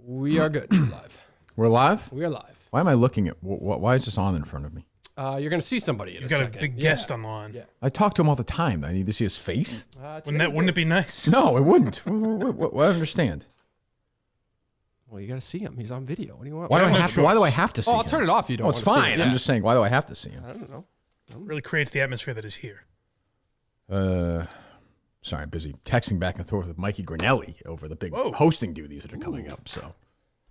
We are good. We're live. We're live? We are live. Why am I looking at, why is this on in front of me? You're going to see somebody in You've a got second. a big guest on the line. Yeah. I talk to him all the time. I need to see his face? Wouldn't it be nice? No, it wouldn't. I understand. Well, you got to see him. He's on video. What do you want? Why do I have to see him? I'll turn it off if you don't Oh, it's want to see fine. it. Yeah. I'm just saying, why do I have to see him? I don't know. It really creates the atmosphere that is here. Sorry, I'm busy texting back and forth with Mikey Grinelli over the big hosting duties that are coming up. So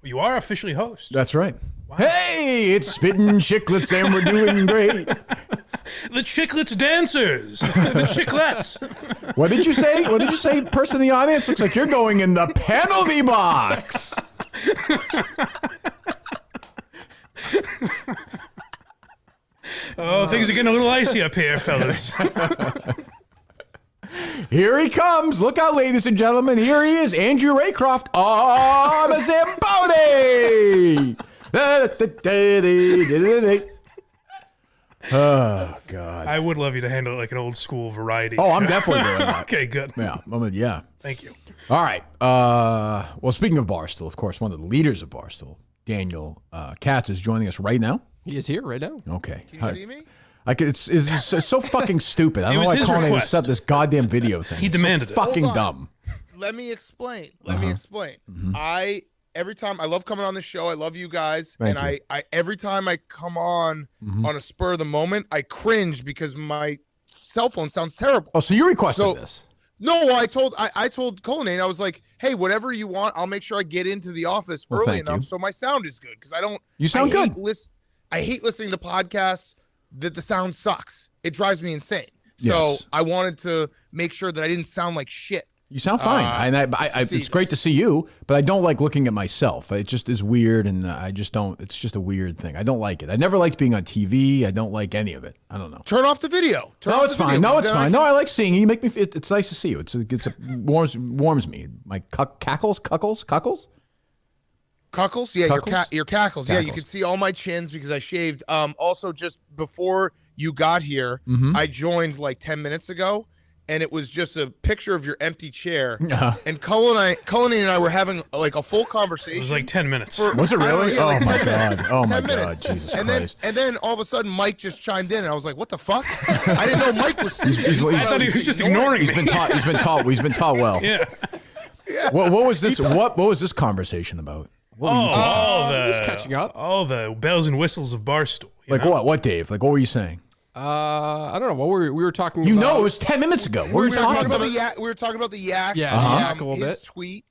You are officially host. that's right. Wow. Hey, it's Spittin' Chicklets and we're doing great. The Chicklets dancers. The Chicklets. What did you say? What did you say, person in the audience? Looks like you're going in the penalty box. Oh, things are getting a little icy up here, fellas. Here he comes. Look out, ladies and gentlemen. Here he is, Andrew Raycroft on a Zamboni. Oh, God. I would love you to handle it like an old school variety Oh, show. I'm definitely doing that. Okay, good. Yeah. Thank you. All right. Well, speaking of Barstool, of course, one of the leaders of Barstool, Daniel Katz, is joining us right now. He is here right now. Okay. Can you see me? It's so fucking stupid. I don't know was why his Colin request. set up this goddamn video thing. He It's demanded so it. fucking Hold on. dumb. Let me explain. Every time I love coming on the show. I love you guys. Thank and you. I every time I come on a spur of the moment, I cringe because my cell phone sounds terrible. Oh, so you requested So- this? No, I told Colin, I was like, hey, whatever you want, I'll make sure I get into the office Well, early thank enough you. so my sound is good. Because I don't You sound I hate good. I hate listening to podcasts that the sound sucks. It drives me insane. So Yes. I wanted to make sure that I didn't sound like shit. You sound fine. see It's great to see you, but I don't like looking at myself. It just is weird, and I just don't. It's just a weird thing. I don't like it. I never liked being on TV. I don't like any of it. I don't know. Turn off the video. No, it's fine. No, it's fine. No, I like seeing you. You make me. It's nice to see you. It's warms me. My cuckles. Cuckles? Yeah, Cuckles? your cackles. Yeah, you Cackles. can see all my chins because I shaved. Also, just before you got here, I joined like 10 minutes ago, and it was just a picture of your empty chair. And Cullen and I were having like a full conversation. It was like 10 minutes. Was it I don't really? know, yeah, like Oh my 10 god. minutes. Oh my 10 god. minutes. Jesus and Christ. then all of a sudden Mike just chimed in, and I was like, "What the fuck?" I didn't know Mike was. he's- I thought he was just ignoring He's me. been taught. He's been taught well. Yeah. What was this? What was this conversation about? Just catching up. All the bells and whistles of Barstool. you Like know? what? What, Dave? Like what were you saying? I don't know. What we were talking You about. know, it was 10 minutes ago. What were you We were talking talking about about? the yak. We were talking about the yak. Yeah, the yak a little his bit. tweet.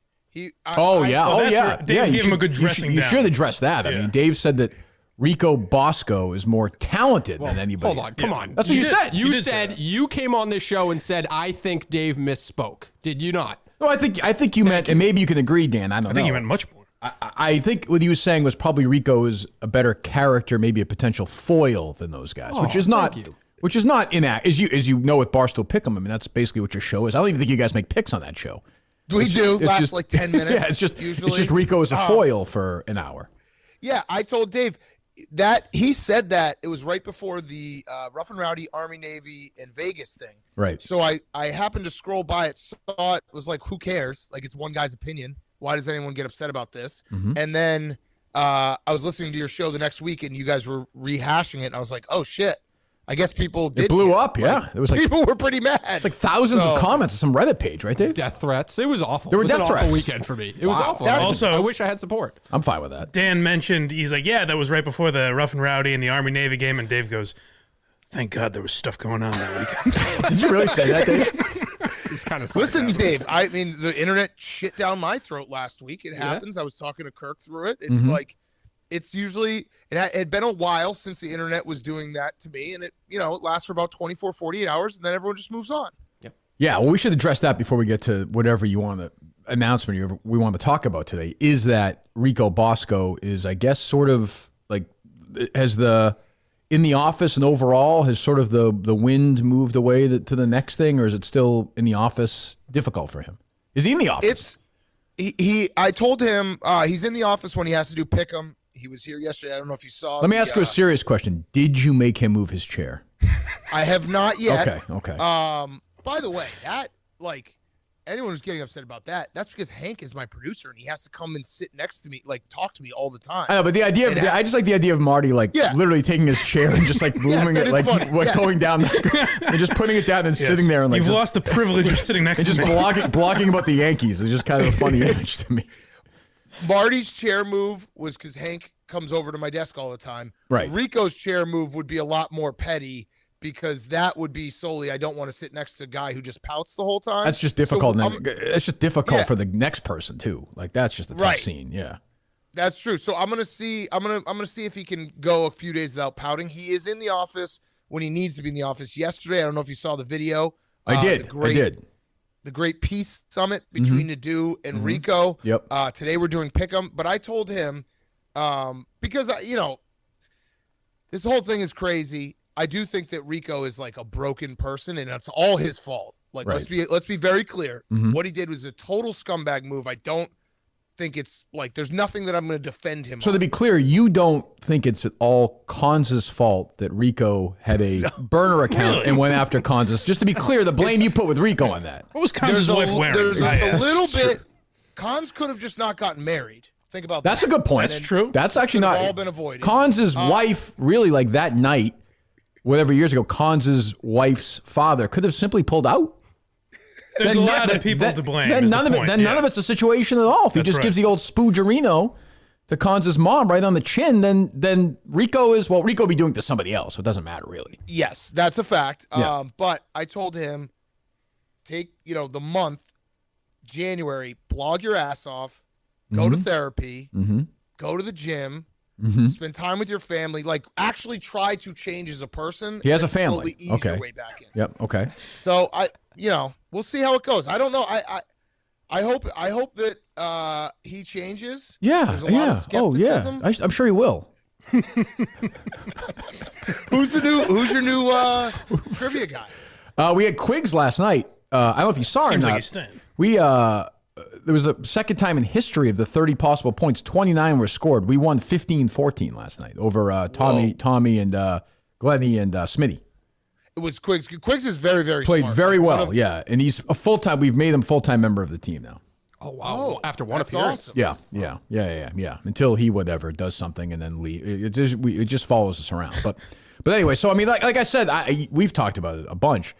Oh yeah. Oh that's yeah. right. Dave yeah. you gave him a should- good dressing You down. should address that. I Yeah. mean, Dave said that Rico Bosco is more talented than anybody. Hold on. Come on. That's what you said. You did say said that. you came on this show and said, I think Dave misspoke. Did you not? No, I think you meant, and maybe you can agree, Dan. I don't know. I think he meant much more. I think what he was saying was probably Rico is a better character, maybe a potential foil than those guys, which is not. thank you. Which is not as you know with Barstool Pick'em. I mean, that's basically what your show is. I don't even think you guys make picks on that show. We do It's last just- like 10 minutes. Yeah, it's just usually. Rico as a foil for an hour. Yeah, I told Dave that he said that it was right before the Rough and Rowdy Army Navy in Vegas thing. Right. So I happened to scroll by it, saw it, was like, who cares? Like, it's one guy's opinion. Why does anyone get upset about this? And then I was listening to your show the next week, and you guys were rehashing it, and I was like, oh shit. I guess people did. It blew care. up. Yeah, it was like People were pretty mad. like thousands of So- comments on some Reddit page, right, Dave? Death threats. It was awful. There were it was death an awful threats. weekend for me. It was Wow. awful. That's- Also- I wish I had support. I'm fine with that. Dan mentioned, he's like, yeah, that was right before the Rough and Rowdy and the Army Navy game. And Dave goes, thank God there was stuff going on that weekend. Did you really say that, Dave? It's kind of Listen, Dave, I mean, the internet shit down my throat last week. It happens. I was talking to Kirk through it. It's like, it's usually, it had been a while since the internet was doing that to me. And it lasts for about 24, 48 hours, and then everyone just moves on. Yeah, well, we should address that before we get to whatever you want to announcement we want to talk about today. Is that Rico Bosco is, I guess, sort of like has in the office and overall has sort of the wind moved away to the next thing, or is it still in the office difficult for him? Is he in the office? I told him he's in the office when he has to do pick'em. He was here yesterday. I don't know if you saw. Let me ask you a serious question. Did you make him move his chair? I have not yet. Okay. By the way, that anyone who's getting upset about that, that's because Hank is my producer and he has to come and sit next to me, like talk to me all the time. I know, but the idea of I just like the idea of Marty literally taking his chair and just like moving it, like going down and just putting it down and sitting there and like you've lost the privilege of sitting next to me. And just blogging about the Yankees is just kind of a funny image to me. Marty's chair move was because Hank comes over to my desk all the time. Right. Rico's chair move would be a lot more petty because that would be solely I don't want to sit next to a guy who just pouts the whole time. That's just difficult. It's just difficult for the next person too. Like that's just a tough scene. Yeah. That's true. So I'm gonna see if he can go a few days without pouting. He is in the office when he needs to be in the office. Yesterday, I don't know if you saw the video. I did. The Great Peace Summit between Nadu and Rico. Yep. Today we're doing Pick'em, but I told him because this whole thing is crazy. I do think that Rico is like a broken person, and it's all his fault. Like let's be very clear. What he did was a total scumbag move. I don't think it's like there's nothing that I'm going to defend him. So to be clear, you don't think it's at all Konz's fault that Rico had a burner account and went after Konz. Just to be clear, the blame you put with Rico on that. What was Konz's wife wearing? There's a little bit. Konz could have just not gotten married. Think about that. That's a good point. That's true. That's actually not all been avoided. Konz's wife really like that night, whatever years ago, Konz's wife's father could have simply pulled out. There's a lot of people to blame. Then none of it's a situation at all. If he just gives the old spoogerino to Konz's mom right on the chin, then Rico be doing it to somebody else. So it doesn't matter really. Yes, that's a fact. Yeah. But I told him, take the month, January, blog your ass off, go to therapy, go to the gym, spend time with your family, like actually try to change as a person. He has a family. Ease your way back in. Yep. Okay. So we'll see how it goes. I don't know. I hope that he changes. Yeah. There's a lot of skepticism. I'm sure he will. Who's your new trivia guy? We had Quigs last night. I don't know if you saw it or Seems not. like he's staying. We there was a second time in history of the 30 possible points. 29 were scored. We won 15-14 last night over Tommy and Glennie and Smitty. It was Quiggs. Quiggs is very, very played smart. very well. Yeah, and he's a full-time. We've made him full-time member of the team now. Oh wow! After one appearance. Awesome. Yeah. Until he does something and then leave. It just follows us around. But anyway, so I mean, like I said, we've talked about it a bunch.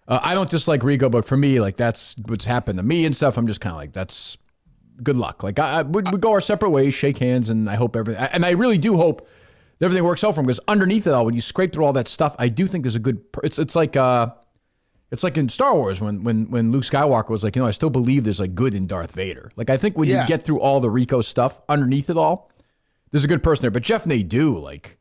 I don't dislike Rico, but for me, like that's what's happened to me and stuff. I'm just kind of like, that's good luck. Like we go our separate ways, shake hands, and I hope everything. And I really do hope that everything works out for him because underneath it all, when you scrape through all that stuff, I do think there's a good. It's like in Star Wars when Luke Skywalker was like, I still believe there's like good in Darth Vader. Like I think when you get through all the Rico stuff underneath it all, there's a good person there. But Jeff Nadeau, like.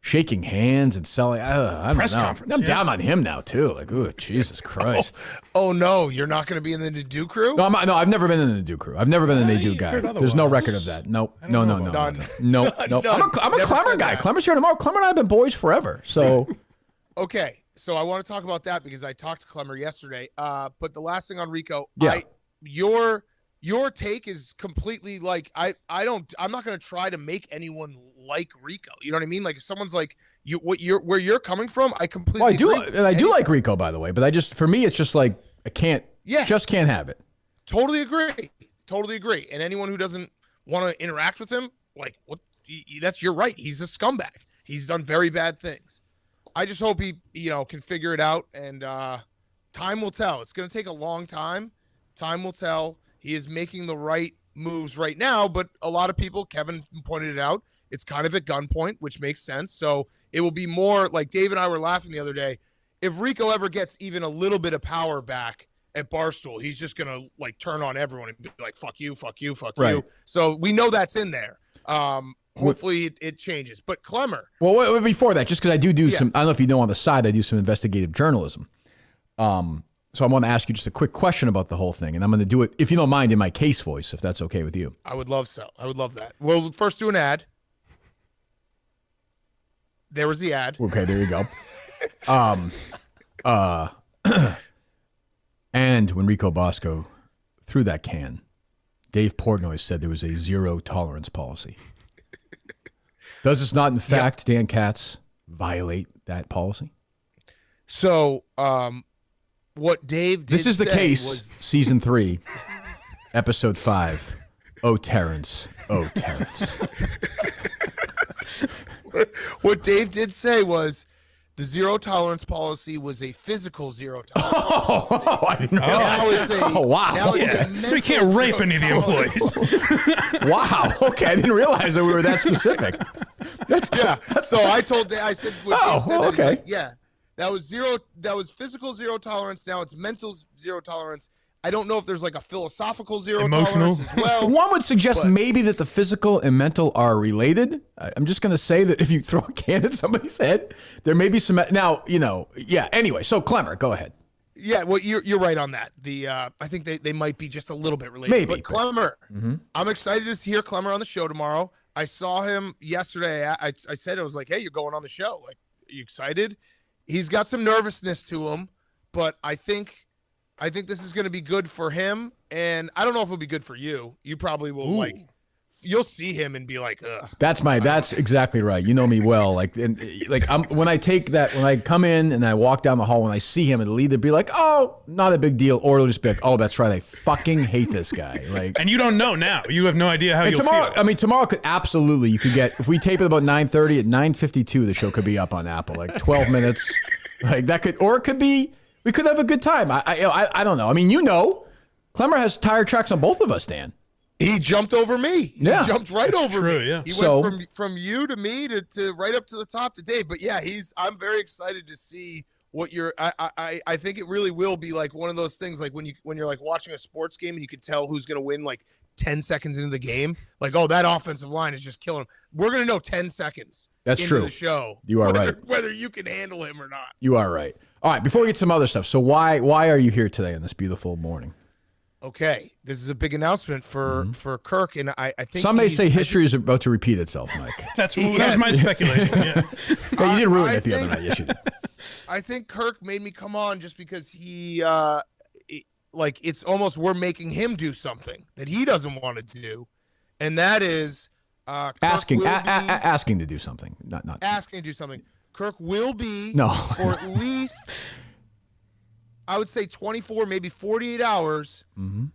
Shaking hands and selling. I don't Press know. conference. I'm down on him now too. Like, oh Jesus Christ! Oh no, you're not going to be in the Nadu crew? No, I've never been in the Nadu crew. I've never been a Nadu guy. There's no record of that. Nope. No. I'm a Klemmer guy. Klemmer's here tomorrow. Klemmer and I have been boys forever. So. Okay, so I want to talk about that because I talked to Klemmer yesterday. But the last thing on Rico, your take is completely like I'm not going to try to make anyone like Rico. You know what I mean? Like if someone's like where you're coming from, I completely I do like Rico, by the way, but for me it's just like I can't have it. Totally agree. And anyone who doesn't want to interact with him, like what you're right. He's a scumbag. He's done very bad things. I just hope he can figure it out, and time will tell. It's going to take a long time. Time will tell. He is making the right moves right now, but a lot of people, Kevin pointed it out, it's kind of at gunpoint, which makes sense. So it will be more like Dave and I were laughing the other day. If Rico ever gets even a little bit of power back at Barstool, he's just going to like turn on everyone and be like, fuck you. Right. So we know that's in there. Hopefully it changes. But Klemmer. Well, before that, just because I do some, I don't know if you know on the side, I do some investigative journalism. So I want to ask you just a quick question about the whole thing, and I'm going to do it, if you don't mind, in my case voice, if that's okay with you. I would love so. I would love that. We'll first do an ad. There was the ad. Okay, there you go. And when Rico Bosco threw that can, Dave Portnoy said there was a zero tolerance policy. Does this not, in fact, Dan Katz, violate that policy? So, what Dave did This is the say case. was Season 3, Episode 5. Oh, Terrence. Oh, Terrence. what Dave did say was the zero tolerance policy was a physical zero tolerance. Oh, I didn't realize. Now it's a, wow. now it's a Yeah. So mental we can't rape zero any of the tolerance. employees. Wow. Okay, I didn't realize that we were that specific. Yeah. So I told Dave, I said, what Oh, Dave said, that he's okay. like, yeah, that was physical zero tolerance. Now it's mental zero tolerance. I don't know if there's like a philosophical zero Emotional. tolerance as well. One would suggest But- maybe that the physical and mental are related. I'm just going to say that if you throw a can at somebody's head, there may be some. Now, yeah. Anyway, so Klemmer, go ahead. Yeah, well, you're right on that. I think they might be just a little bit related. Maybe, But but- Klemmer, I'm excited to hear Klemmer on the show tomorrow. I saw him yesterday. I said, I was like, hey, you're going on the show. Like, are you excited? He's got some nervousness to him, but I think this is going to be good for him. And I don't know if it'll be good for you. You probably will you'll see him and be like, ugh. That's exactly right. You know me well. When I come in and I walk down the hall, when I see him, it'll either be like, oh, not a big deal, or it'll just be like, oh, that's right, I fucking hate this guy. Like, And you don't know now. You have no idea how and you'll tomorrow, feel. I mean, tomorrow could absolutely, you could get, if we tape it about 9:30, at 9:52, the show could be up on Apple, like 12 minutes, like that could, or it could be, we could have a good time. I don't know. I mean, Klemmer has tire tracks on both of us, Dan. He jumped over me. Yeah. He jumped right over true, me. yeah. He So- went from you to me to right up to the top to Dave. But yeah, I'm very excited to see what I think it really will be like one of those things like when you're like watching a sports game and you can tell who's gonna win like 10 seconds into the game. Like, oh, that offensive line is just killing him. We're gonna know 10 seconds That's into true. the show. You are right. Whether you can handle him or not. You are right. All right, before we get to some other stuff, so why are you here today on this beautiful morning? Okay, this is a big announcement for Kirk, and I think Some may say I think- history is about to repeat itself, Mike. That was Yes. my speculation. Yeah. Yeah, you didn't ruin I it the other think- night. Yes, you did. I think Kirk made me come on just because it's almost we're making him do something that he doesn't want to do, and that is Kirk Asking will be- asking to do something, not asking to do something. Kirk will be No. for at least I would say 24, maybe 48 hours in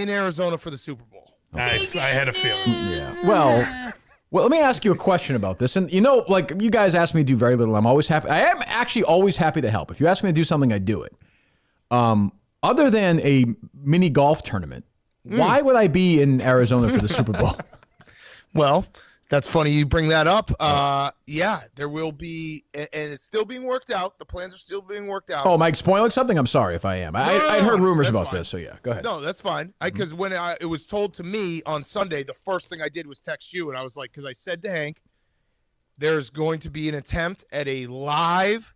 Arizona for the Super Bowl. I had a feeling. Yeah. Well, let me ask you a question about this. And like you guys ask me to do very little. I'm always happy. I am actually always happy to help. If you ask me to do something, I do it. Other than a mini golf tournament, why would I be in Arizona for the Super Bowl? Well, that's funny you bring that up. Yeah, there will be, and it's still being worked out. The plans are still being worked out. Oh, Mike, spoiling something? I'm sorry if I am. I heard rumors that's about fine. this, so yeah, go ahead. No, that's fine. Because when it was told to me on Sunday, the first thing I did was text you, and I was like, because I said to Hank, there's going to be an attempt at a live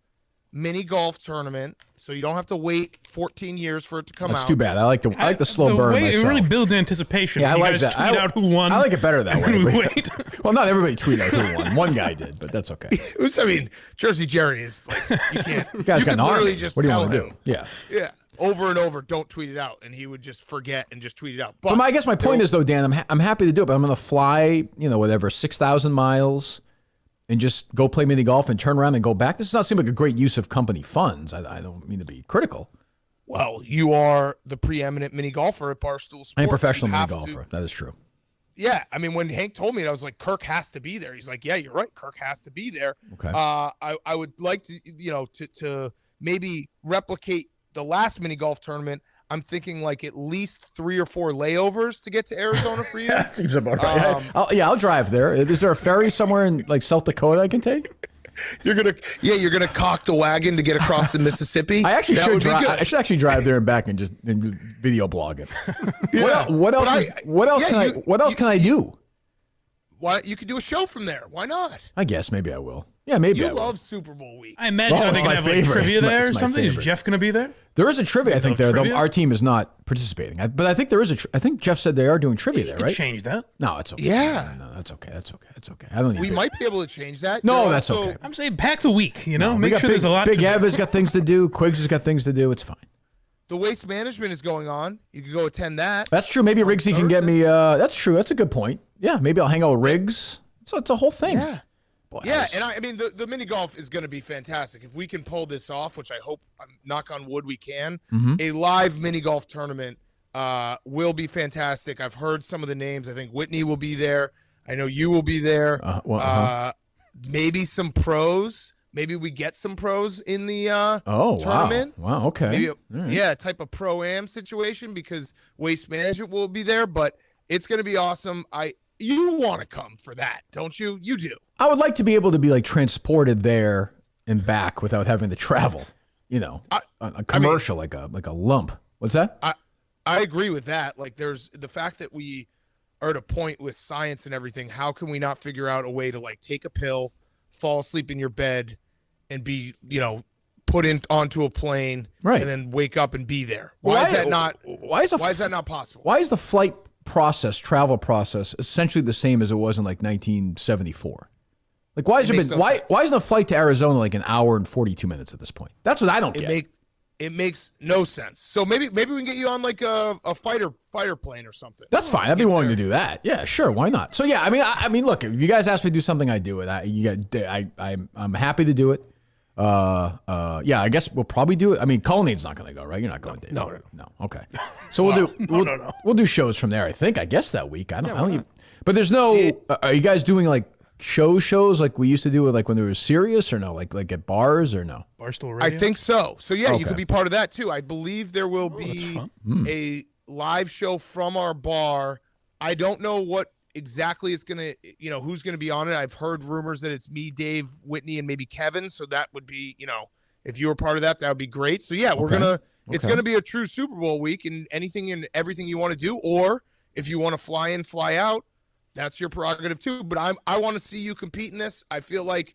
mini golf tournament, so you don't have to wait 14 years for it to come That's out. too bad. I like the slow burn way, myself. It really builds anticipation. Yeah, I when you like guys that. tweet out who won. I like it better that and then way. we wait. Well, not everybody tweeted out who won. One guy did, but that's okay. I mean, Jersey Jerry is like, you can't. You guys you got can an literally army. just What do you tell want to him. do? Yeah. Yeah, over and over, don't tweet it out, and he would just forget and just tweet it out. But I guess my point is, though, Dan, I'm happy to do it, but I'm going to fly, 6,000 miles and just go play mini golf and turn around and go back. This does not seem like a great use of company funds. I don't mean to be critical. well, you are the preeminent mini golfer at Barstool Sports. I'm a professional You mini have to- golfer. That is true. Yeah, I mean, when Hank told me it, I was like, Kirk has to be there. He's like, yeah, you're right. Kirk has to be there. Okay. I would like to, to maybe replicate the last mini golf tournament. I'm thinking like at least 3 or 4 layovers to get to Arizona for you. That seems about right. I'll drive there. Is there a ferry somewhere in like South Dakota I can take? You're gonna cock the wagon to get across the Mississippi. I actually That should would be drive. good. I should actually drive there and back and just video blog it. Yeah. What else? But What else yeah, can I? you- What else can I do? Why you could do a show from there? Why not? I guess maybe I will. Yeah, maybe You I will. love Super Bowl week. I imagine Oh, are it's they going my to have like favorite. trivia It's my- there or it's my something? Is favorite. Jeff going to be there? There is a trivia, I think, there. Though trivia? our team is not participating. But I think there is I think Jeff said they are doing trivia You there, could right? change that. No, it's okay. Yeah. No, that's okay. That's okay. That's okay. I don't need We to- might be able to change that. No, You're that's also- okay. I'm saying pack the week, We make got sure big, there's a lot Big to Ev do. has got things to do. Quiggs has got things to do. It's fine. The waste management is going on. You could go attend that. That's true. Maybe Riggsy can get me. That's true. That's a good point. Yeah, maybe I'll hang out with Riggs. So it's a whole thing. Yeah. Yeah, and I mean the mini golf is going to be fantastic if we can pull this off, which I hope, knock on wood, we can. A live mini golf tournament will be fantastic. I've heard some of the names. I think Whitney will be there. I know you will be there. Maybe some pros. Maybe we get some pros in the tournament. Wow. Okay. Maybe a type of pro-am situation because Waste Management will be there. But it's going to be awesome. You want to come for that, don't you? You do. I would like to be able to be like transported there and back without having to travel. You know, a commercial, like a lump. What's that? I agree with that. Like, there's the fact that we are at a point with science and everything. How can we not figure out a way to like take a pill, fall asleep in your bed, and be, put onto a plane, right, and then wake up and be there? Why is that not possible? Why is the travel process essentially the same as it was in like 1974? Like, why isn't the flight to Arizona like an hour and 42 minutes at this point? That's what I don't get. It makes no sense. So maybe we can get you on like a fighter plane or something. That's fine. I'd be willing to do that. Yeah, sure. Why not? So yeah, I mean, look, if you guys ask me to do something, I do it. I'm happy to do it. Yeah, I guess we'll probably do it. I mean, Colonnad's not going to go, right? You're not going, Dave. No. Okay. So we'll do shows from there. I guess that week. I don't even. But there's no. Are you guys doing like shows like we used to do it, like when they were serious, or no? Like at bars, or no? Barstool Radio? I think so. So yeah, you could be part of that too. I believe there will be a live show from our bar. I don't know what exactly it's gonna, who's gonna be on it. I've heard rumors that it's me, Dave, Whitney, and maybe Kevin. So that would be, if you were part of that, that would be great. So yeah, it's gonna be a true Super Bowl week, and anything and everything you want to do, or if you want to fly in, fly out, that's your prerogative too. But I want to see you compete in this. I feel like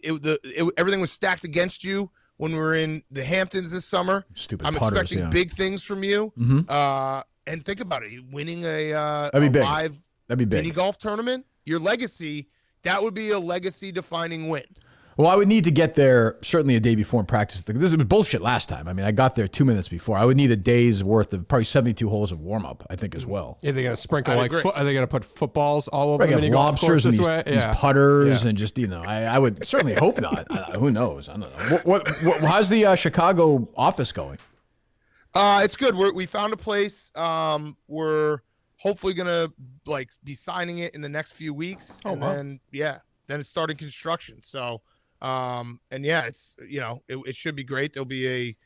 everything was stacked against you when we were in the Hamptons this summer. I'm expecting big things from you. And think about it, winning a live mini golf tournament, your legacy, that would be a legacy defining win. Well, I would need to get there certainly a day before and practice. This was bullshit last time. I mean, I got there 2 minutes before. I would need a day's worth of probably 72 holes of warm up, I think, as well. Are they going to sprinkle are they going to put footballs all over the mini golf course this and way? These putters and just, I would certainly hope not. Who knows? I don't know. How's the Chicago office going? It's good. We found a place. We're hopefully gonna be signing it in the next few weeks, then it's starting construction. So, it's it should be great. There'll be a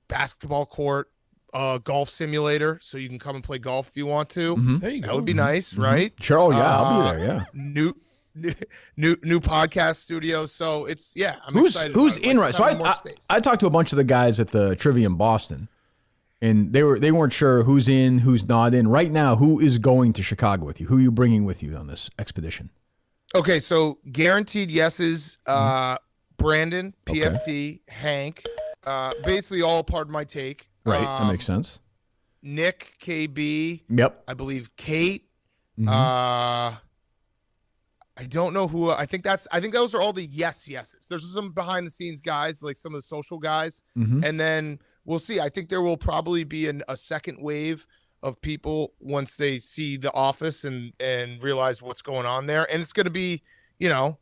basketball court, golf simulator, so you can come and play golf if you want to. There you go. That would be nice, right? Sure. Oh, yeah, I'll be there. Yeah. New podcast studio. So it's I'm excited. Who's in right? So I talked to a bunch of the guys at the Trivia in Boston. And they weren't sure who's in, who's not in. Right now, who is going to Chicago with you? Who are you bringing with you on this expedition? Okay, so guaranteed yeses. Brandon, PFT, Hank, basically all part of my take. Right, that makes sense. Nick, KB. Yep. I believe Kate. I don't know who. I think those are all the yeses. There's some behind the scenes guys, like some of the social guys, and then. We'll see. I think there will probably be a second wave of people once they see The Office and realize what's going on there. And it's going to be, a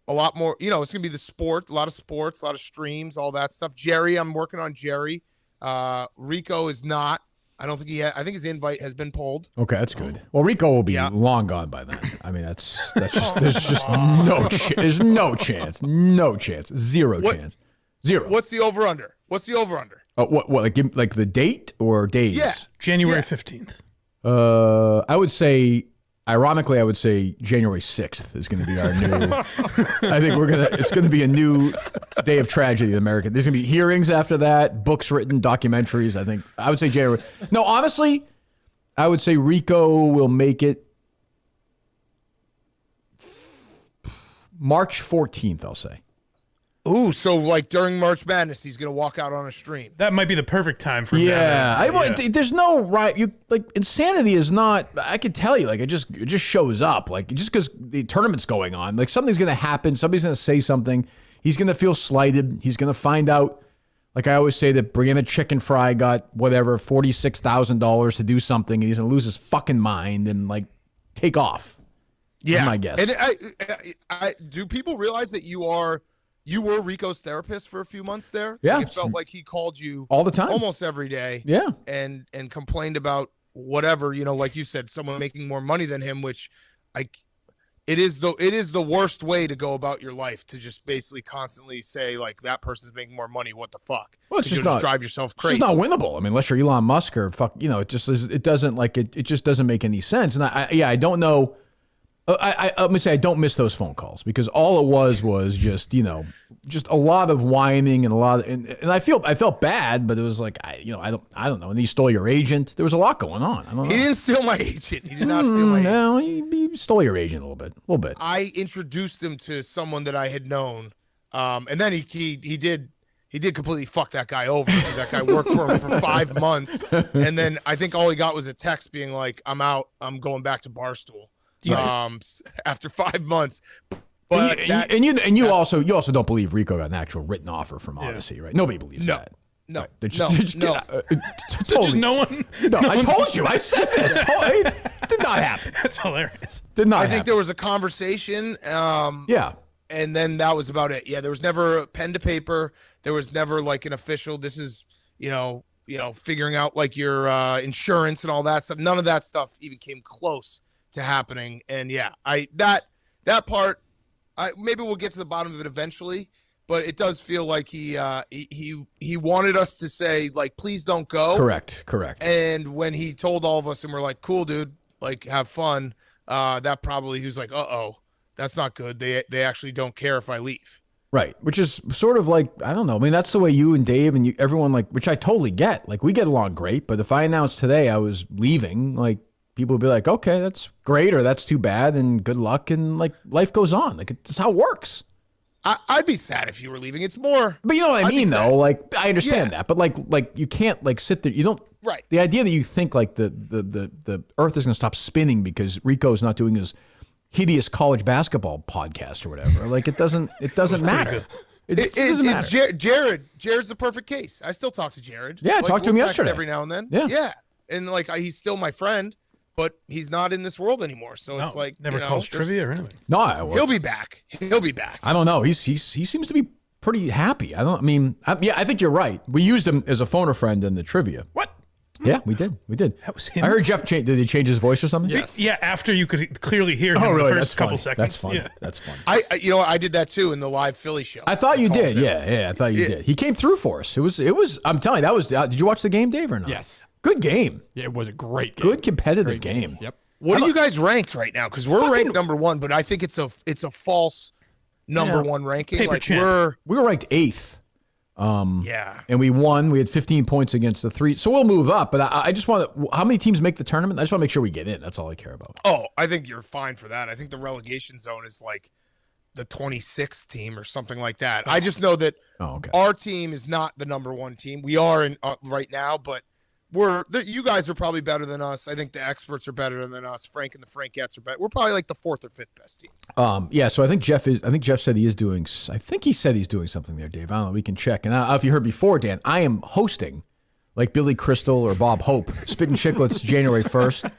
lot more, it's going to be the sport, a lot of sports, a lot of streams, all that stuff. Jerry, I'm working on Jerry. Rico is not. I don't think I think his invite has been pulled. Okay, that's good. Well, Rico will be long gone by then. I mean, that's just, there's just there's no chance. No chance. Zero chance. Zero. What's the over-under? What like the date or days? Yeah. January 15th. I would say, ironically, January 6th is going to be our new. I think it's going to be a new day of tragedy in America. There's going to be hearings after that, books written, documentaries. I would say January. No, honestly, I would say Rico will make it March 14th, I'll say. Ooh, so during March Madness, he's gonna walk out on a stream. That might be the perfect time for him. There's no right. Insanity is not. I can tell you, it just shows up. Just because the tournament's going on, something's gonna happen. Somebody's gonna say something. He's gonna feel slighted. He's gonna find out. Like I always say, that Brianna Chicken Fry got $46,000 to do something, and he's gonna lose his fucking mind and take off. Yeah, my guess. And I do people realize that you were Rico's therapist for a few months there? Yeah. Like, it felt like he called you all the time, almost every day. Yeah, and complained about whatever, like you said, someone making more money than him, which it is the worst way to go about your life, to just basically constantly say like that person's making more money. What the fuck? Well, it's just you'll not drive yourself crazy. It's just not winnable. I mean, unless you're Elon Musk or fuck, it just is. It doesn't like it. It just doesn't make any sense. And I don't know. Let me say I don't miss those phone calls, because all it was just just a lot of whining and a lot of, and I felt bad, but it was like I don't know. And he stole your agent. There was a lot going on. I don't know. He didn't steal my agent. He did not steal my agent. No, he stole your agent a little bit. I introduced him to someone that I had known, and then he did completely fuck that guy over, because that guy worked for him for 5 months, and then I think all he got was a text being like, "I'm out. I'm going back to Barstool." After 5 months. But you also don't believe Rico got an actual written offer from Odyssey, right? Nobody believes that. No, right. no. So just no one. I told you. I said this. It did not happen. That's hilarious. Did not. I happen. think there was a conversation. Yeah. And then that was about it. Yeah, there was never a pen to paper. There was never like an official. This is figuring out like your insurance and all that stuff. None of that stuff even came close to happening. And yeah, that part, maybe we'll get to the bottom of it eventually, but it does feel like he wanted us to say like, please don't go. Correct. And when he told all of us and we're like, cool, dude, like have fun, that probably, he was like, that's not good. They actually don't care if I leave. Right, which is sort of like, I don't know. I mean, that's the way you and Dave and everyone, like, which I totally get. Like, we get along great, but if I announced today I was leaving, like, people would be like, okay, that's great, or that's too bad, and good luck, and like life goes on. Like, it's how it works. I'd be sad if you were leaving. It's more, but you know what I mean, though. Like, I understand Yeah. that, but like you can't like sit there. You don't. Right. The idea that you think like the Earth is going to stop spinning because Rico's not doing his hideous college basketball podcast or whatever. Like, it doesn't matter. It doesn't matter. Jared's the perfect case. I still talk to Jared. Yeah, I talked to him text yesterday every now and then. Yeah. And like he's still my friend, but he's not in this world anymore. So it's like never calls trivia or anything. No, he'll be back. I don't know. He seems to be pretty happy. I think you're right. We used him as a phone a friend in the trivia. What? Yeah, we did. That was him. I heard Jeff did he change his voice or something? Yes. Yeah, after you could clearly hear him really? the first couple That's seconds. funny. Yeah. That's funny. I did that too in the live Philly show. I thought you did. him. Yeah. I thought you did. He came through for us. It was. I'm telling you, that was. Did you watch the game, Dave, or not? Yes. Good game. Yeah, it was a great game. Good competitive game. Yep. What are you guys ranked right now? Because we're ranked number 1, but I think it's a false number 1 ranking. Paper Like champ. We were ranked 8th. Yeah. And we won. We had 15 points against the 3. So we'll move up. But I just want to. How many teams make the tournament? I just want to make sure we get in. That's all I care about. Oh, I think you're fine for that. I think the relegation zone is like the 26th team or something like that. I just know that our team is not the number 1 team. We are in right now, but you guys are probably better than us. I think the experts are better than us. Frank and the Frankettes are better. We're probably like the 4th or 5th best team. Yeah. So I think Jeff said he is doing. I think he said he's doing something there, Dave. I don't know. We can check. And if you heard before, Dan, I am hosting, like Billy Crystal or Bob Hope, Spittin' Chicklets, January 1st.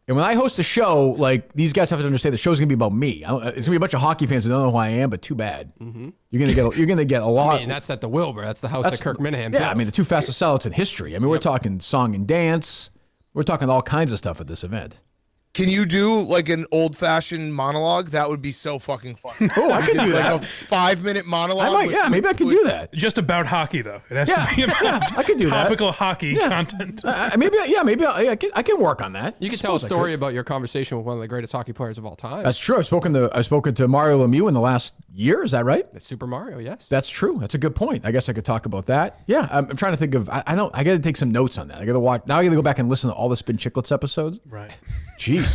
And when I host a show, like, these guys have to understand the show's gonna be about me. It's gonna be a bunch of hockey fans who don't know who I am, but too bad. Mm-hmm. You're gonna get a lot. I mean, that's at the Wilbur. That's the house that Kirk Minihane built. Yeah, I mean, the 2 fastest sellouts in history. I mean, we're talking song and dance. We're talking all kinds of stuff at this event. Can you do like an old-fashioned monologue? That would be so fucking fun. Oh, I could do that. Like a 5-minute monologue. I might. Maybe I could do that. Just about hockey, though. It has to be about I could do topical hocky content. Maybe I can work on that. You could tell a story about your conversation with one of the greatest hockey players of all time. That's true. I've spoken to Mario Lemieux in the last year. Is that right? That's Super Mario, yes. That's true. That's a good point. I guess I could talk about that. Yeah, I'm trying to think of. I got to take some notes on that. I got to watch. Now I got to go back and listen to all the Spin Chicklets episodes. Right. Jeez.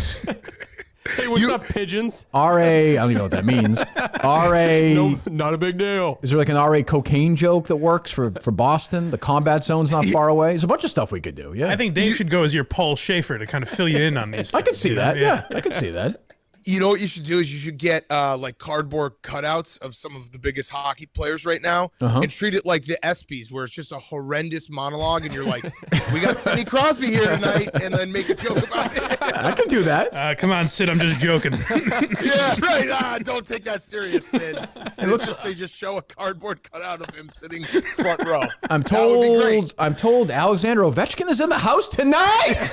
Hey, what's up, pigeons? R.A. I don't even know what that means. R.A. No, not a big deal. Is there like an R.A. cocaine joke that works for Boston? The combat zone's not far away. There's a bunch of stuff we could do. Yeah. I think Dave should go as your Paul Schaefer to kind of fill you in on these. I could see that. Yeah, I could see that. You know what you should do is you should get like cardboard cutouts of some of the biggest hockey players right now and treat it like the ESPYs, where it's just a horrendous monologue and you're like, we got Sidney Crosby here tonight, and then make a joke about it. I can do that. Come on, Sid, I'm just joking. Yeah, right. Don't take that serious, Sid. They just show a cardboard cutout of him sitting front row. I'm told Alexander Ovechkin is in the house tonight.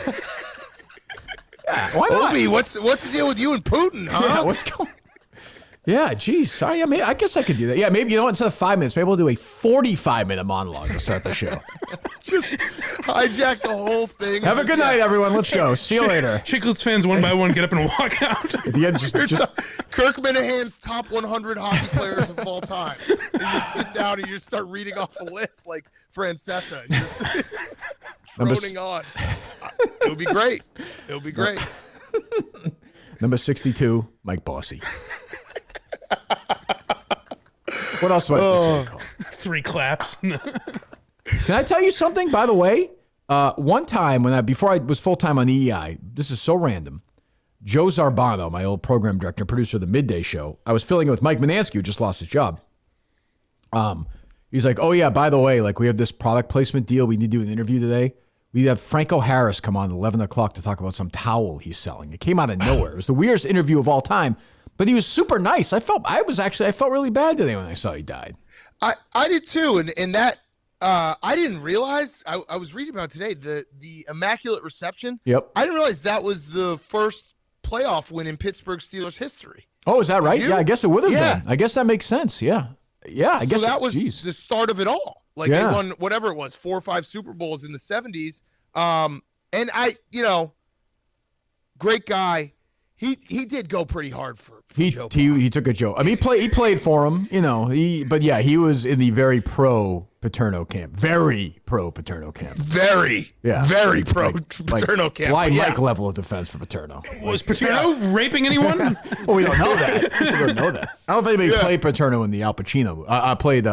Yeah, why not? Obi, what's the deal with you and Putin, huh? Yeah, what's going? Yeah, geez. Sorry, I guess I could do that. Yeah, maybe, you know what? Instead of 5 minutes, maybe we'll do a 45-minute monologue to start the show. Just hijack the whole thing. Have a good night, everyone. Let's go. See you later. Chicklets fans, one by one, get up and walk out. At the end, just Kirk Minahan's top 100 hockey players of all time. And you sit down and you start reading off a list like Francesa. And you're just droning on. It would be great. It would be great. Number 62, Mike Bossy. What else do I have to say, Cole? 3 claps. Can I tell you something, by the way? One time before I was full-time on EEI, this is so random, Joe Zarbano, my old program director, producer of the Midday Show, I was filling in with Mike Manansky, who just lost his job. He's like, oh yeah, by the way, like we have this product placement deal. We need to do an interview today. We have Franco Harris come on at 11 o'clock to talk about some towel he's selling. It came out of nowhere. It was the weirdest interview of all time, but he was super nice. I felt really bad today when I saw he died. I did too. And that, I didn't realize, I was reading about today, the Immaculate Reception. Yep. I didn't realize that was the first playoff win in Pittsburgh Steelers history. Oh, is that right? you? Yeah, I guess it would have been. I guess that makes sense. Yeah. Yeah, I guess that was the start of it all. Like they won whatever it was, 4 or 5 Super Bowls in the 70s. And great guy. He did go pretty hard for Joe. He took a joke. I mean, he played for him, you know. He was in the very pro Paterno camp. Very pro Paterno camp. Very pro Paterno camp. Blind Mike level of defense for Paterno. Was Paterno raping anyone? Well, we don't know that. We don't know that. I don't know if anybody played Paterno in the Al Pacino. I played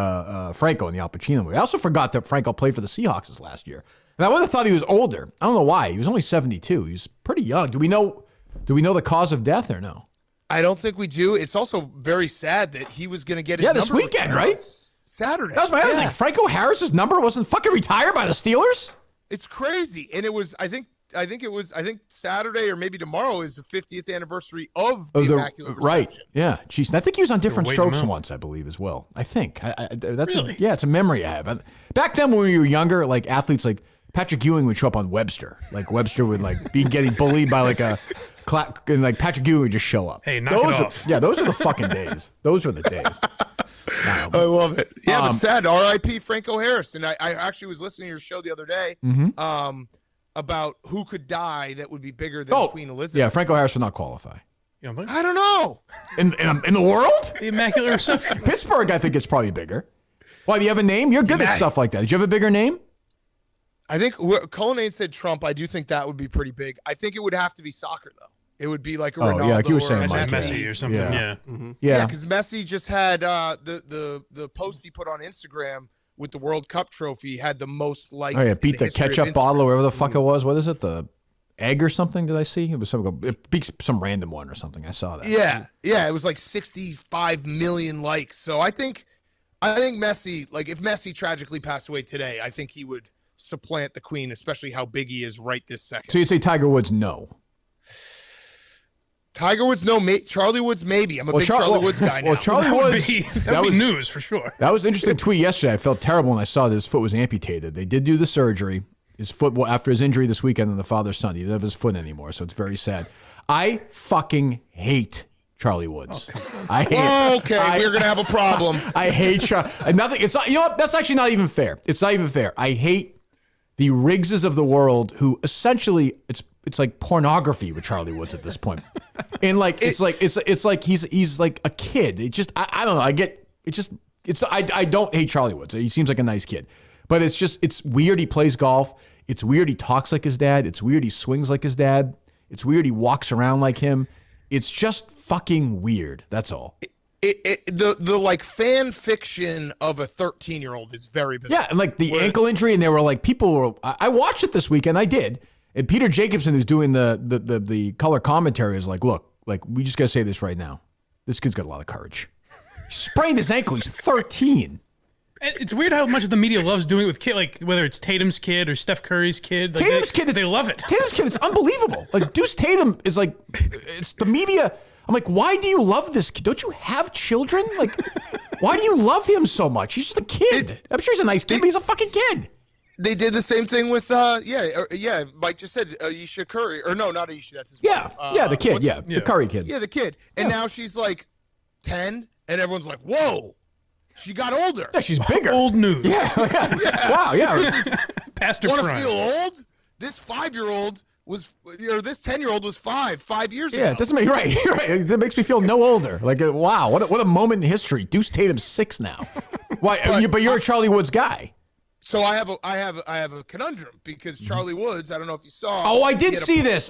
Franco in the Al Pacino movie. I also forgot that Franco played for the Seahawks this last year. And I would have thought he was older. I don't know why. He was only 72. He was pretty young. Do we know the cause of death or no? I don't think we do. It's also very sad that he was going to get his this number weekend, right? Saturday. That was my other thing. Franco Harris's number wasn't fucking retired by the Steelers? It's crazy. And it was, I think Saturday or maybe tomorrow is the 50th anniversary of the Immaculate Reception. Right. Yeah. Jeez. And I think he was on Different Strokes once, I believe, as well. I think. Really? It's a memory I have. Back then when we were younger, like athletes like Patrick Ewing would show up on Webster. Like Webster would like be getting bullied by like a and like Patrick Ewing would just show up. Hey, knock it off. Those are the fucking days. Those were the days. I love it. Yeah, but sad. R.I.P. Franco Harris. And I actually was listening to your show the other day about who could die that would be bigger than Queen Elizabeth. Yeah, Franco Harris would not qualify. You don't think? I don't know. In the world? The Immaculate Reception. Pittsburgh, I think, is probably bigger. Why, do you have a name? You're good at stuff like that. Did you have a bigger name? I think Cullinane said Trump. I do think that would be pretty big. I think it would have to be soccer, though. It would be like a Ronaldo like you were saying, or Messi or something. Yeah. Yeah, because Messi just had the post he put on Instagram with the World Cup trophy had the most likes. Oh, yeah, beat the ketchup bottle or whatever the fuck it was. What is it? The egg or something? Did I see? It was some random one or something. I saw that. Yeah. It was like 65 million likes. So I think Messi, like if Messi tragically passed away today, I think he would supplant the Queen, especially how big he is right this second. So you'd say Tiger Woods, no. Tiger Woods, no. Charlie Woods, maybe. I'm a big Charlie Woods guy now. Well, Charlie Woods, that would be news for sure. That was an interesting tweet yesterday. I felt terrible when I saw that his foot was amputated. They did do the surgery. His foot, after his injury this weekend on the father's son, he didn't have his foot anymore, so it's very sad. I fucking hate Charlie Woods. I hate we're gonna have a problem. I hate Charlie. Nothing. It's not. You know what? That's actually not even fair. It's not even fair. I hate the Riggses of the world who essentially it's like pornography with Charlie Woods at this point. And like it's like he's like a kid. It just I don't know. I don't hate Charlie Woods. He seems like a nice kid. But it's weird he plays golf. It's weird he talks like his dad. It's weird he swings like his dad. It's weird he walks around like him. It's just fucking weird. That's all. The like fan fiction of a 13-year-old is very bizarre. Yeah, and like the ankle injury, and there were like I watched it this weekend. I did. And Peter Jacobson, who's doing the color commentary, is like, look, like, we just got to say this right now. This kid's got a lot of courage. He sprained his ankle. He's 13. It's weird how much the media loves doing it with kids, like whether it's Tatum's kid or Steph Curry's kid. Like Tatum's kid, they love it. Tatum's kid, it's unbelievable. Like, Deuce Tatum is like, it's the media. I'm like, why do you love this kid? Don't you have children? Like, why do you love him so much? He's just a kid. I'm sure he's a nice kid, but he's a fucking kid. They did the same thing with Mike just said Ayesha Curry, or no, not Ayesha, that's his wife. The kid, the Curry kid. Yeah, the kid. And now she's like 10, and everyone's like, whoa, she got older. Yeah, she's bigger. Old news. Yeah. Wow, yeah. This is, Past her want to prime. feel old? This 5-year-old was, or this 10-year-old was 5 years ago. Yeah, it doesn't make right. That makes me feel no older. Like, wow, what a moment in history. Deuce Tatum's 6 now. Why? But you're a Charlie Woods guy. So I have a conundrum because Charlie Woods, I don't know if you saw. Oh, I did see this.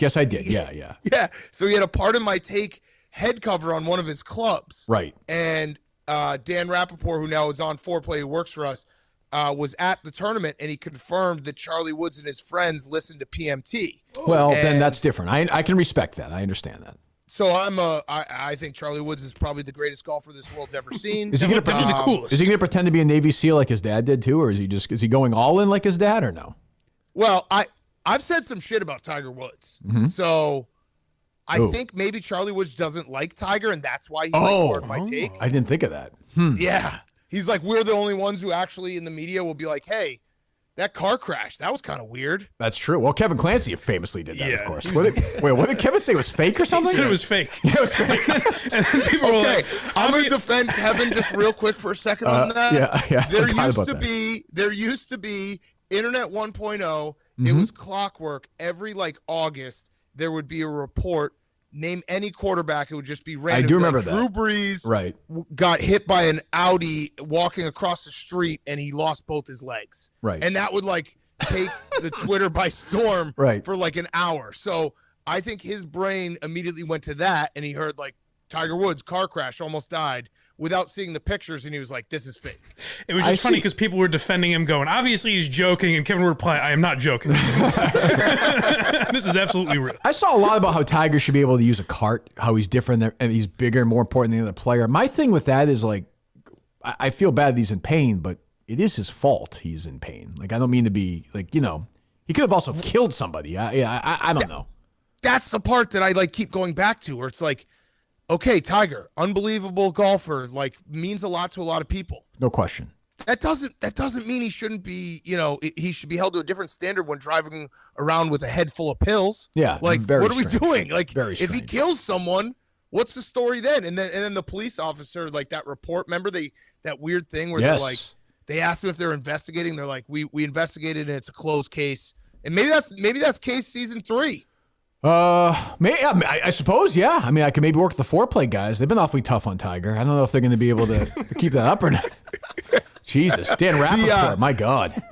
Yes, I did. Yeah. Yeah. So he had a Part of My Take head cover on one of his clubs. Right. And Dan Rappaport, who now is on Foreplay, who works for us, was at the tournament, and he confirmed that Charlie Woods and his friends listened to PMT. Well, then that's different. I can respect that. I understand that. So I think Charlie Woods is probably the greatest golfer this world's ever seen. Is he going to He's the coolest. Is he going to pretend to be a Navy SEAL like his dad did too, or is he going all in like his dad, or no? Well, I've said some shit about Tiger Woods, so I think maybe Charlie Woods doesn't like Tiger, and that's why he likes Part of My Take. I didn't think of that. Yeah, he's like, we're the only ones who actually in the media will be like, hey, that car crash, that was kind of weird. That's true. Well, Kevin Clancy famously did that, Yeah. of course. What did Kevin say? It was fake or something? He said it was fake. Yeah, it was fake. And then people were Okay, like, I'm gonna defend Kevin just real quick for a second on that. yeah, I There forgot used about to that. be Internet 1.0. It was clockwork. Every like August, there would be a report. Name any quarterback. It would just be random. I do remember like, that. Drew Brees Right. got hit by an Audi walking across the street, and he lost both his legs. Right. And that would like take the Twitter by storm Right. for like an hour. So I think his brain immediately went to that, and he heard like Tiger Woods car crash, almost died, without seeing the pictures, and he was like, "This is fake." it was just funny because people were defending him, going, obviously he's joking, and Kevin would reply, I am not joking. This is absolutely real. I saw a lot about how Tiger should be able to use a cart, how he's different and he's bigger and more important than the other player. My thing with that is like, I feel bad that he's in pain, but it is his fault he's in pain. Like, I don't mean to be like, he could have also killed somebody. I don't know. That's the part that I like keep going back to, where it's like, okay, Tiger, unbelievable golfer, like means a lot to a lot of people. No question. That doesn't mean he shouldn't be, he should be held to a different standard when driving around with a head full of pills. Yeah, Like, very what are we strange. doing? Like, Very if he strange. kills someone, what's the story then? And then the police officer, like that report, remember that weird thing where they're like, they asked them if they're investigating. They're like, we investigated and it's a closed case. And maybe that's case season 3. I suppose, yeah. I mean, I could maybe work with the Foreplay guys. They've been awfully tough on Tiger. I don't know if they're going to be able to keep that up or not. Jesus, Dan Rappaport, my God.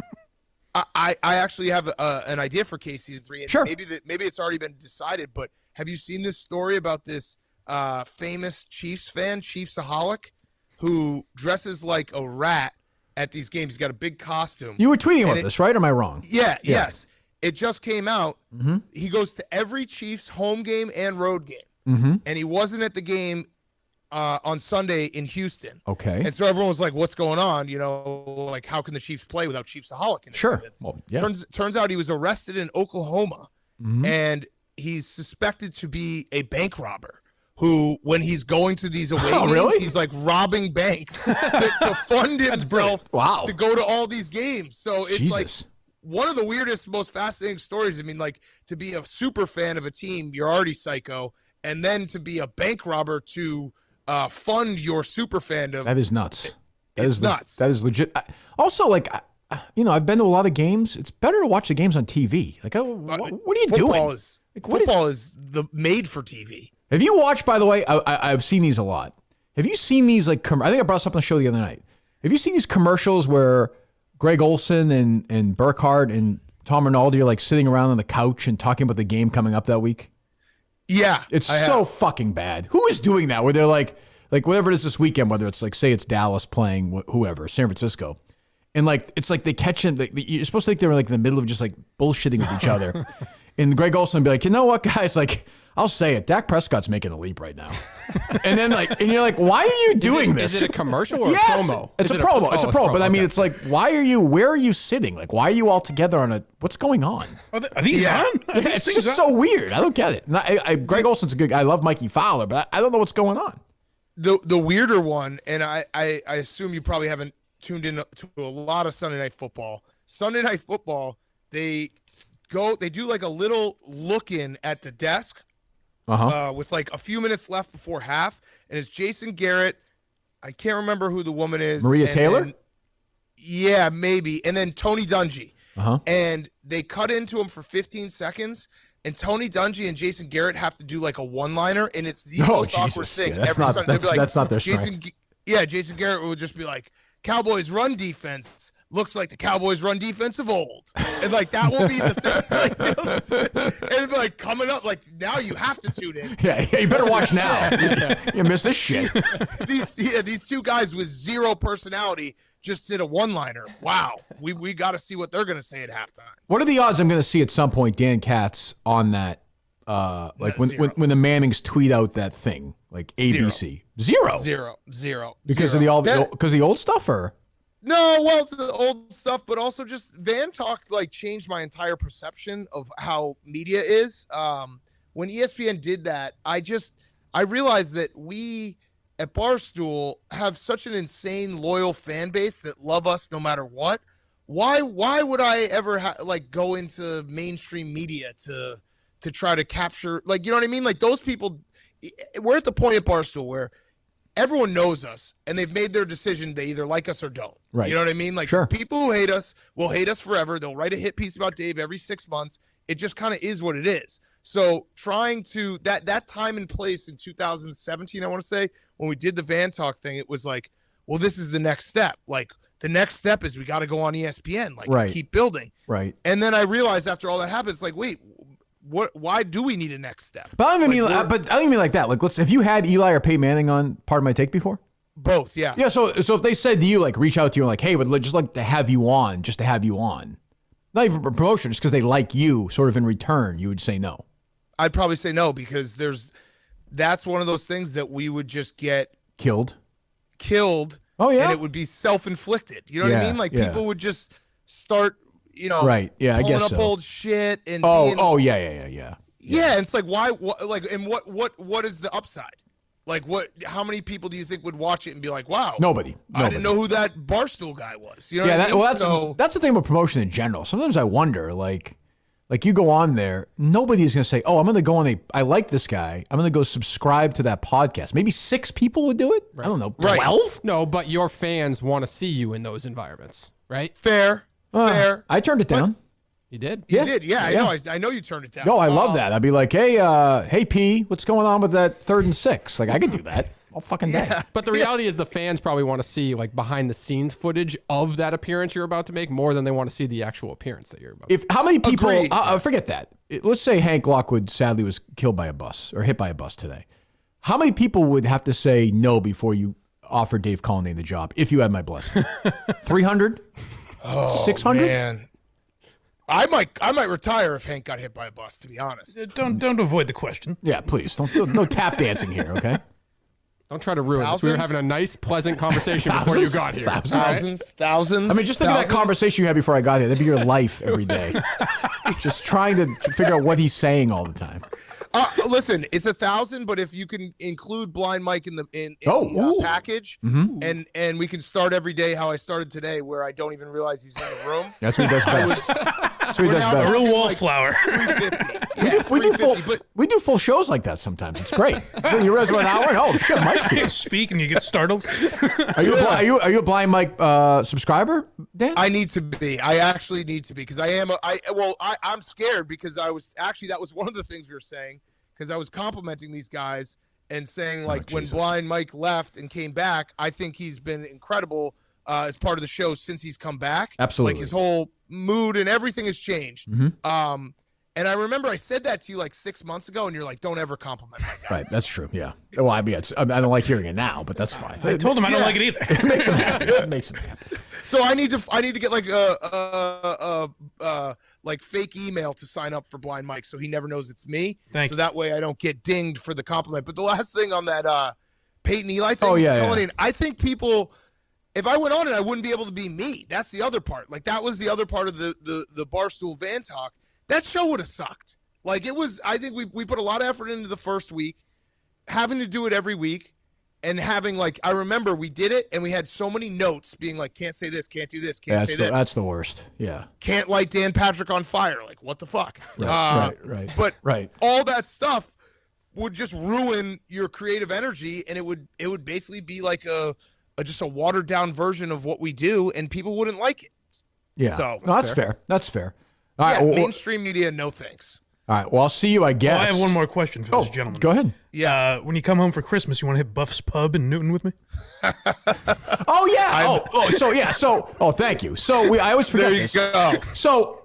I actually have an idea for case season 3. And Sure. Maybe it's already been decided, but have you seen this story about this famous Chiefs fan, Chiefsaholic, who dresses like a rat at these games? He's got a big costume. You were tweeting about this, right? Or am I wrong? Yes. It just came out. Mm-hmm. He goes to every Chiefs home game and road game. And he wasn't at the game on Sunday in Houston. Okay. And so everyone was like, what's going on? Like, how can the Chiefs play without Chiefsaholic in Sure. attendance? Well, yeah. Turns out he was arrested in Oklahoma, and he's suspected to be a bank robber who, when he's going to these away games, really? he's like robbing banks to fund himself Wow. to go to all these games. So it's Jesus. like one of the weirdest, most fascinating stories. I mean, like, to be a super fan of a team, you're already psycho, and then to be a bank robber to fund your super fandom. That is nuts. It's nuts. That is legit. Also, like, I've been to a lot of games. It's better to watch the games on TV. Like, what are you doing? Football is made for TV. Have you watched, by the way, I've seen these a lot. Have you seen these, like, I think I brought this up on the show the other night. Have you seen these commercials where Greg Olson and Burkhardt and Tom Rinaldi are, like, sitting around on the couch and talking about the game coming up that week? Yeah. It's so fucking bad. Who is doing that? Where they're like whatever it is this weekend, whether it's like, say it's Dallas playing whoever, San Francisco. And like, it's like they catch in, you're supposed to think they're like in the middle of just like bullshitting with each other. And Greg Olson would be like, you know what, guys, like, I'll say it. Dak Prescott's making a leap right now. And then and you're like, why are you doing this? Is it a commercial or yes! a promo? It's a promo. It's a promo. But I mean, it's like, where are you sitting? Like, why are you all together what's going on? Are these on? Are these It's things just on? so weird. I don't get it. Greg Olson's a good guy. I love Mikey Fowler, but I don't know what's going on. The weirder one, and I assume you probably haven't tuned in to a lot of Sunday Night Football. Sunday Night Football, they do like a little look-in at the desk with like a few minutes left before half, and it's Jason Garrett. I can't remember who the woman is. Maria Taylor? Yeah, maybe. And then Tony Dungy. And they cut into him for 15 seconds, and Tony Dungy and Jason Garrett have to do like a one-liner, and it's the most awkward thing. Yeah, that's not their strength. Jason Garrett would just be like, Cowboys run defense looks like the Cowboys run defense of old. And like that will be the thing. And like coming up, like now you have to tune in. Yeah, you better watch now. You miss this shit. These two guys with zero personality just did a one-liner. Wow. We got to see what they're going to say at halftime. What are the odds I'm going to see at some point Dan Katz on that? When the Mannings tweet out that thing, like ABC. Zero. Because of the old stuff, or? No, well, the old stuff, but also just Van Talk like changed my entire perception of how media is. When ESPN did that, I realized that we at Barstool have such an insane loyal fan base that love us no matter what. Why would I ever go into mainstream media to try to capture, like, you know what I mean? Like those people, we're at the point at Barstool where everyone knows us and they've made their decision. They either like us or don't. Right. You know what I mean? Like sure. People who hate us will hate us forever. They'll write a hit piece about Dave every 6 months. It just kind of is what it is. So trying to that time and place in 2017, I want to say, when we did the Van Talk thing, it was like, well, this is the next step. Like the next step is we got to go on ESPN, like keep building. Right. And then I realized after all that happened, it's like, wait, why do we need a next step? But I don't even mean like that. Like, have you had Eli or Peyton Manning on Pardon My Take before? Both, yeah. Yeah, so if they said to you, like, reach out to you and like, hey, would just like to have you on, just to have you on. Not even for promotion, just because they like you, sort of in return, you would say no. I'd probably say no, because that's one of those things that we would just get killed. Oh, yeah. And it would be self-inflicted. You know what I mean? Like people would just start, right. Yeah, I guess pulling up old shit and yeah. Yeah, and it's like what is the upside? Like how many people do you think would watch it and be like, wow, Nobody. I didn't know who that Barstool guy was. You know what I mean? That's the thing about promotion in general. Sometimes I wonder, like you go on there, nobody's going to say, oh, I'm going to go on I like this guy. I'm going to go subscribe to that podcast. Maybe 6 people would do it. Right. I don't know. 12? Right. No, but your fans want to see you in those environments, right? Fair. I turned it down. You did? You did, yeah. I know you turned it down. No, I love that. I'd be like, hey, P, what's going on with that 3rd and 6? Like, I could do that all fucking day. But the reality is the fans probably want to see like behind the scenes footage of that appearance you're about to make more than they want to see the actual appearance that you're about to make. How many people, forget that. Let's say Hank Lockwood sadly was killed by a bus or hit by a bus today. How many people would have to say no before you offer Dave Cullinane the job if you had my blessing? 300? 600? Man. I might retire if Hank got hit by a bus, to be honest. Don't avoid the question. Yeah, please. No tap dancing here, okay? Don't try to ruin this. We were having a nice, pleasant conversation before you got here. Thousands. I mean, just think of that conversation you had before I got here. That'd be your life every day. Just trying to figure out what he's saying all the time. Listen, it's 1,000, but if you can include Blind Mike in the package, and we can start every day how I started today, where I don't even realize he's in the room. That's what he does best. That's what he does best. A real wallflower. 350. We do full shows like that sometimes. It's great. You realize about an hour? Oh shit, Mike's here. You speak and you get startled. Are you a Blind Mike subscriber, Dan? I need to be. I actually need to be, because I'm scared, because that was one of the things we were saying, because I was complimenting these guys and saying, like, when Blind Mike left and came back, I think he's been incredible as part of the show since he's come back. Absolutely. Like his whole mood and everything has changed. And I remember I said that to you like 6 months ago, and you're like, "Don't ever compliment my guys." Right, that's true. Yeah. Well, I mean, I don't like hearing it now, but that's fine. I told him I don't like it either. It makes him happy. It makes him happy. So I need to get like a like fake email to sign up for Blind Mike, so he never knows it's me. Thank so you. that way I don't get dinged for the compliment. But the last thing on that Peyton Eli thing, Oh, yeah, calling yeah. in, I think people, if I went on it, I wouldn't be able to be me. That's the other part. Like that was the other part of the Barstool Van Talk. That show would have sucked. Like it was. I think we put a lot of effort into the first week, having to do it every week. And having like, I remember we did it and we had so many notes being like, can't say this, can't do this, can't say this. That's the worst. Yeah. Can't light Dan Patrick on fire. Like, what the fuck? Right. But Right. all that stuff would just ruin your creative energy, and it would basically be like just a watered down version of what we do, and people wouldn't like it. Yeah. So no, that's fair. That's fair. All right. Yeah, Well, mainstream media, no thanks. all right. Well, I'll see you, I guess. Well, I have one more question for this gentleman. Go ahead. Yeah. When you come home for Christmas, you want to hit Buff's Pub in Newton with me? Oh, yeah. Thank you. So I always forget There you this. go. So,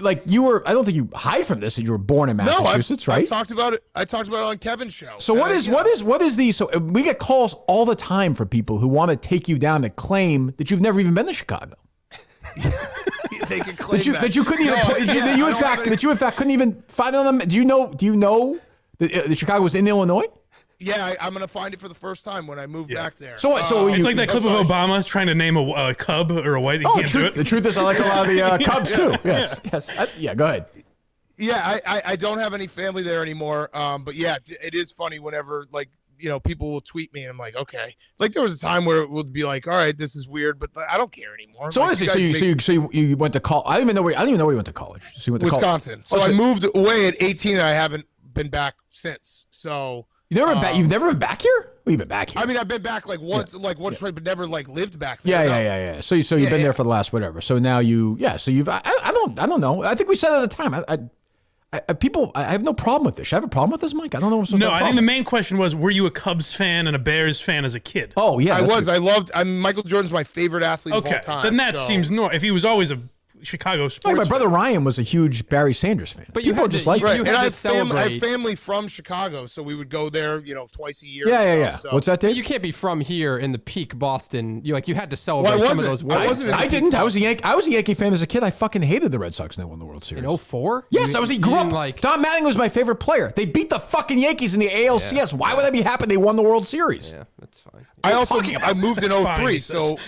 like I don't think you hide from this that you were born in No, Massachusetts, I've right? talked about it. I talked about it on Kevin's show. So what is the, so we get calls all the time from people who want to take you down to claim that you've never even been to Chicago. They can claim That you couldn't even, No, that you in fact couldn't even find them. Do you know that Chicago was in Illinois? Yeah, I'm gonna find it for the first time when I move back there. So what? So It's you, like that clip of Obama trying to name a cub or a white. He can't do it. The truth is, I like a lot of the Cubs too. Yes. Yeah. Go ahead. Yeah, I don't have any family there anymore. But yeah, it is funny whenever like people will tweet me and I'm like, okay. Like there was a time where it would be like, all right, this is weird, but I don't care anymore. So like, honestly, so you went to college. I don't even know where you went to college. So you went to Wisconsin. College. So I moved away at 18 and I haven't been back since. So You've never been back here? Well, you've been back here. I mean, I've been back like once, but never like lived back there. Yeah. So you've been there for the last whatever. So now so you've I don't know. I think we said at the time. I have no problem with this. Should I have a problem with this, Mike? I don't know. No, I think the main question was, were you a Cubs fan and a Bears fan as a kid? Oh yeah, I was. Michael Jordan's my favorite athlete of all time. Then that so. seems normal. If he was always a Chicago sports my brother Ryan was a huge Barry Sanders fan. But you people had just to- like you- it. you And had I to have, celebrate. I have family from Chicago, so we would go there, twice a year. Yeah. So. What's that, Dave? You can't be from here in the peak Boston. You had to Well, celebrate I some of wasn't. those I wins. wasn't in I the didn't. Big I was a Yankee fan as a kid. I fucking hated the Red Sox when they won the World Series. In 04? Yes, I was. You Grew up. didn't like. Don Mattingly was my favorite player. They beat the fucking Yankees in the ALCS. Why would I be happy they won the World Series? Yeah, that's fine. I moved in That's 03, fine, so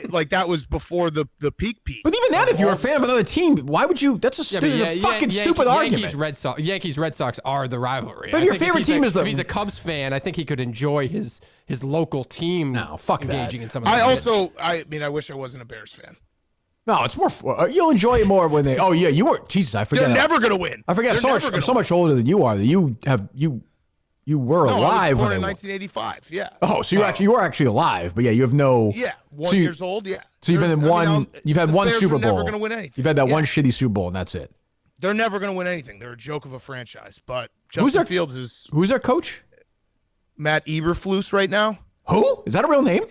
like that was before the peak. But even then, if you're a fan of another team, why would you? That's a stupid argument. Yankees Red Sox are the rivalry. But I your think if favorite he's team a- is the- If he's a Cubs fan, I think he could enjoy his local team. No, fuck that. engaging in some of. I wish I wasn't a Bears fan. No, it's more. You'll enjoy it more when they. Oh yeah, you were. Jesus, I forget. They're never gonna win. I forget. I'm so much older than you are. That you were No, I alive was born when in they won. 1985. Yeah. Oh, so you were actually alive, but yeah, you have no. Yeah, 1 so you- years old. Yeah. So you've been in one. You've had the one Bears Super are Bowl. Never gonna win anything. You've had that Yeah. one shitty Super Bowl, and that's it. They're never gonna win anything. They're a joke of a franchise. But Who's Justin their- Fields is Who's their coach? Matt Eberflus right now. Who is that a real name?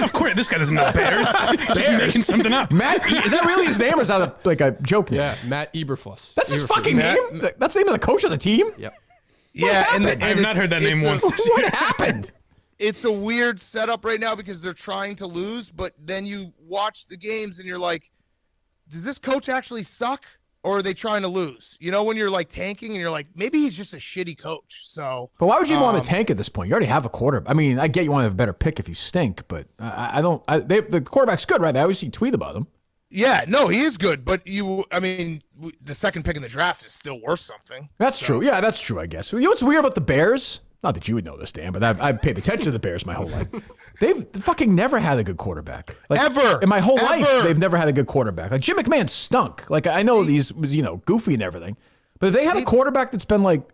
Of course, this guy doesn't know Bears. Just making something up. Matt. Is that really his name, or is that like a joke name? Yeah, Matt Eberflus. That's his Eberflus. fucking name. That's the name of the coach of the team. Yep. Yeah, and happened? I have not heard that name once. What happened? It's a weird setup right now because they're trying to lose, but then you watch the games and you're like, does this coach actually suck, or are they trying to lose? When you're like tanking and you're like, maybe he's just a shitty coach. So, But why would you even want to tank at this point? You already have a quarter. I mean, I get you want to have a better pick if you stink, but I don't. The quarterback's good, right? I always see a tweet about him. yeah, no, he is good, but the second pick in the draft is still worth something. That's true. Yeah, that's true, I guess. You know what's weird about the Bears? Not that you would know this, Dan, but I've paid attention to the Bears my whole life. They've fucking never had a good quarterback. Like, Ever. In my whole life, Ever. they've never had a good quarterback. Like, Jim McMahon stunk. Like, I know he's was, goofy and everything. But if they had a quarterback that's been like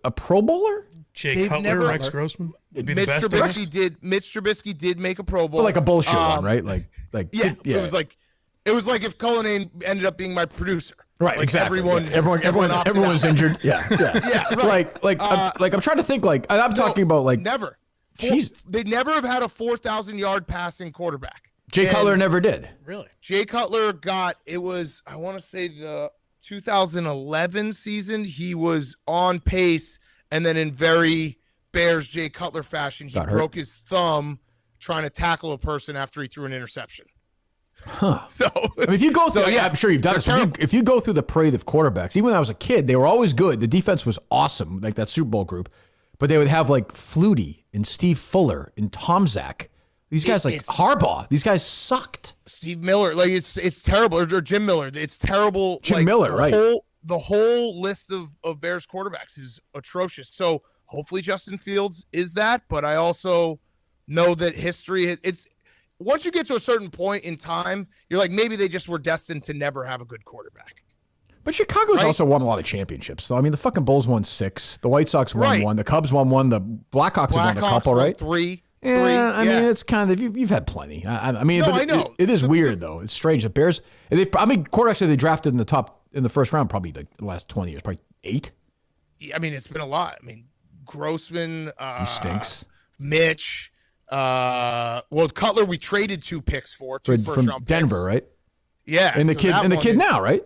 a Pro Bowler? Jay They've Cutler, never- Rex Grossman would be the Mitch best. Trubisky did make a Pro Bowl. But like a bullshit one, right? Like Yeah, it was like if Cullinane ended up being my producer. Right, like exactly. Everyone opted everyone's out. injured. Yeah, yeah, Yeah, right. I'm trying to think. Like, I'm talking about like Never. Jeez. They never have had a 4,000-yard passing quarterback. Jay And Cutler never did. Really? Jay Cutler got, it was, I want to say 2011 season, he was on pace, and then in very Bears Jay Cutler fashion, he broke his thumb trying to tackle a person after he threw an interception. Huh. So, I mean, if you go through, I'm sure you've done this. If you go through the parade of quarterbacks, even when I was a kid, they were always good. The defense was awesome, like that Super Bowl group. But they would have like Flutie and Steve Fuller and Tom Zach. These guys Harbaugh. These guys sucked. Steve Miller, like it's terrible. Or Jim Miller, it's terrible. Jim Miller, right? The whole list of Bears quarterbacks is atrocious. So hopefully Justin Fields is that. But I also know that history. It's once you get to a certain point in time, you're like maybe they just were destined to never have a good quarterback. But Chicago's also won a lot of championships. So I mean, the fucking Bulls won 6. The White Sox won 1. The Cubs won 1. The Blackhawks have won a couple, right? 3. Yeah, I mean, it's kind of you've had plenty. I mean, I know it is weird though. It's strange. The Bears, quarterbacks that they drafted in the first round, probably the last 20 years, probably 8. Yeah, I mean, it's been a lot. I mean, Grossman, he stinks. Mitch, Cutler, we traded 2 picks for first round Denver, picks. right? Yeah, and the kid now, right?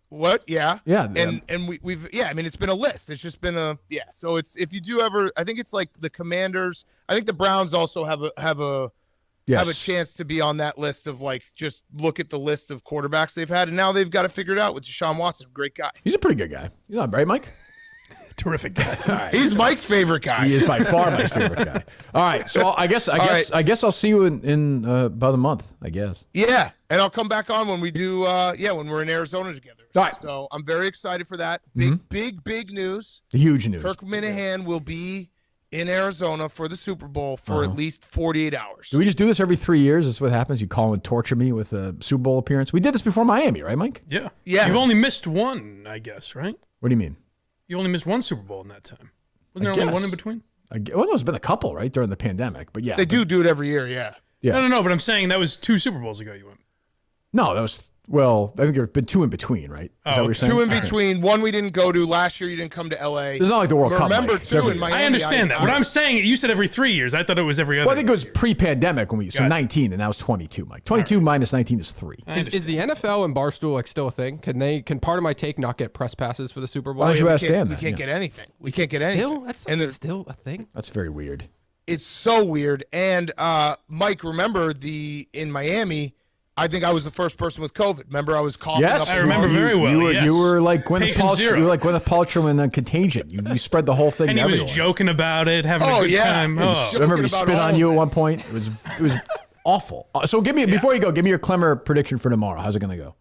What? Yeah. Yeah. And we've I mean, it's been a list. It's just been So it's if you do ever, I think it's like the Commanders. I think the Browns also have a chance to be on that list of like just look at the list of quarterbacks they've had, and now they've got to figure it out with Deshaun Watson. Great guy. He's a pretty good guy. He's not right, Mike. Terrific guy. Right. He's Mike's favorite guy. He is by far Mike's favorite guy. All right, so I guess I'll see you in about a month. I guess. Yeah, and I'll come back on when we do. When we're in Arizona together. All right. So I'm very excited for that. Big news. Huge news. Kirk Minihane will be in Arizona for the Super Bowl for at least 48 hours. Do we just do this every 3 years? This is what happens. You call and torture me with a Super Bowl appearance. We did this before Miami, right, Mike? Yeah. Yeah. You've only missed one, I guess, right? What do you mean? You only missed one Super Bowl in that time. Wasn't there only one in between? There's been a couple, right, during the pandemic. But yeah. They do it every year, yeah. No, but I'm saying that was 2 Super Bowls ago you went. No, that was... Well, I think there have been 2 in between, right? Is that what you're saying? 2 in between. One we didn't go to. Last year you didn't come to L.A. It's not like the World Cup. Remember, Mike. 2 in Miami. I understand that. What I'm saying, you said every 3 years. I thought it was every other. Well, I think it was pre-pandemic when we... So 19, and that was 22, Mike. 22 minus 19 is 3. Is the NFL and Barstool like still a thing? Can part of my take not get press passes for the Super Bowl? Why don't you ask Dan We that? can't get anything. We can't get anything. That's still a thing? That's very weird. It's so weird. And Mike, remember in Miami... I think I was the first person with COVID. Remember, I was coughing up. I remember very well. You were like Gwyneth Paltrow. You were like Gwyneth Paltrow in Contagion. You spread the whole thing. And to he everyone. was joking about it, having a good time. I remember he spit on you at one point. It was awful. So before you go, give me your Klemmer prediction for tomorrow. How's it going to go?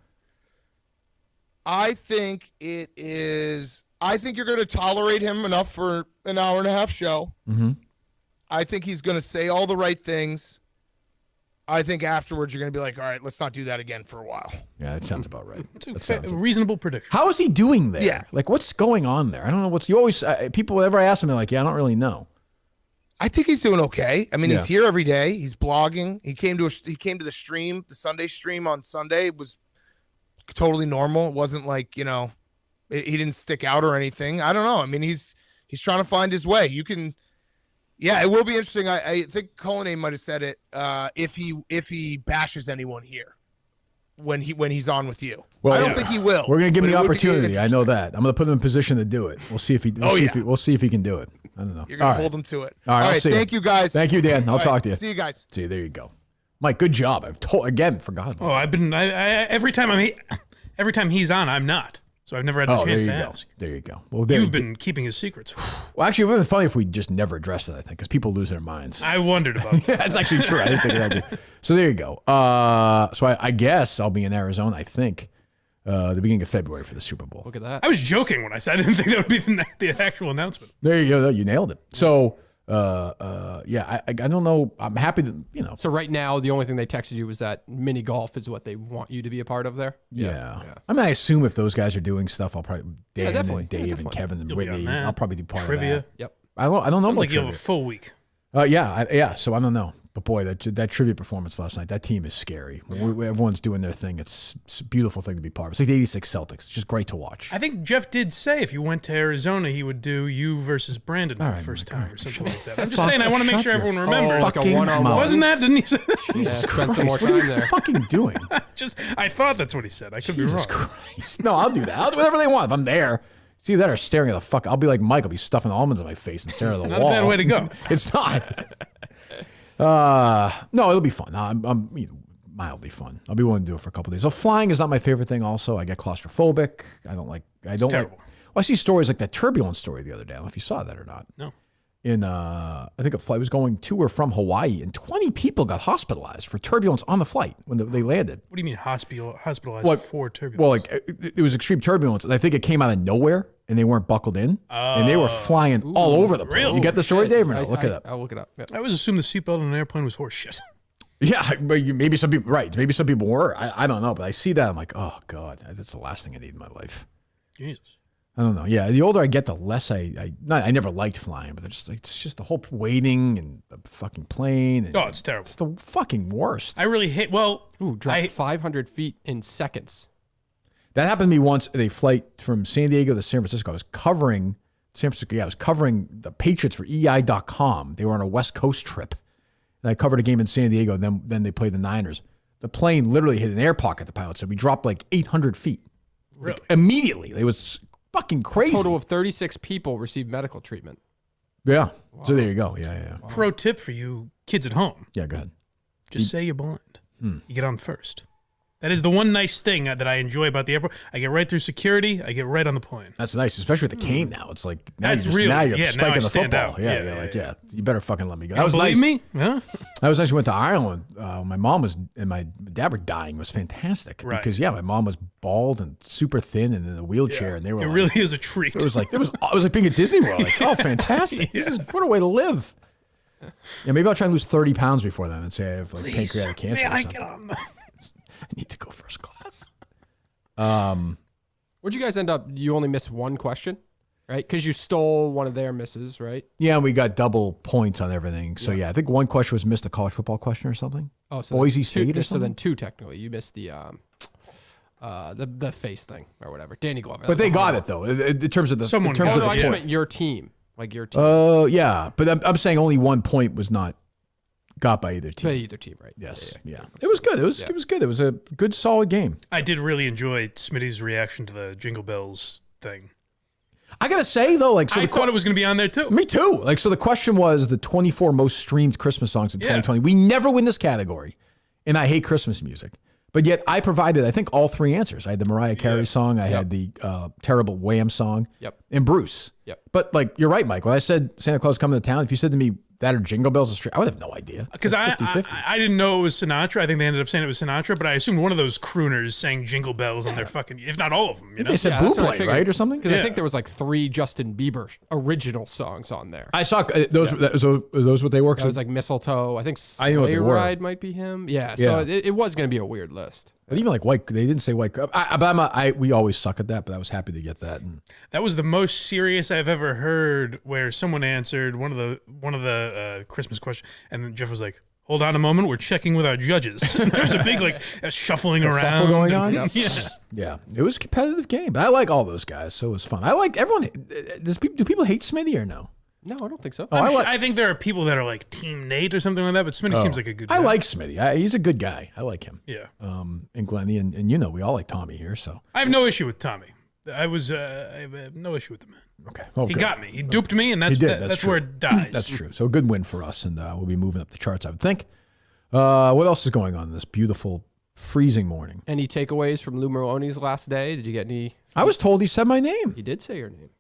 I think it is. I think you're going to tolerate him enough for an hour and a half show. Mm-hmm. I think he's going to say all the right things. I think afterwards you're going to be like, all right, let's not do that again for a while. Yeah, that sounds about right. It's a reasonable prediction. How is he doing there? Yeah. Like, what's going on there? I don't know. You always people, whenever I ask him, they're like, yeah, I don't really know. I think he's doing okay. I mean, he's here every day. He's blogging. He came to the stream, the Sunday stream on Sunday. It was totally normal. It wasn't like, he didn't stick out or anything. I don't know. I mean, he's trying to find his way. Yeah, it will be interesting. I think Cullinane might have said it. If he bashes anyone here when he's on with you, I don't think he will. We're gonna give him the opportunity. I know that. I'm gonna put him in position to do it. We'll see if he. We'll see if he can do it. I don't know. You're gonna hold him to it. All right. Thank you guys. Thank you, Dan. I'll talk to you. See you guys. See you. There you go, Mike. Good job. I've forgot. Oh, I've been. Every time he's on, I'm not. So I've never had the chance to ask. There you go. Well, you've been keeping his secrets. Well, actually, it would have been funny if we just never addressed it, I think, because people lose their minds. I wondered about that. That's actually true. I didn't think of that. So there you go. So I guess I'll be in Arizona, I think, the beginning of February for the Super Bowl. Look at that. I was joking when I said I didn't think that would be the actual announcement. There you go. You nailed it. So, I don't know. I'm happy that, So right now, the only thing they texted you was that mini golf is what they want you to be a part of there? Yeah. I mean, I assume if those guys are doing stuff, I'll probably Dan definitely. and Dave and Kevin and You'll be Whitney. on that. I'll probably be part Trivia. of that. Yep. I don't know. Sounds about like you have a trivia. full week. Yeah. So I don't know. But boy, that trivia performance last night, that team is scary. Everyone's doing their thing. It's a beautiful thing to be part of. It's like the 86 Celtics. It's just great to watch. I think Jeff did say if you went to Arizona, he would do you versus Brandon for the first time or something like that. I'm just saying, I want to make sure everyone remembers. Like a one-on-one. Wasn't that? Didn't he say? Jesus spend some more Christ, what are time you there. fucking doing? I thought that's what he said. I could be Jesus wrong. Christ. No, I'll do that. I'll do whatever they want if I'm there. See that or staring at the fuck. I'll be like Mike. I'll be stuffing almonds in my face and staring at the Not wall. a bad way to go. It's not. No, it'll be fun. I'm mildly fun. I'll be willing to do it for a couple of days. So flying is not my favorite thing. Also, I get claustrophobic. I don't like. Terrible. Well, I see stories like that turbulence story the other day. I don't know if you saw that or not. No. I think a flight was going to or from Hawaii, and 20 people got hospitalized for turbulence on the flight when they landed. What do you mean hospitalized for turbulence? Well, like it was extreme turbulence, and I think it came out of nowhere, and they weren't buckled in, and they were flying all over the place. really? You get the story, Dave? Or no? Look it up. I'll look it up. Yeah. I always assumed the seatbelt on an airplane was horse shit. Yeah, but maybe some people, right? Maybe some people were. I don't know, but I see that I'm like, oh god, that's the last thing I need in my life. Jesus. I don't know. Yeah, the older I get, the less I never liked flying, but it's just the whole waiting and the fucking plane. And Oh, it's terrible. It's the fucking worst. I really hate. Well, Dropped 500 feet in seconds. That happened to me once at a flight from San Diego to San Francisco. I was covering San Francisco. Yeah, I was covering the Patriots for EI.com. They were on a West Coast trip. And I covered a game in San Diego, and then they played the Niners. The plane literally hit an air pocket, the pilot said. We dropped like 800 feet. Really? Like, immediately. It was fucking crazy. A total of 36 people received medical treatment. Yeah. Wow. So there you go. Yeah. Wow. Pro tip for you kids at home. Yeah, go ahead. Just say you're blind. You get on first. That is the one nice thing that I enjoy about the airport. I get right through security. I get right on the plane. That's nice, especially with the cane now. It's like now That's you're really now you're now spiking I the stand football. out. Yeah, you're like, you better fucking let me go. That was nice. me? Huh? That was nice. We went to Ireland. My mom was and my dad were dying. It was fantastic because my mom was bald and super thin and in a wheelchair, and they were. It like, really is a treat. It was like being at Disney World. Like, oh, fantastic! This is what a way to live. Yeah, maybe I'll try and lose 30 pounds before then and say I have like pancreatic cancer. Or something. I need to go first class. Where'd you guys end up? You only missed one question, right? Because you stole one of their misses, right? Yeah, we got double points on everything. So yeah, I think one question was missed, a college football question or something. Oh, so Boise State or So something. then two technically. You missed the face thing or whatever. Danny Glover. But they got it though. In terms of the Someone in terms got of No, the I just point. meant your team. Like your team. Oh yeah, but I'm saying only 1 point was not got by either team. By either team, right? Yes, yeah. It was good. It was good. It was a good, solid game. I did really enjoy Smitty's reaction to the Jingle Bells thing. I gotta say though, like, so I thought it was going to be on there too. me too. Like, so the question was the 24 most streamed Christmas songs in 2020. We never win this category, and I hate Christmas music. But yet I provided, I think, all three answers. I had the Mariah Carey song, I had the terrible Wham song, and Bruce. Yep. But like, you're right, Mike. When I said Santa Claus coming to town, if you said to me that or Jingle Bells, I would have no idea. Because like I didn't know it was Sinatra. I think they ended up saying it was Sinatra, but I assumed one of those crooners sang Jingle Bells on their fucking, if not all of them, you know? They said that's what I Buble, figured. right, or something? Because I think there was like 3 Justin Bieber original songs on there. I saw those. Those what they were. That was like Mistletoe. I think I know what they Sleigh were. Ride might be him. Yeah. So it was going to be a weird list. But even like white, they didn't say white. We always suck at that, but I was happy to get that. And That was the most serious I've ever heard, where someone answered one of the Christmas questions, and then Jeff was like, "Hold on a moment, we're checking with our judges." There's a big shuffling around shuffle going on. Yeah, it was a competitive game. But I like all those guys, so it was fun. I like everyone. Do people hate Smitty or no? No, I don't think so. I think there are people that are like Team Nate or something like that, but Smitty seems like a good guy. I like Smitty. He's a good guy. I like him. Yeah. And Glennie, and we all like Tommy here. So I have no issue with Tommy. I have no issue with the man. okay, well, He good. got me. He duped me, and that's That's where true. it dies. That's true. So a good win for us, and we'll be moving up the charts, I would think. What else is going on this beautiful freezing morning? Any takeaways from Lou Merloni's last day? Did you get any? I was told he said my name. He did say your name.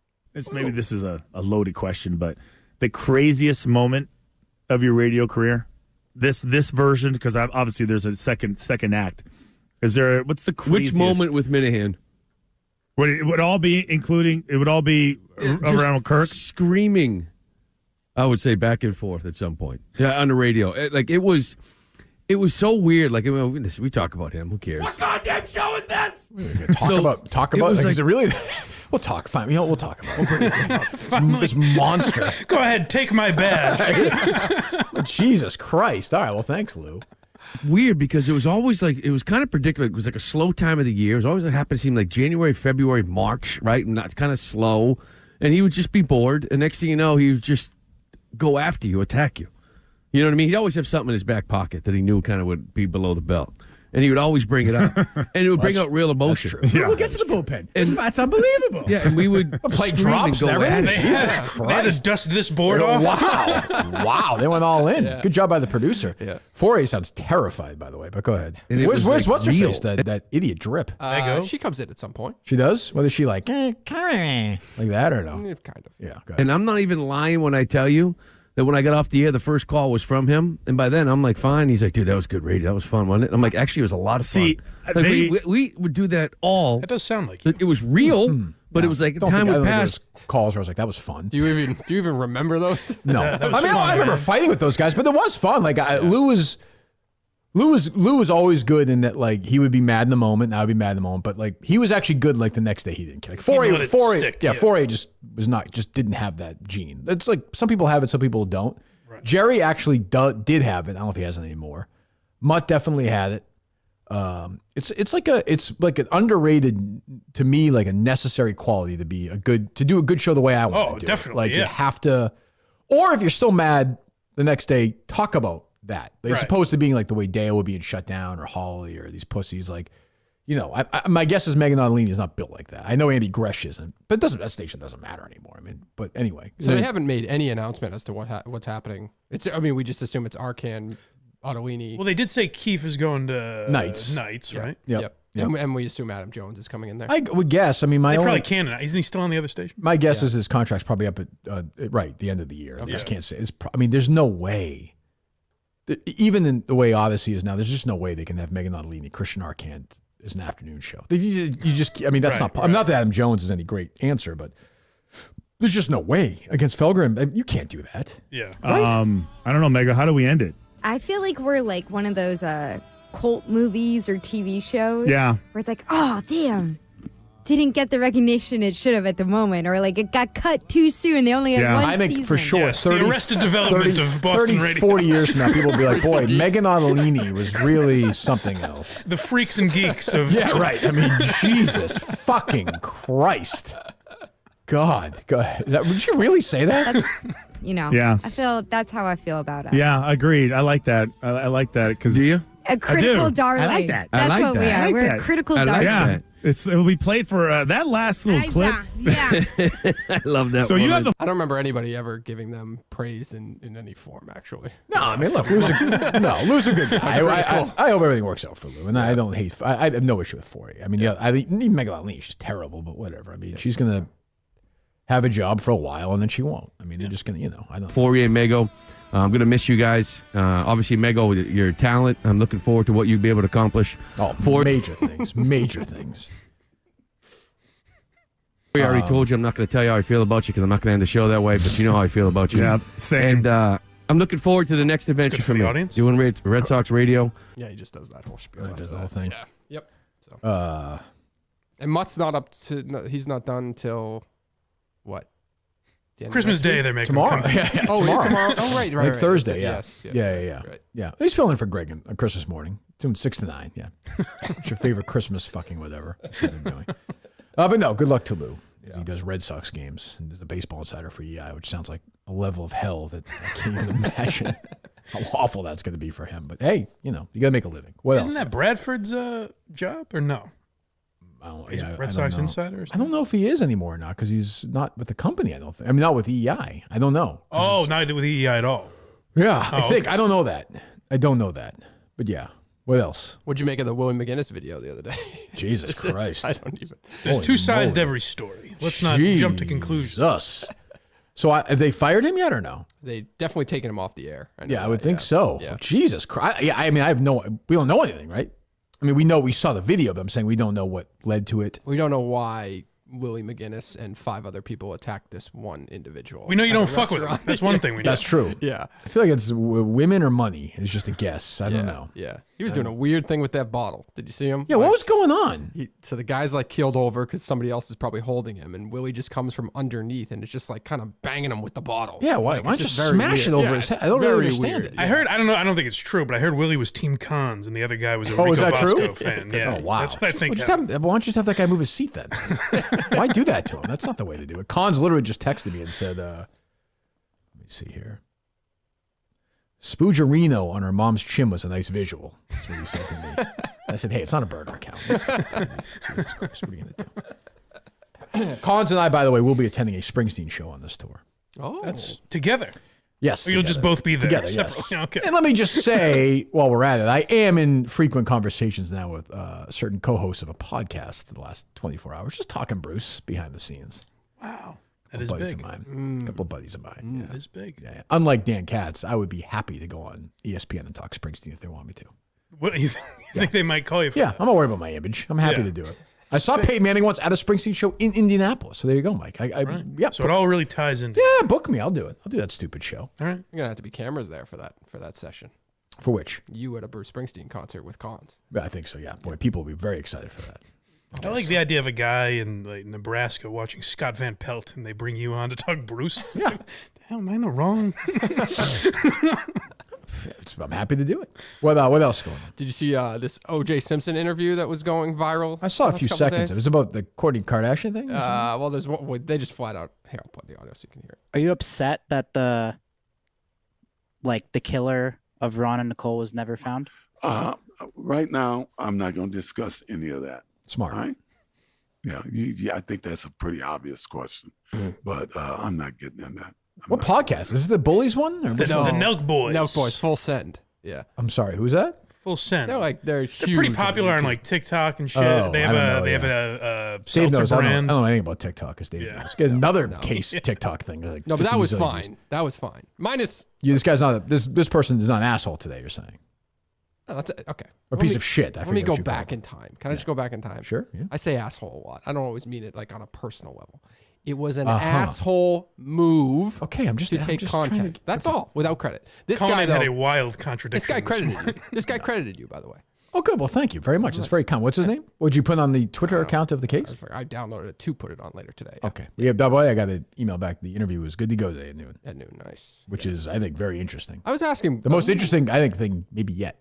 Maybe this is a loaded question, but the craziest moment of your radio career, this version, because obviously there's a second act. Is there? What's the craziest? Which moment with Minihane? It would all be around Kirk Screaming, I would say, back and forth at some point. Yeah, on the radio. It was so weird. Like, we talk about him. Who cares? What goddamn show is this? Talk about. it was Like, is it really? We'll talk. Fine. You know, we'll talk about it. This monster. Go ahead, take my badge. Jesus Christ. All right. Well, thanks, Lou. Weird because it was always like, it was kind of predictable. It was like a slow time of the year. It was always happened to seem like January, February, March, right? And that's kind of slow. And he would just be bored. And next thing you know, he would just go after you, attack you. You know what I mean? He'd always have something in his back pocket that he knew kind of would be below the belt. And he would always bring it up. And it would bring out real emotion. We'll get to the bullpen. That's unbelievable. Yeah, and we would play scream drops and and go everything. at it. They had to dust this board off. Wow. They went all in. Yeah. Good job by the producer. Yeah. 4A sounds terrified, by the way, but go ahead. And it Where's was, like, what's her real. face? That idiot Drip. go. She comes in at some point. She does? Whether she like that or no? Kind of. Yeah. Go ahead. And I'm not even lying when I tell you that when I got off the air, the first call was from him. And by then, I'm like, fine. He's like, dude, that was good radio. That was fun, wasn't it? I'm like, actually, it was a lot of fun. See, Like, we would do that all. That does sound like you. It was real, but it was like Don't time think- I would don't think pass. there's calls where I was like, that was fun. Do you even remember those? No. That was I mean, fun, I remember man. fighting with those guys, but it was fun. Like, Lou was always good in that, like, he would be mad in the moment, and I would be mad in the moment, but, like, he was actually good, like, the next day he didn't care. Like, 4A just didn't have that gene. It's like, some people have it, some people don't. Right. Jerry actually did have it. I don't know if he has it anymore. Mutt definitely had it. It's like an underrated, to me, like a necessary quality to do a good show the way I want to do definitely, it. Like, yeah. you have to, or if you're still mad the next day, talk about that. As Right. opposed to being like the way Dale would being shut down or Holly or these pussies. Like, you know, my guess is Megan Ottolini is not built like that. I know Andy Gresh isn't, but that station doesn't matter anymore. I mean, but anyway. So they haven't made any announcement as to what's happening. We just assume it's Arcan, Ottolini. Well, they did say Keefe is going to Knights. right? Yep. And we assume Adam Jones is coming in there. I would guess. I mean, They probably can. Isn't he still on the other station? my guess is his contract's probably up at the end of the year. I just can't say. I mean, there's no way. Even in the way Odyssey is now, there's just no way they can have Megan Ottolini, Christian Arcand as an afternoon show. You just, I mean, that's not. I'm not that Adam Jones is any great answer, but there's just no way against Felger. You can't do that. Yeah. I don't know, Mega. How do we end it? I feel like we're like one of those cult movies or TV shows. Yeah. Where it's like, oh, damn. Didn't get the recognition it should have at the moment. Or like it got cut too soon. They only had Yeah. one I think season. for sure, Yes, the Arrested Development of Boston 30, radio. 40 years from now, people will be like, boy, Megan Ottolini was really something else. The freaks and geeks of Yeah, right. I mean, Jesus fucking Christ. God. Would you really say that? You know, Yeah. that's how I feel about it. Yeah, agreed. I like that. I like that because Do you? A critical do. darling. I like that. I That's like what we that. are. I like We're that. a critical I like darling. yeah, that. it'll be played for that last little clip. Yeah. I love that. So you have woman. the I don't remember anybody ever giving them praise in any form, actually. No, I mean, look, Lou's a good guy. I hope everything works out for Lou, and I don't hate. I have no issue with 4A. I mean, I think Megan Ottolini, she's terrible, but whatever. I mean, she's gonna have a job for a while, and then she won't. I mean, they're just gonna, I don't. Fourier, Mego. I'm going to miss you guys. Obviously, Mego, your talent. I'm looking forward to what you'll be able to accomplish. Oh, major things, major things. I already told you I'm not going to tell you how I feel about you because I'm not going to end the show that way, but you know how I feel about you. Yeah, same. And I'm looking forward to the next adventure good for for the me. audience. Doing Red Sox radio. Yeah, he just does that whole spiel. Does after the whole that. thing. Yeah. Yep. So. And Mutt's not up to. No, he's not done until what? The end of Christmas next Day. week? They're making Tomorrow. him come. Yeah, Oh, tomorrow. tomorrow. Oh, right. Like Thursday, Yes. Yeah. Right. Yeah. He's filling in for Greg on Christmas morning. Doing 6 to 9. Yeah. What's your favorite Christmas fucking whatever they're doing? But no, good luck to Lou. As he does Red Sox games and is a baseball insider for EI, which sounds like a level of hell that I can't even imagine how awful that's going to be for him. But hey, you got to make a living. What Isn't else? that Bradford's job or no? I don't, He's yeah, I Red don't Sox know. insider or I something? don't know if he is anymore or not because he's not with the company. I don't think. I mean, not with EI. I don't know. Oh, not with EEI at all. Yeah, I Oh, think. okay. I don't know that. I don't know that. But yeah. What else? What'd you make of the Willie McGinnis video the other day? Jesus Christ. I don't even. There's Holy two sides to moly. every story. Let's not jump to conclusions. Jesus. So have they fired him yet or no? They definitely taken him off the air. know Yeah, I would that, think so. Yeah. Jesus Christ. Yeah, I mean, we don't know anything, right? I mean, we saw the video, but I'm saying we don't know what led to it. We don't know why Willie McGinnis and 5 other people attacked this one individual. We know you at don't a fuck with him. restaurant. That's one thing we know. That's true. Yeah. I feel like it's women or money is just a guess. I don't know. Yeah. He was doing a weird thing with that bottle. Did you see him? Yeah, what was going on? So the guy's like keeled over because somebody else is probably holding him, and Willie just comes from underneath and it's just like kind of banging him with the bottle. Yeah, why Like, don't it's you just very smash it weird. over his head? I don't really very understand weird. it. I heard. I don't know. I don't think it's true, but I heard Willie was Team Cons and the other guy was a Oh, Rico is that Bosco true? fan. Yeah. Oh, wow. That's what I think. Well, why don't you just have that guy move his seat then? Why do that to him? That's not the way to do it. Cons literally just texted me and said, let me see here. Spoogerino on her mom's chin was a nice visual. That's what he said to me. I said, hey, it's not a burner account. Jesus Christ, what are you going to do? Cons and I, by the way, will be attending a Springsteen show on this tour. Oh, That's together. Yes. Or you'll just both be there together. separately. Yes. Okay. And let me just say, while we're at it, I am in frequent conversations now with certain co-hosts of a podcast the last 24 hours, just talking Bruce behind the scenes. Wow. That is buddies big. of mine. A couple of buddies of mine. That is big. Yeah. Unlike Dan Katz, I would be happy to go on ESPN and talk Springsteen if they want me to. What, you think they might call you for Yeah, that? I'm not worried about my image. I'm happy Yeah. to do it. I saw Peyton Manning once at a Springsteen show in Indianapolis. So there you go, Mike. Yeah, So it all really ties into. yeah, book me. I'll do it. I'll do that stupid show. All right. you're gonna have to be cameras there for that session. For which? You at a Bruce Springsteen concert with Cons. Yeah, I think so, yeah. Boy, people will be very excited for that. I like the idea of a guy in like, Nebraska watching Scott Van Pelt and they bring you on to talk Bruce. Yeah. The hell, am I in the wrong? I'm happy to do it. What else is going on? Did you see this O.J. Simpson interview that was going viral? I saw a last few couple seconds. days? It was about the Kourtney Kardashian thing? or something? Well, there's one. Well, they just flat out. Here, I'll play the audio so you can hear it. Are you upset that the killer of Ron and Nicole was never found? Right now, I'm not going to discuss any of that. Smart. All right? Yeah, I think that's a pretty obvious question, but I'm not getting in that. What podcast? Is this the Bullies one? Or The, which the one? Nelk Boys. Nelk Boys, full send. Yeah, I'm sorry. Who's that? Full send. they're huge. pretty popular on like TikTok and shit. Oh, they I have don't know, they have yeah. a Dave seltzer knows. I don't brand. know anything about TikTok. Because Dave Yeah. knows. Get another case TikTok thing. Like No, but that 50 was zillion fine. views. That was fine. Minus. This guy's not. This person is not an asshole today. You're saying, Oh, that's okay. or a Let piece me- of shit. I Let me forget go what you call back it. in time. Can I just go back in time? Sure. Yeah. I say asshole a lot. I don't always mean it like on a personal level. It was an Uh-huh. asshole move. Okay, I'm just to take trying to content. That's all, without credit. This Colin guy had though, a wild this contradiction. guy this credited morning. you. This guy credited you, by the way. Oh, good. Well, thank you very much. That's very kind. What's his name? What did you put on the Twitter account of the case? I downloaded it to put it on later today. Yeah. Okay. Yeah. By the way, I got an email back. The interview was good to go today at noon, At noon, nice. which is I think very interesting. I was asking The most interesting I think thing maybe yet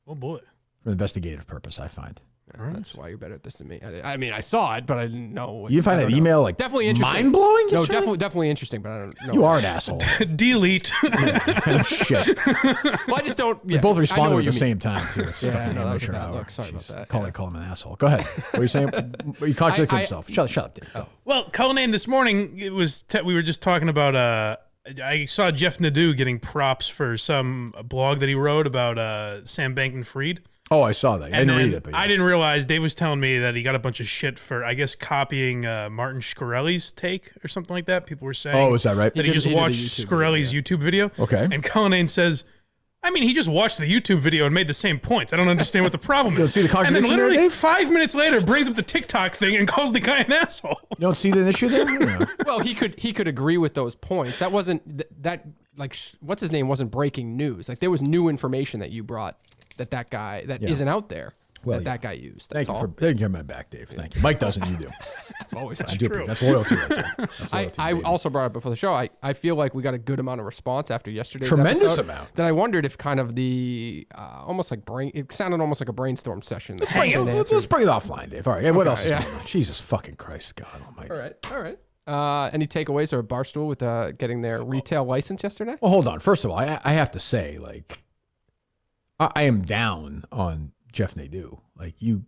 Oh boy. for investigative purpose. I find. That's why you're better at this than me. I mean, I saw it, but I didn't know. What, You find I that don't know. email like definitely interesting, mind blowing? No, definitely interesting, but I don't know. You are an asshole. Delete. Oh, shit. Well, I just don't. We Yeah, both I know responded what at you the mean. same time too. It's Yeah, fucking no, that was a amateur bad hour. look. Sorry about Jeez. that. Call him an asshole. Go ahead. What are you saying? You contradicted himself. Shut up, Dave. Go. Well, Cullinane this morning, it was we were just talking about. I saw Jeff Nadeau getting props for some blog that he wrote about Sam Bankman-Fried. Oh, I saw that. I And didn't then read it, but yeah. I didn't realize Dave was telling me that he got a bunch of shit for, I guess, copying Martin Shkreli's take or something like that. People were saying. Oh, is that right? That he just He did a watched YouTube Shkreli's video, YouTube video. Okay. And Cullinane says, I mean, he just watched the YouTube video and made the same points. I don't understand what the problem You don't is. see the and then contradiction there, literally Dave? 5 minutes later, brings up the TikTok thing and calls the guy an asshole. You don't see the issue there? Yeah. Well, he could agree with those points. That wasn't that like what's his name wasn't breaking news. Like there was new information that you brought that guy that Yeah. not out there. Well, that yeah. guy used. That's Thank you all. for taking my back, Dave. Thank you. Mike doesn't. You do. Always I do. That's loyalty right there. That's loyalty, I baby. also brought it before the show. I feel like we got a good amount of response after yesterday's Tremendous episode. amount. Then I wondered if kind of the almost like it sounded almost like a brainstorm session. Let's bring it offline, Dave. All right. Hey, what else is yeah. going on? Jesus fucking Christ, God Almighty. All right. Any takeaways or Barstool with getting their retail license yesterday? Well, hold on. First of all, I have to say, like, I am down on Jeff Nadeau. Like he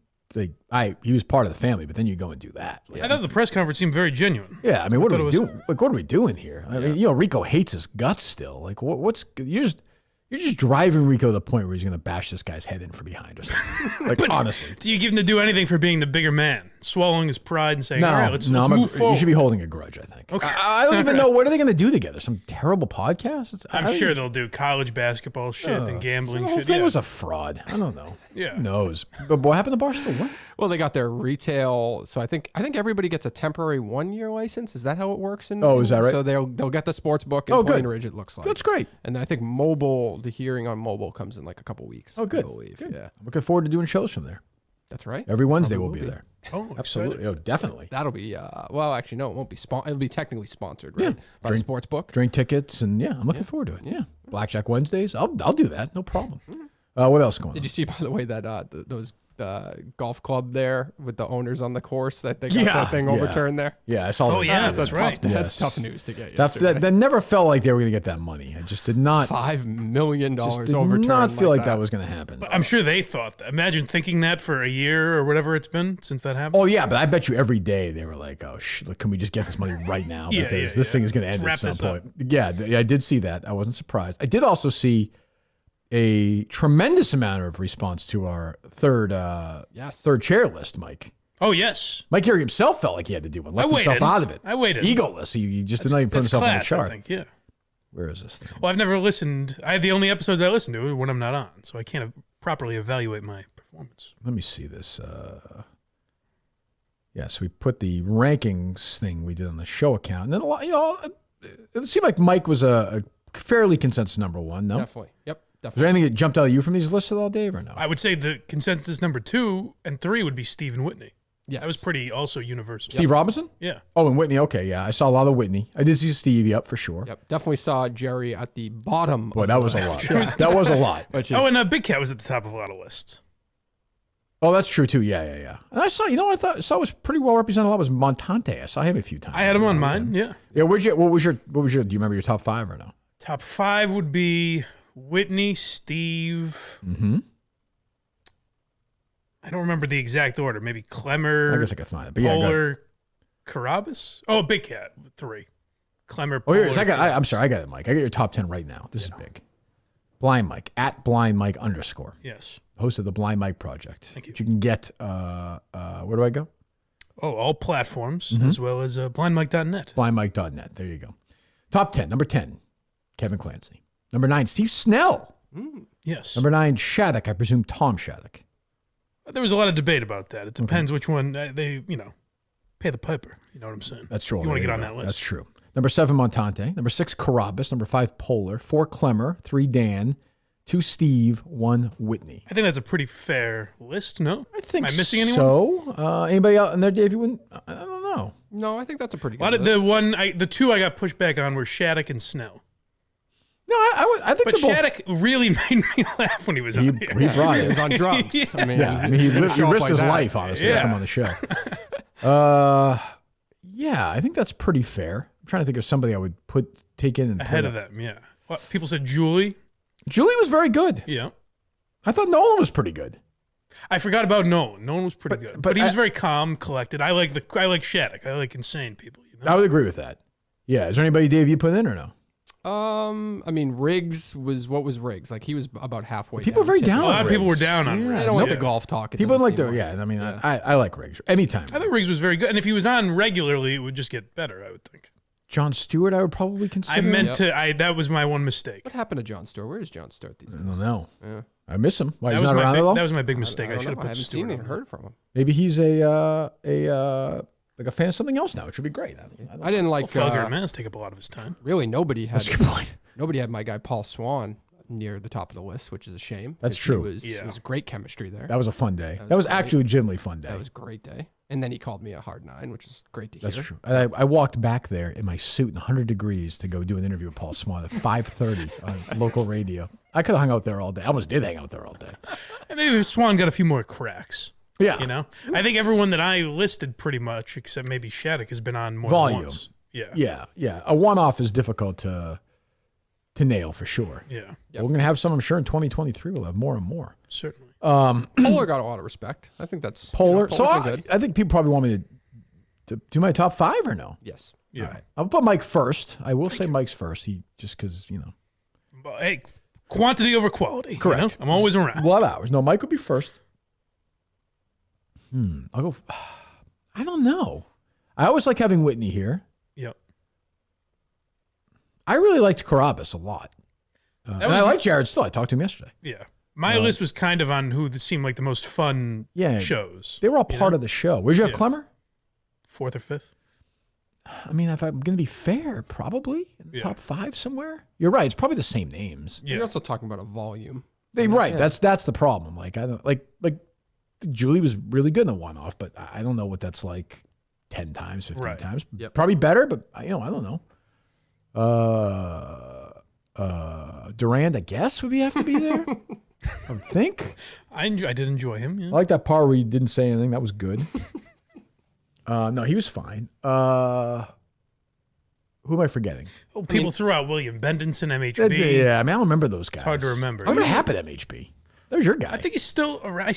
was part of the family, but then you go and do that. Like, I thought the press conference seemed very genuine. yeah, I mean, what thought are we it was- doing? Like, what are we doing here? I mean, Rico hates his guts still. Like, you're just driving Rico to the point where he's going to bash this guy's head in from behind or something. Like, honestly. Do you give him to do anything for being the bigger man, swallowing his pride and saying, all right, let's move forward? You should be holding a grudge, I think. Okay. I don't even know. What are they going to do together? Some terrible podcast? I'm sure they'll do college basketball shit and gambling The whole shit. thing Yeah. was a fraud. I don't know. Yeah. Who knows? But what happened to Barstool? What? Well, they got their retail. So I think everybody gets a temporary 1-year license. Is that how it works? Oh, is that right? So they'll get the sports book in Oh, good. Plain Ridge. It looks like That's great. And then I think mobile. mobile. The hearing on mobile comes in like a couple weeks. Oh, good. I believe. Good. Yeah, I'm looking forward to doing shows from there. that's right. Every Wednesday Probably we'll will be there. Oh, Absolutely. excited. Oh, definitely. That'll be well, actually, no, it won't be. It'll be technically sponsored, right? By the Drink- sports book. Drink tickets, and I'm looking forward to it. Yeah. Blackjack Wednesdays. I'll do that. No problem. What else going on? Did you see, by the way, that those golf club there with the owners on the course that they got that thing overturned there? Yeah, I saw Oh, that. yeah, That's that's tough. right. That's Yes. tough news to get. That never felt like they were going to get that money. I just did not. $5 million Just did overturned. not feel like that was going to happen. But I'm sure they thought that. Imagine thinking that for a year or whatever it's been since that happened. Oh yeah, but I bet you every day they were like, "Oh, look, can we just get this money right now? Yeah, Because yeah, this yeah. thing is going to end Let's at wrap some this point." Yeah, I did see that. I wasn't surprised. I did also see a tremendous amount of response to our third chair list, Mike. Oh, yes. Mike Geary himself felt like he had to do one. Left himself waited. out of it. I waited. Egoless. He just did not even put That's himself on the class, chart. I think, yeah. Where is this thing? Well, I've never listened. The only episodes I listen to are when I'm not on, so I can't properly evaluate my performance. Let me see this. So we put the rankings thing we did on the show account, and then a lot. It seemed like Mike was a fairly consensus number one. No, Definitely. Yep. was there Definitely. anything that jumped out at you from these lists at all, Dave, or no? I would say the consensus number 2 and 3 would be Steve and Whitney. Yes. That was pretty also universal. Steve Robinson? Yeah. Oh, and Whitney. Okay, yeah, I saw a lot of Whitney. I did see Steve. Yep, for sure. Yep. Definitely saw Jerry at the bottom. Boy, of that the was a list. lot. That was a lot. Which is, Oh, and Big Cat was at the top of a lot of lists. Oh, that's true too. Yeah. And I saw. I saw was pretty well represented. A lot was Montante. I saw him a few times. I had him on mine. Yeah. Yeah. What was your? Do you remember your top 5 or no? Top 5 would be Whitney, Steve. Mm-hmm. I don't remember the exact order. Maybe Klemmer. I guess I could find it. But yeah, go ahead. Polar, Carabas. Oh, Big Cat 3. Klemmer. Oh, here it is. Polar, I'm sorry. I got it, Mike. I got your top 10 right now. This is big. Blind Mike at Blind Mike _ Yes. host of the Blind Mike Project. Thank you. Which you can get. Where do I go? Oh, all platforms Mm-hmm. as well as blindmike.net. Blindmike.net. There you go. Top 10. Number 10, Kevin Clancy. Number 9, Steve Snell. Yes. Number 9, Shattuck. I presume Tom Shattuck. There was a lot of debate about that. It depends which one they pay the piper. You know what I'm saying? That's true. You want to There get on go. that list. That's true. Number 7, Montante. Number 6, Carabas. Number 5, Polar. 4, Klemmer. 3, Dan. 2, Steve. 1, Whitney. I think that's a pretty fair list, no? I think Am I missing anyone? so. Anybody out in there, Dave? You wouldn't? I don't know. no, I think that's a pretty A good lot of list. the 2 I got pushed back on were Shattuck and Snell. No, I think But they're both. Shattuck really made me laugh when he was He on here. brought He it. was on drugs. I mean, Yeah, I mean, he risked his that. life, honestly, to Yeah. come on the show. Yeah, I think that's pretty fair. I'm trying to think of somebody I would take in and Ahead put of up. them, yeah. Well, people said Julie. Julie was very good. Yeah. I thought Nolan was pretty good. I forgot about Nolan. Nolan was pretty good. But he was I- very calm, collected. I like Shattuck. I like insane people. You know? I would agree with that. Yeah, is there anybody, Dave, you put in or no? I mean, Riggs was what was Riggs? Like he was about halfway. People are down, very tipping. down A lot of on people were Riggs. down on Yeah, Riggs. They don't like Yeah. the golf talk. It People doesn't like seem the, I mean, I like Riggs. Anytime. I thought Riggs was very good. And if he was on regularly, it would just get better, I would think. John Stewart, I would probably consider. I meant that was my one mistake. What happened to John Stewart? Where is John Stewart these I days? don't know. Yeah. I miss him. Why, That he's was not my around big, at all? that was my big mistake. I don't should have know. put I haven't Stewart seen on or there. heard from him. Maybe he's like a fan of something else now, which would be great. I didn't like Well, Felger and Mans take up a lot of his time. really nobody had That's a good point. nobody had my guy Paul Swan near the top of the list, which is a shame. That's 'cause true. It was great chemistry there. That was a fun day. That That was was great. actually a legitimately fun day. That was a great day. And then he called me a hard 9, which is great to hear. That's true. I walked back there in my suit in 100 degrees to go do an interview with Paul Swan at 5:30 on local radio. I could have hung out there all day. I almost did hang out there all day. And maybe Swan got a few more cracks. Yeah. You know? I think everyone that I listed pretty much, except maybe Shattuck, has been on more Volume. than once. Yeah. A one-off is difficult to nail for sure. Yeah. Yep. We're going to have some, I'm sure, in 2023. We'll have more and more. Certainly. Polar got a lot of respect. I think that's Polar. Polar's So been I good. think people probably want me to do my top 5 or no? Yes. Yeah. All right. I'll put Mike first. I will say Mike's first. Just because, But, hey, quantity over quality. you Correct. know? I'm always around. we'll have hours. No, Mike would be first. I'll go. I don't know. I always like having Whitney here. Yep. I really liked Carabas a lot. And I like Jared still. I talked to him yesterday. Yeah. My list was kind of on who seemed like the most fun Yeah. shows. They were all part of the show. Where'd you have Yeah. Klemmer? 4th or 5th. I mean, if I'm going to be fair, probably in the top 5 somewhere. You're right. It's probably the same names. You're also talking about a volume. Right. Yeah. That's the problem. Like I don't like Julie was really good in the one-off, but I don't know what that's like 10 times, 15 times. Yep. Probably better, but I don't know. Durand, I guess, would have to be there. I would think. I did enjoy him. Yeah. I like that part where he didn't say anything. That was good. No, he was fine. Who am I forgetting? Oh, people threw out William Bendenson, MHB. Yeah, I mean, I don't remember those guys. It's hard to remember. What happened to MHB? That was your guy. I think he's still around.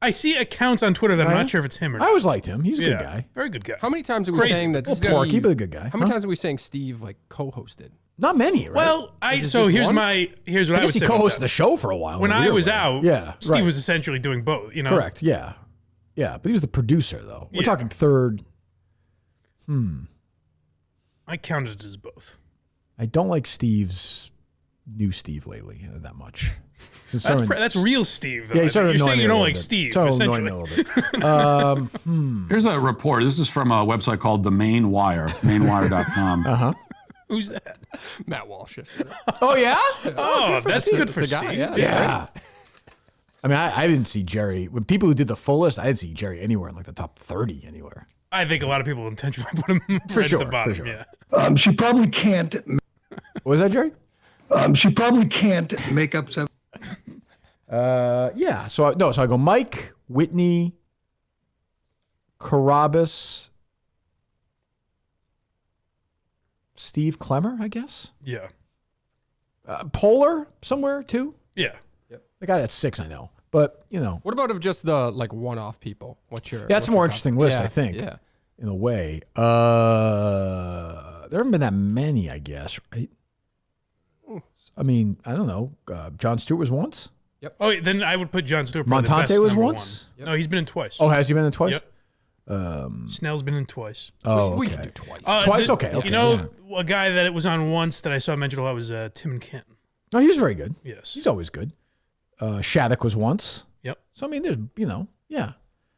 I see accounts on Twitter that I'm not sure if it's him or not. I always liked him. He's a good guy. Very good guy. How many times are we saying that Steve... Porky, but a good guy. How many times are we saying Steve, like, co-hosted? Not many, right? Well, here's what I would say. He co-hosted the show for a while. When I was out, Steve right. was essentially doing both, you know? Correct, yeah. Yeah, but he was the producer, though. We're talking third. I counted it as both. I don't like Steve's new Steve lately that much. That's real Steve, though. Yeah, you're saying you don't like Steve, essentially. Here's a report. This is from a website called The Main Wire, mainwire.com. Uh-huh. Who's that? Matt Walsh. Oh, yeah? Oh, that's good for Steve. Yeah. I mean, I didn't see Jerry. When people who did the full list, I didn't see Jerry anywhere in like the top 30 anywhere. I think a lot of people intentionally put him at the bottom. For sure. Yeah. She probably can't. What was that, Jerry? She probably can't make up 7. Yeah. So I go Mike, Whitney, Carabas, Steve Klemmer, I guess. Yeah. Polar somewhere too. Yeah. Yep. The guy that's 6, I know. But, What about of just the, like, one-off people? That's a more interesting list, I think. Yeah. In a way. There haven't been that many, I guess, right? I mean, I don't know. Jon Stewart was once? Yep. Oh, then I would put Jon Stewart probably the Montante best was number once? one. No, he's been in twice. Oh, has he been in twice? Yep. Snell's been in twice. Oh, We okay. can do twice. Twice? Okay. You know, a guy that it was on once that I saw mentioned a lot was Tim and Kenton. No, he was very good. Yes. He's always good. Shattuck was once. Yep. So, I mean, there's, yeah.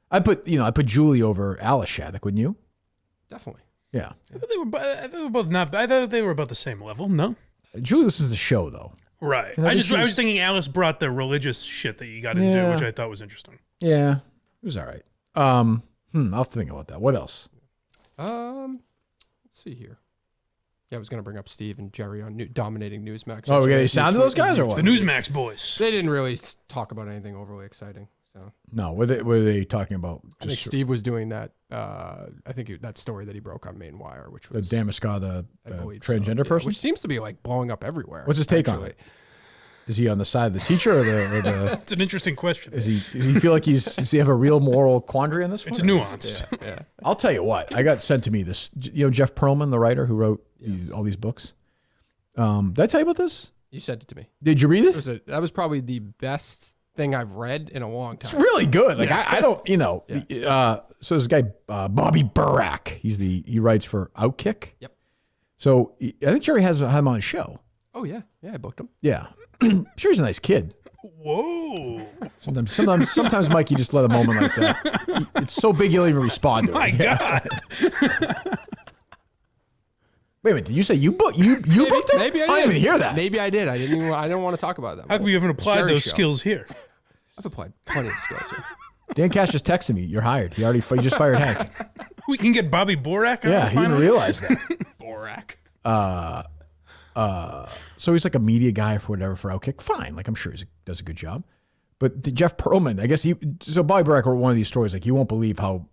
I put Julie over Alice Shattuck, wouldn't you? Definitely. Yeah. I thought they were both not. I thought they were about the same level. No. Julie, this is the show, though. Right. And I was thinking Alice brought the religious shit that you got into, which I thought was interesting. Yeah. It was all right. I'll have to think about that. What else? Let's see here. Yeah, I was going to bring up Steve and Jerry on dominating Newsmax. Oh, we got any sound of those guys or what? The Newsmax boys. They didn't really talk about anything overly exciting. So No, were they talking about? I think Steve was doing that. I think that story that he broke on Main Wire, which was Dan Muscada, I believe transgender person, which seems to be like blowing up everywhere. What's his take on it? Is he on the side of the teacher or the? It's an interesting question. Does he feel like does he have a real moral quandary on this one? It's nuanced. Yeah. I'll tell you what. I got sent to me this. Jeff Pearlman, the writer who wrote all these books. Did I tell you about this? You sent it to me. Did you read it? That was probably the best thing I've read in a long time. It's really good. Like I don't, so this guy Bobby Burack, he writes for Outkick. Yep. So I think Jerry has him on his show. Oh yeah, I booked him. Yeah, sure he's a nice kid. Whoa. Sometimes Mike, you just let a moment like that. It's so big you'll even respond to it. My God. Wait a minute, did you say you booked him? Maybe I didn't even hear that. Maybe I did. I didn't want to talk about that. How come you haven't applied those skills here? I've applied plenty of skills here. Dan Cash just texted me. You're hired. He just fired Hank. We can get Bobby Borak. Yeah, he didn't realize that. Borak. So he's like a media guy for Outkick. Fine, like I'm sure he does a good job. But Jeff Pearlman, I guess so Bobby Burack wrote one of these stories. Like you won't believe how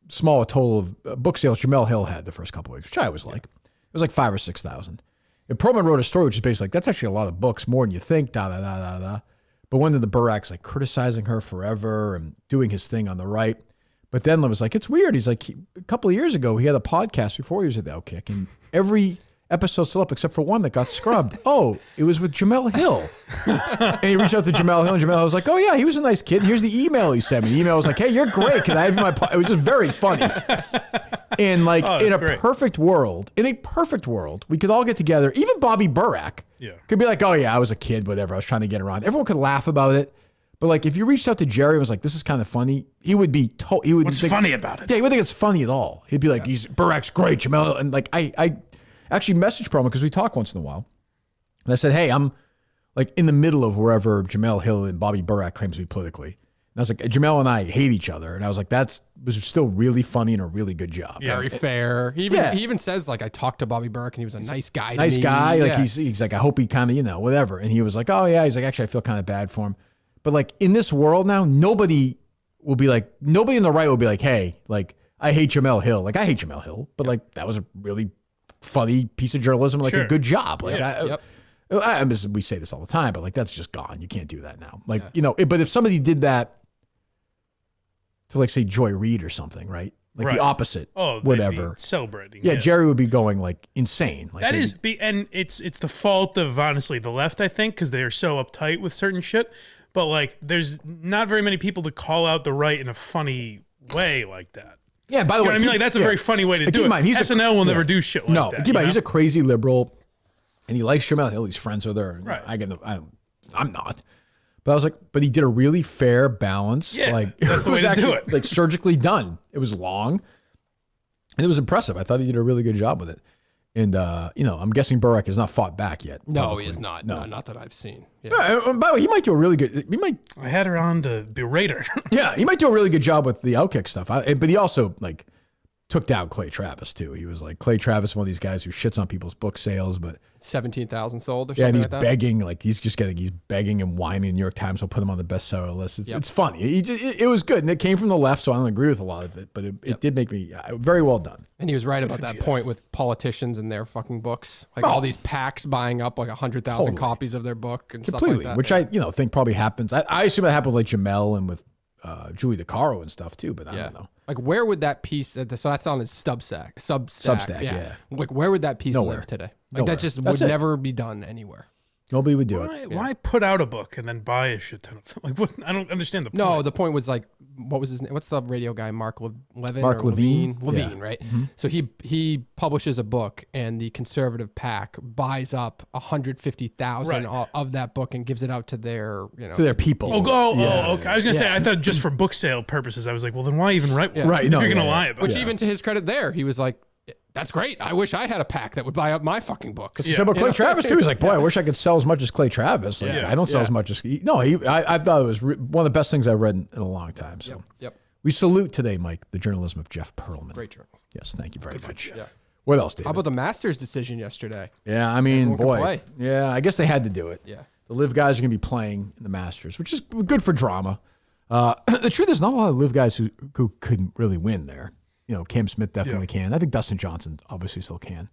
small a total of book sales Jamel Hill had the first couple of weeks, which I was like. It was like 5,000 or 6,000. And Pearlman wrote a story which is basically like, that's actually a lot of books, more than you think, da-da-da-da-da. But one of the Buracks like criticizing her forever and doing his thing on the right. But then it was like, it's weird. He's like, a couple of years ago, he had a podcast before he was at the Outkick, and every episode's still up except for one that got scrubbed. Oh, it was with Jamel Hill. And he reached out to Jamel Hill, and Jamel Hill was like, oh yeah, he was a nice kid. Here's the email he sent me. The email was like, hey, you're great. Can I have you my It was just very funny. And like in a perfect world, we could all get together. Even Bobby Burack could be like, oh yeah, I was a kid, whatever. I was trying to get around. Everyone could laugh about it. But like, if you reached out to Jerry and was like, "This is kind of funny," he would be he would What's think, funny about it? Yeah, he wouldn't think it's funny at all. He'd be like, "He's Burak's great, Jamel," and like I actually messaged Perlman because we talk once in a while, and I said, "Hey, I'm like in the middle of wherever Jamel Hill and Bobby Burak claims to be politically." And I was like, Jamel and I hate each other. And I was like, was still really funny and a really good job. Very fair. He even says, like, I talked to Bobby Burke and he was a nice guy to me. Nice guy. Like, Yeah. he's like, I hope he kind of, whatever. And he was like, oh, yeah. He's like, actually, I feel kind of bad for him. But, like, in this world now, nobody in the right will be like, hey, like, I hate Jamel Hill. Like, I hate Jamel Hill. But, like, that was a really funny piece of journalism. Like, a good job. Like, we say this all the time, but, like, that's just gone. You can't do that now. Like, but if somebody did that, to like say Joy Reid or something, right? Like the opposite. Oh, whatever. Celebrating. Yeah, Jerry would be going like insane. Like and it's the fault of honestly the left, I think, because they are so uptight with certain shit. But like, there's not very many people to call out the right in a funny way like that. Yeah. By the way, I mean, like that's a very funny way to do it. SNL will never do shit like that. Keep in mind, he's a crazy liberal, and he likes Jamel Hill. He's friends with her. Right. I'm not. But I was like, but he did a really fair balance. Yeah, like, that's the way to do it. Like surgically done. It was long, and it was impressive. I thought he did a really good job with it. And I'm guessing Burak has not fought back yet. No, publicly. he is not. No, not that I've seen. Yeah. By the way, he might do a really good. I had her on to berate her. Yeah, he might do a really good job with the Outkick stuff. But he also like took down Clay Travis too. He was like Clay Travis, one of these guys who shits on people's book sales, but 17,000 sold or yeah, something and he's like that. begging, like he's begging and whining. The New York Times will put him on the bestseller list. It's funny. It was good, and it came from the left, so I don't agree with a lot of it, but it did make me very well done. And he was right about that point with politicians and their fucking books, like all these PACs buying up like 100,000 copies of their book and Completely, stuff like that. which I think probably happens. I assume that happened with like Jamel and with Julie DeCaro and stuff too, but I don't know. Like, where would that piece? So that's on his Substack. Yeah. Like, where would that piece Nowhere. live today? Like, Nowhere. that just That's would it. never be done anywhere. Nobody would do it. Why put out a book and then buy a shit ton of like? What? I don't understand the point. No, the point was like, what was his name? What's the radio guy? Mark Levin? Mark or Levine? Levine, Yeah. right? So he publishes a book, and the conservative PAC buys up 150,000 of that book and gives it out to their To their people. Okay. I was gonna say I thought just for book sale purposes. I was like, well, then why even write one? Right, If no, you're gonna yeah, lie yeah. about Which it. even to his credit, he was like, "That's great. I wish I had a PAC that would buy up my fucking books." So about Clay Travis too. He's like, boy, I wish I could sell as much as Clay Travis. Like, I don't sell as much as I thought it was one of the best things I've read in a long time. So Yep. we salute today, Mike, the journalism of Jeff Perlman. Great journal. Yes, thank you very much. Yeah. What else, David? How about the Masters decision yesterday? Yeah, I mean, Everyone can boy. play. Yeah, I guess they had to do it. Yeah. The live guys are going to be playing in the Masters, which is good for drama. The truth is, not a lot of live guys who couldn't really win there. Cam Smith definitely can. I think Dustin Johnson obviously still can.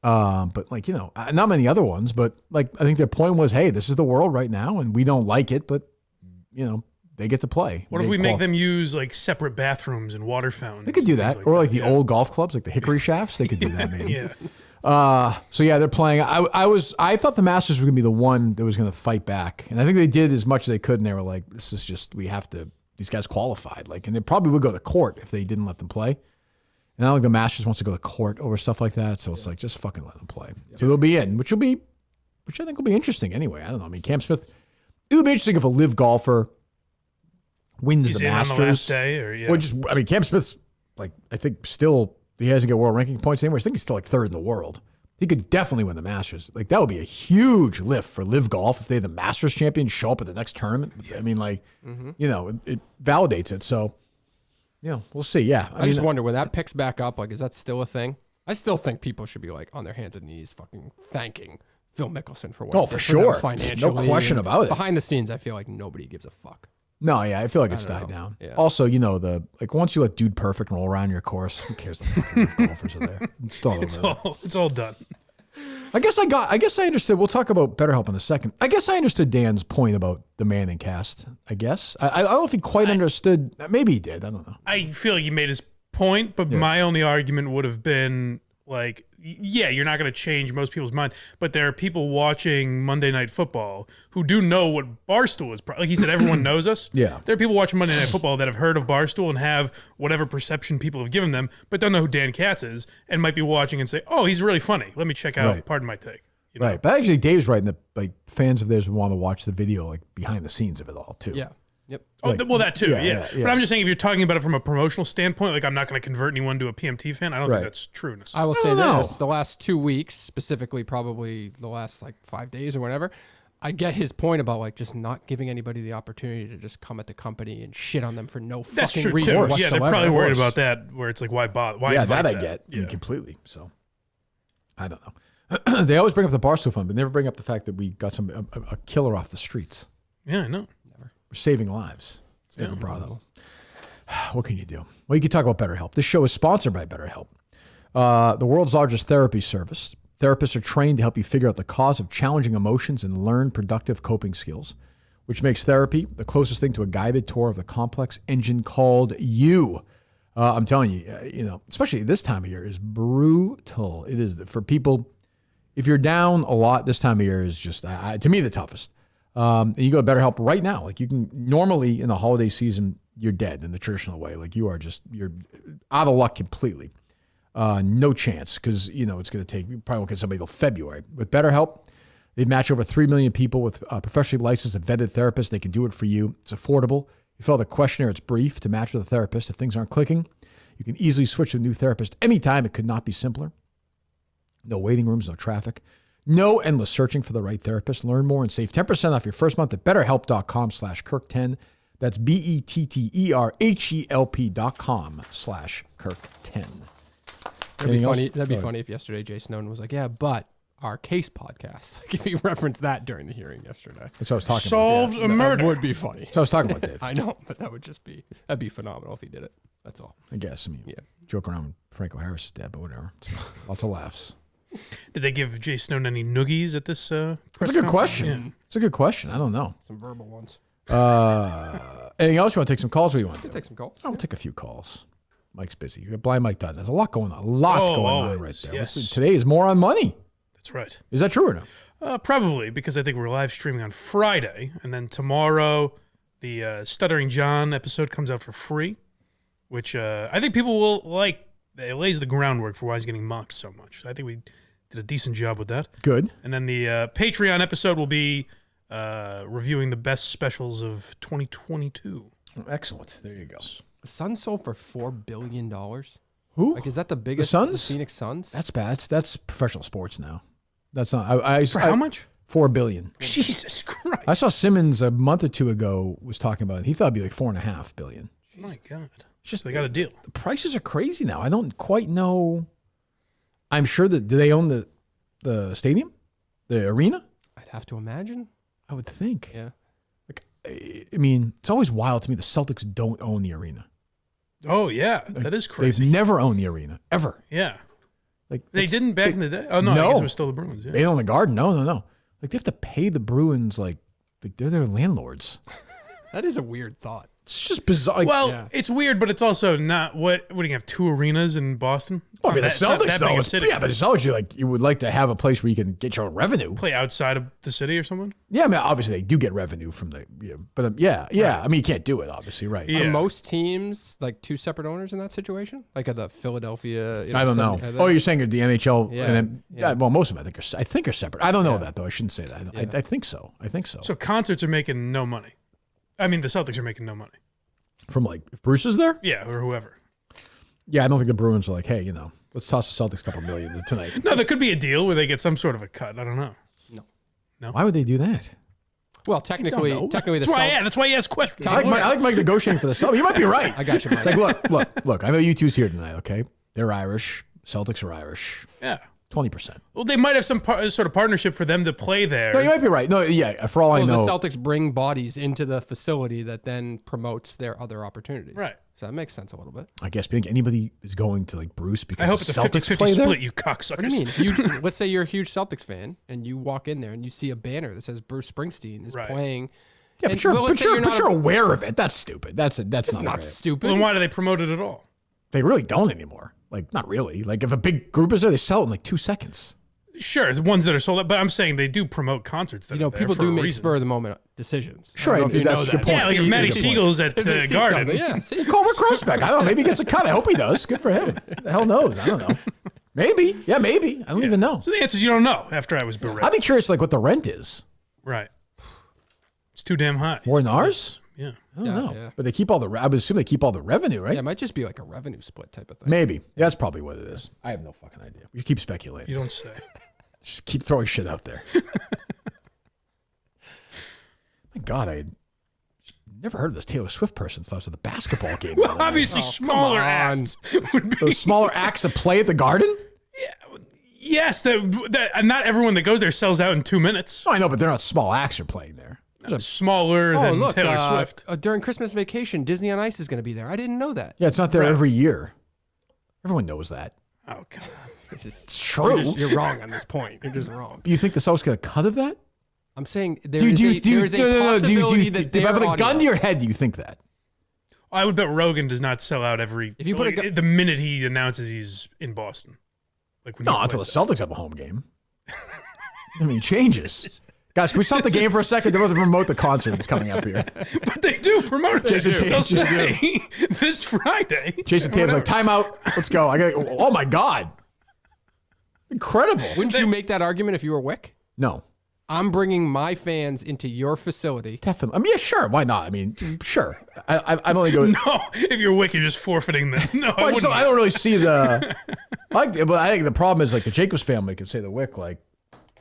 But like, not many other ones, but like, I think their point was, hey, this is the world right now and we don't like it, but they get to play. What if we make them use like separate bathrooms and water fountains? They could do and that. things Or like that. the old golf clubs, like the hickory shafts, they could do that maybe. Yeah. So yeah, they're playing. I thought the Masters were gonna be the one that was gonna fight back. And I think they did as much as they could, and they were like, this is just, we have to, these guys qualified. Like, and they probably would go to court if they didn't let them play. And I don't think the Masters wants to go to court over stuff like that. So it's like, just fucking let them play. So they'll be in, which I think will be interesting anyway. I don't know. I mean, Cam Smith, it'll be interesting if a live golfer wins He's the in Masters. on the last day, or Or Cam Smith's like, I think still, he hasn't got world ranking points anymore. I think he's still like third in the world. He could definitely win the Masters. Like, that would be a huge lift for live golf if they had the Masters champion show up at the next tournament. I mean, like, it validates it. So, we'll see. Yeah. I just wonder when that picks back up, like, is that still a thing? I still think people should be like on their hands and knees fucking thanking Phil Mickelson for what he Oh, did for them sure. financially. No question And about it. Behind the scenes, I feel like nobody gives a fuck. No, yeah, I feel like it's don't died know. down. Yeah. Also, once you let Dude Perfect roll around your course, who cares? The fucking live golfers are there. It's still over there. It's all done. I guess I understood. We'll talk about BetterHelp in a second. I guess I understood Dan's point about the Manning cast. I guess I don't know if he quite understood. Maybe he did. I don't know. I feel like he made his point, but my only argument would have been like, yeah, you're not going to change most people's mind, but there are people watching Monday Night Football who do know what Barstool is. Like he said, everyone knows us. Yeah. There are people watching Monday Night Football that have heard of Barstool and have whatever perception people have given them, but don't know who Dan Katz is and might be watching and say, oh, he's really funny. Let me check out Right. Pardon My Take. You know? Right. But actually, Dave's right. And like fans of theirs would want to watch the video, like behind the scenes of it all, too. Yeah. Yep. Oh, Like, well, that too, yeah, yeah. yeah, yeah. But I'm just saying, if you're talking about it from a promotional standpoint, like I'm not going to convert anyone to a PMT fan. I don't Right. think that's true. I will say don't know. this: the last 2 weeks, specifically, probably the last like 5 days or whatever, I get his point about like just not giving anybody the opportunity to just come at the company and shit on them for no That's fucking true reason too. whatsoever. Yeah, they're probably worried course. about that. Where it's like, why bother? Why Yeah, invite that I get. I Yeah. mean, completely. So, I don't know. They always bring up the Barstool Fund, but never bring up the fact that we got a killer off the streets. Yeah, I know. We're saving lives. It's never brought up. What can you do? Well, you can talk about BetterHelp. This show is sponsored by BetterHelp, the world's largest therapy service. Therapists are trained to help you figure out the cause of challenging emotions and learn productive coping skills, which makes therapy the closest thing to a guided tour of the complex engine called you. I'm telling you, especially this time of year is brutal. It is for people. If you're down a lot, this time of year is just, to me, the toughest. And you go to BetterHelp right now. Like you can normally in the holiday season, you're dead in the traditional way. Like you're out of luck completely. No chance because, it's going to take, you probably won't get somebody till February. With BetterHelp, they've matched over 3 million people with professionally licensed and vetted therapists. They can do it for you. It's affordable. You fill out the questionnaire. It's brief to match with a therapist. If things aren't clicking, you can easily switch to a new therapist anytime. It could not be simpler. No waiting rooms, no traffic, no endless searching for the right therapist. Learn more and save 10% off your first month at betterhelp.com/Kirk10. That's BetterHelp.com/Kirk10. That'd be funny if yesterday Jay Snowden was like, yeah, but our case podcast. Like if he referenced that during the hearing yesterday. That's what I was talking Solved about. a murder. That would be funny. That's what I was talking about, Dave. I know, but that'd be phenomenal if he did it. That's all. I guess. I mean, Yeah. joke around when Franco Harris is dead, but whatever. Lots of laughs. Did they give Jay Snowden any noogies at this? That's a good question. Yeah. It's a good question. I don't know. Some verbal ones. Anything else? You want to take some calls? What do you want? Could take some calls. We'll take a few calls. Mike's busy. You got Blind Mike Dunn. There's a lot going on. Going on right there. yes. Today is more on money. That's right. Is that true or no? Probably because I think we're live streaming on Friday, and then tomorrow the Stuttering John episode comes out for free, which I think people will like. It lays the groundwork for why he's getting mocked so much. I think we did a decent job with that. Good. And then the Patreon episode will be reviewing the best specials of 2022. Excellent. There you go. The Suns sold for $4 billion. Who? Like, is that the biggest? Suns? The Phoenix Suns? That's bad. That's professional sports now. That's not. For how much? $4 billion. Jesus Christ! I saw Simmons a month or two ago was talking about it. He thought it'd be like $4.5 billion. My God. It's just They got a deal. The prices are crazy now. I don't quite know. I'm sure that do they own the stadium, the arena? I'd have to imagine. I would think. Yeah. Like, I mean, it's always wild to me. The Celtics don't own the arena. Oh yeah, that is crazy. They've never owned the arena ever. Yeah, Like they didn't back in the day. Oh no, I guess it was still the Bruins. Yeah. They own the Garden. No. Like they have to pay the Bruins. Like they're their landlords. That is a weird thought. It's just bizarre. Like, Well, it's weird, but it's also not. What do you have? 2 arenas in Boston? well, I mean, the It's not Celtics that though. big a It's, city. yeah, but the Celtics, you would like to have a place where you can get your own revenue. Play outside of the city or something. Yeah, I mean, obviously they do get revenue from the. Yeah, but yeah. I mean, you can't do it, obviously, right? Yeah. Are most teams like 2 separate owners in that situation? Like at the Philadelphia? I don't know. Oh, you're saying the NHL? Yeah, And then, yeah. Well, most of them I think are separate. I don't know that though. I shouldn't say that. Yeah. I think so. So concerts are making no money. I mean, the Celtics are making no money. From like if Bruce is there? Yeah, or whoever. Yeah, I don't think the Bruins are like, hey, let's toss the Celtics a couple million tonight. No, there could be a deal where they get some sort of a cut. I don't know. Why would they do that? Well, technically, know. the That's why you ask questions. I like Mike negotiating for the Celtics. You might be right. I got you. It's like, look. I know you two's here tonight. Okay, they're Irish. Celtics are Irish. Yeah. 20%. Well, they might have some sort of partnership for them to play there. No, you might be right. No, yeah. For all I know, the Celtics bring bodies into the facility that then promotes their other opportunities. Right. So that makes sense a little bit. I guess think anybody is going to like Bruce because I hope the it's a Celtics 50-50 play there. split, you cocksuckers. What do you mean? If let's say you're a huge Celtics fan and you walk in there and you see a banner that says Bruce Springsteen is playing. Yeah, and, but you're aware of it. That's stupid. That's not right. stupid. Well, then why do they promote it at all? They really don't anymore. Like, not really. Like, if a big group is there, they sell it in like 2 seconds. Sure, the ones that are sold out, but I'm saying they do promote concerts that are there people for do a make reation. spur of the moment decisions. Sure, I don't know if you that's know a good that. point. Yeah, like if Matty Siegel's at the see Garden. something, yeah, see? Call Rick Grossbeck. I don't know. Maybe he gets a cut. I hope he does. Good for him. The hell knows? I don't know. Maybe. Yeah, maybe. I don't even know. So the answer is you don't know after I was bereft. I'd be curious, like, what the rent is. Right. It's too damn high. More than ours? Yeah. I don't know. Yeah. But they keep all the. I would assume they keep all the revenue, right? Yeah, it might just be like a revenue split type of thing. Maybe. Yeah, that's probably what it is. I have no fucking idea. We keep speculating. You don't say. Just keep throwing shit out there. My God, I had never heard of this Taylor Swift person since I was at the basketball game. Well, obviously smaller acts. Those smaller acts that play at the Garden? Yes, not everyone that goes there sells out in 2 minutes. Oh, I know, but they're not small acts you're playing there. Smaller than look, Taylor Swift. During Christmas vacation, Disney on Ice is going to be there. I didn't know that. Yeah, it's not there every year. Everyone knows that. Oh, God. It's true. You're wrong on this point. You're just wrong. You think the Celtics get a cut of that? I'm saying there is a possibility that if I put a their gun to audience- your head, do you think that? I would bet Rogan does not sell out every. If you put the minute he announces he's in Boston, like when No, he until the plays Celtics have a home game. I mean, it changes. Guys, can we stop the game for a second? They're going to promote the concert that's coming up here. But they do promote it. Jason They'll Tatum's say this Friday. Jason Tatum's like, timeout. Let's go. Oh, my God. Incredible. Wouldn't you make that argument if you were Wick? No. I'm bringing my fans into your facility. Definitely. I mean, yeah, sure. Why not? I mean, sure. I'm only going. No, if you're Wick, you're just forfeiting the. No, Well, I don't really see the. But I think the problem is like the Jacobs family could say the Wick, like.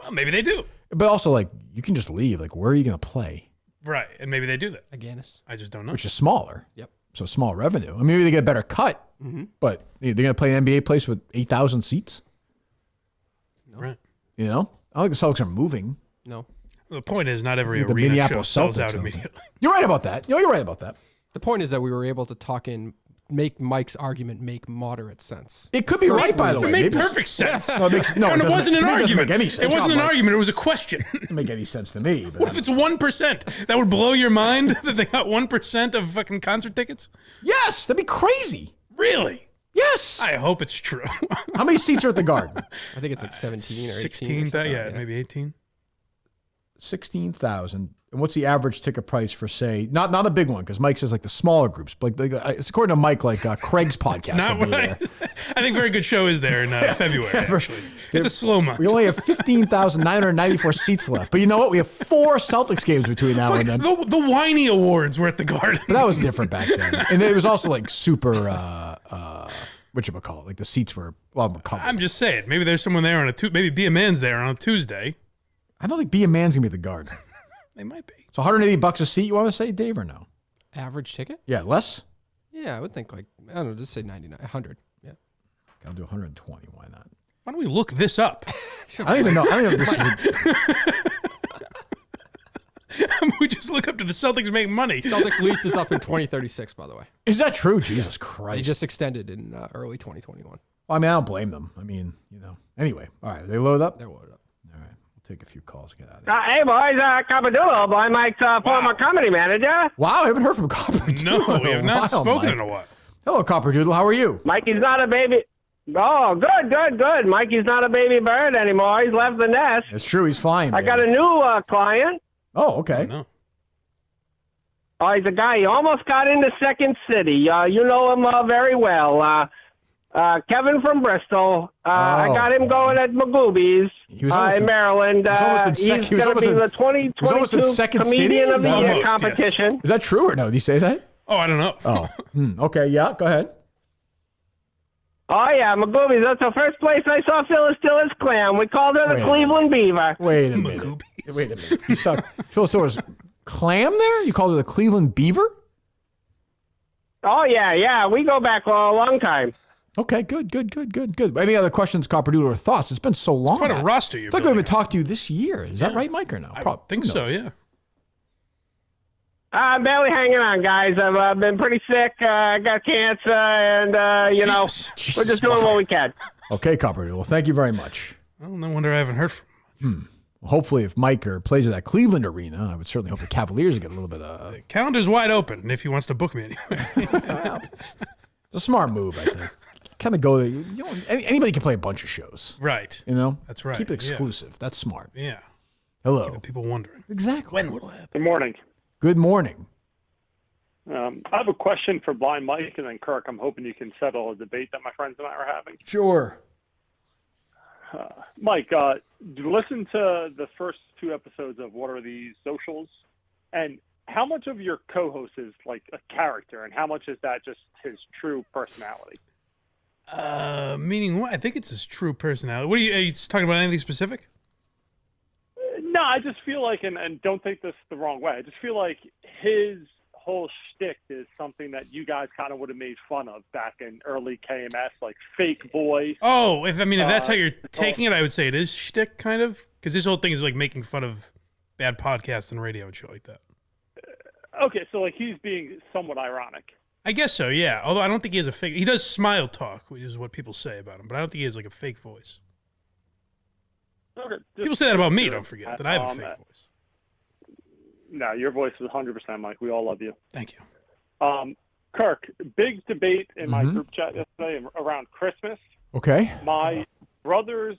Well, maybe they do. But also, like, you can just leave. Like, where are you going to play? Right, and maybe they do that. Aganis. I just don't know. Which is smaller. Yep. So small revenue. I mean, maybe they get a better cut, but they're going to play an NBA place with 8,000 seats. Right. You know, I don't think the Celtics are moving. No. The point is, not every The arena show Minneapolis sells Celtics out don't. immediately. You're right about that. You're right about that. The point is that we were able to make Mike's argument make moderate sense. It could be right, by the way. It made Maybe- perfect sense. No, it makes, no, and it doesn't wasn't make- an to me, it doesn't argument. make any sense. It wasn't John, an like, argument. It was a question. It doesn't make any sense to me. But What if it's 1%? That would blow your mind that they got 1% of fucking concert tickets? Yes, that'd be crazy. Really? Yes. I hope it's true. How many seats are at the Garden? I think it's like 17 or 18. 16, or something. yeah, maybe 18. 16,000. And what's the average ticket price for, say, not a big one, because Mike says like the smaller groups, but like, it's according to Mike, like Craig's podcast. Not will be what there. I think Very Good Show is there in February, actually. It's a slow month. We only have 15,994 seats left. But you know what? We have 4 Celtics games between now and then. The Whiny Awards were at the Garden. But that was different back then. And it was also like super, whatchamacallit, like the seats were, well, covered. I'm just saying, maybe there's someone there on maybe Be a Man's there on a Tuesday. I don't think Be a Man's going to be at the Garden. They might be. So $180 a seat, you want to say, Dave, or no? Average ticket? Yeah, less? Yeah, I would think like, I don't know, just say 99, 100. Yeah. I'll do 120. Why not? Why don't we look this up? I don't even know. I don't know if this is. We just look up to the Celtics make money. Celtics lease is up in 2036, by the way. Is that true? Jesus They Christ. just extended in early 2021. Well, I mean, I don't blame them. I mean, you know. Anyway, all right. They load up? They're loaded up. All right. We'll take a few calls. Get out of here. Hey, boys, Capadoodle, boy, Mike's former comedy manager. Wow, I haven't heard from Copperdoodle. No, we have not Wow, spoken Mike. in a while. Hello, Copperdoodle. How are you? Mikey's not a baby. Oh, good. Mikey's not a baby bird anymore. He's left the nest. It's true. He's flying. I got a new client. Oh, okay. No. Oh, he's a guy. He almost got into Second City. You know him very well. Kevin from Bristol. I got him going at Magoobies in Maryland. He's going to be the 2022 Comedian of the Year competition. Yes. Is that true or no? Did he say that? Oh, I don't know. Oh, okay. Yeah, go ahead. Oh, yeah, Magoobies. That's the first place I saw Phyllis Diller's clam. We called her the Cleveland Beaver. Wait a minute. You saw Phyllis Diller's clam there? You called her the Cleveland Beaver? Oh, yeah. We go back a long time. Okay, good. Any other questions, Copperdoodle, or thoughts? It's been so long. Quite a roster I you're feel like we haven't talked to you this year. Is that right, Mike, or no? I think so, yeah. I'm barely hanging on, guys. I've been pretty sick. I got cancer, and, we're just doing what we can. Okay, Copperdoodle. Well, thank you very much. Well, no wonder I haven't heard from him. Well, hopefully, if Mike plays at that Cleveland arena, I would certainly hope the Cavaliers get a little bit of... The calendar's wide open if he wants to book me anyway. It's a smart move, I think. Kind of go... anybody can play a bunch of shows. Right. You know? That's right. Keep it exclusive. That's smart. Yeah. Hello. Keeping people wondering. Exactly. When will it happen? Good morning. Good morning. I have a question for Blind Mike and then Kirk. I'm hoping you can settle a debate that my friends and I are having. Sure. Mike, listen to the first 2 episodes of What Are These Socials, and how much of your co-host is like a character, and how much is that just his true personality? Meaning what? I think it's his true personality. What are you talking about? Anything specific? No, I just feel like, and don't take this the wrong way, I just feel like his whole shtick is something that you guys kind of would have made fun of back in early KMS, like fake voice. Oh, if that's how you're taking it, I would say it is shtick, kind of, because this whole thing is like making fun of bad podcasts and radio and shit like that. Okay, so like he's being somewhat ironic. I guess so, yeah. Although I don't think he has a fake. He does smile talk, which is what people say about him, but I don't think he has like a fake voice. Okay, people say that about me. Don't forget that I have a fake voice. No, your voice is 100%, Mike. We all love you. Thank you. Kirk, big debate in my group chat yesterday around Christmas. Okay. My brother's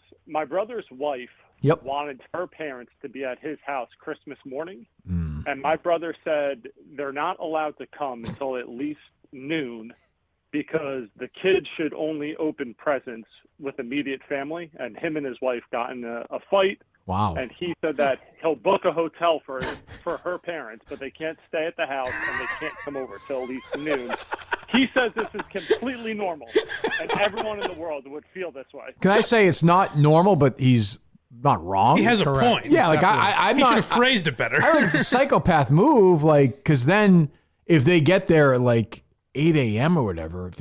wife wanted her parents to be at his house Christmas morning, and my brother said they're not allowed to come until at least noon because the kids should only open presents with immediate family, and him and his wife got in a fight. Wow. And he said that he'll book a hotel for her parents, but they can't stay at the house and they can't come over till at least noon. He says this is completely normal, and everyone in the world would feel this way. Can I say it's not normal, but he's not wrong? He has a point. Yeah, like I'm he not. should have phrased it better. I think it's a psychopath move, like, because then if they get there at like 8 a.m. or whatever,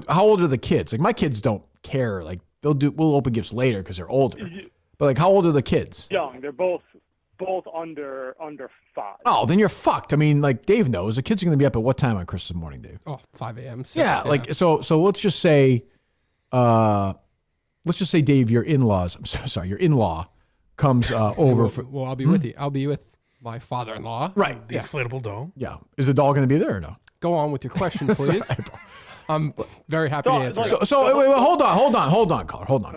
how old are the kids? Like my kids don't care. Like we'll open gifts later because they're older. But like, how old are the kids? Young. They're both under 5. Oh, then you're fucked. I mean, like Dave knows the kids are going to be up at what time on Christmas morning, Dave? Oh, 5 a.m. 6, yeah, like so let's just say, Dave, your in-laws. I'm so sorry, your in-law comes over. Well, I'll be with you. I'll be with my father-in-law. Right. The inflatable doll. Yeah. Is the doll going to be there or no? Go on with your question, please. I'm very happy to answer. So wait, hold on, caller. Hold on.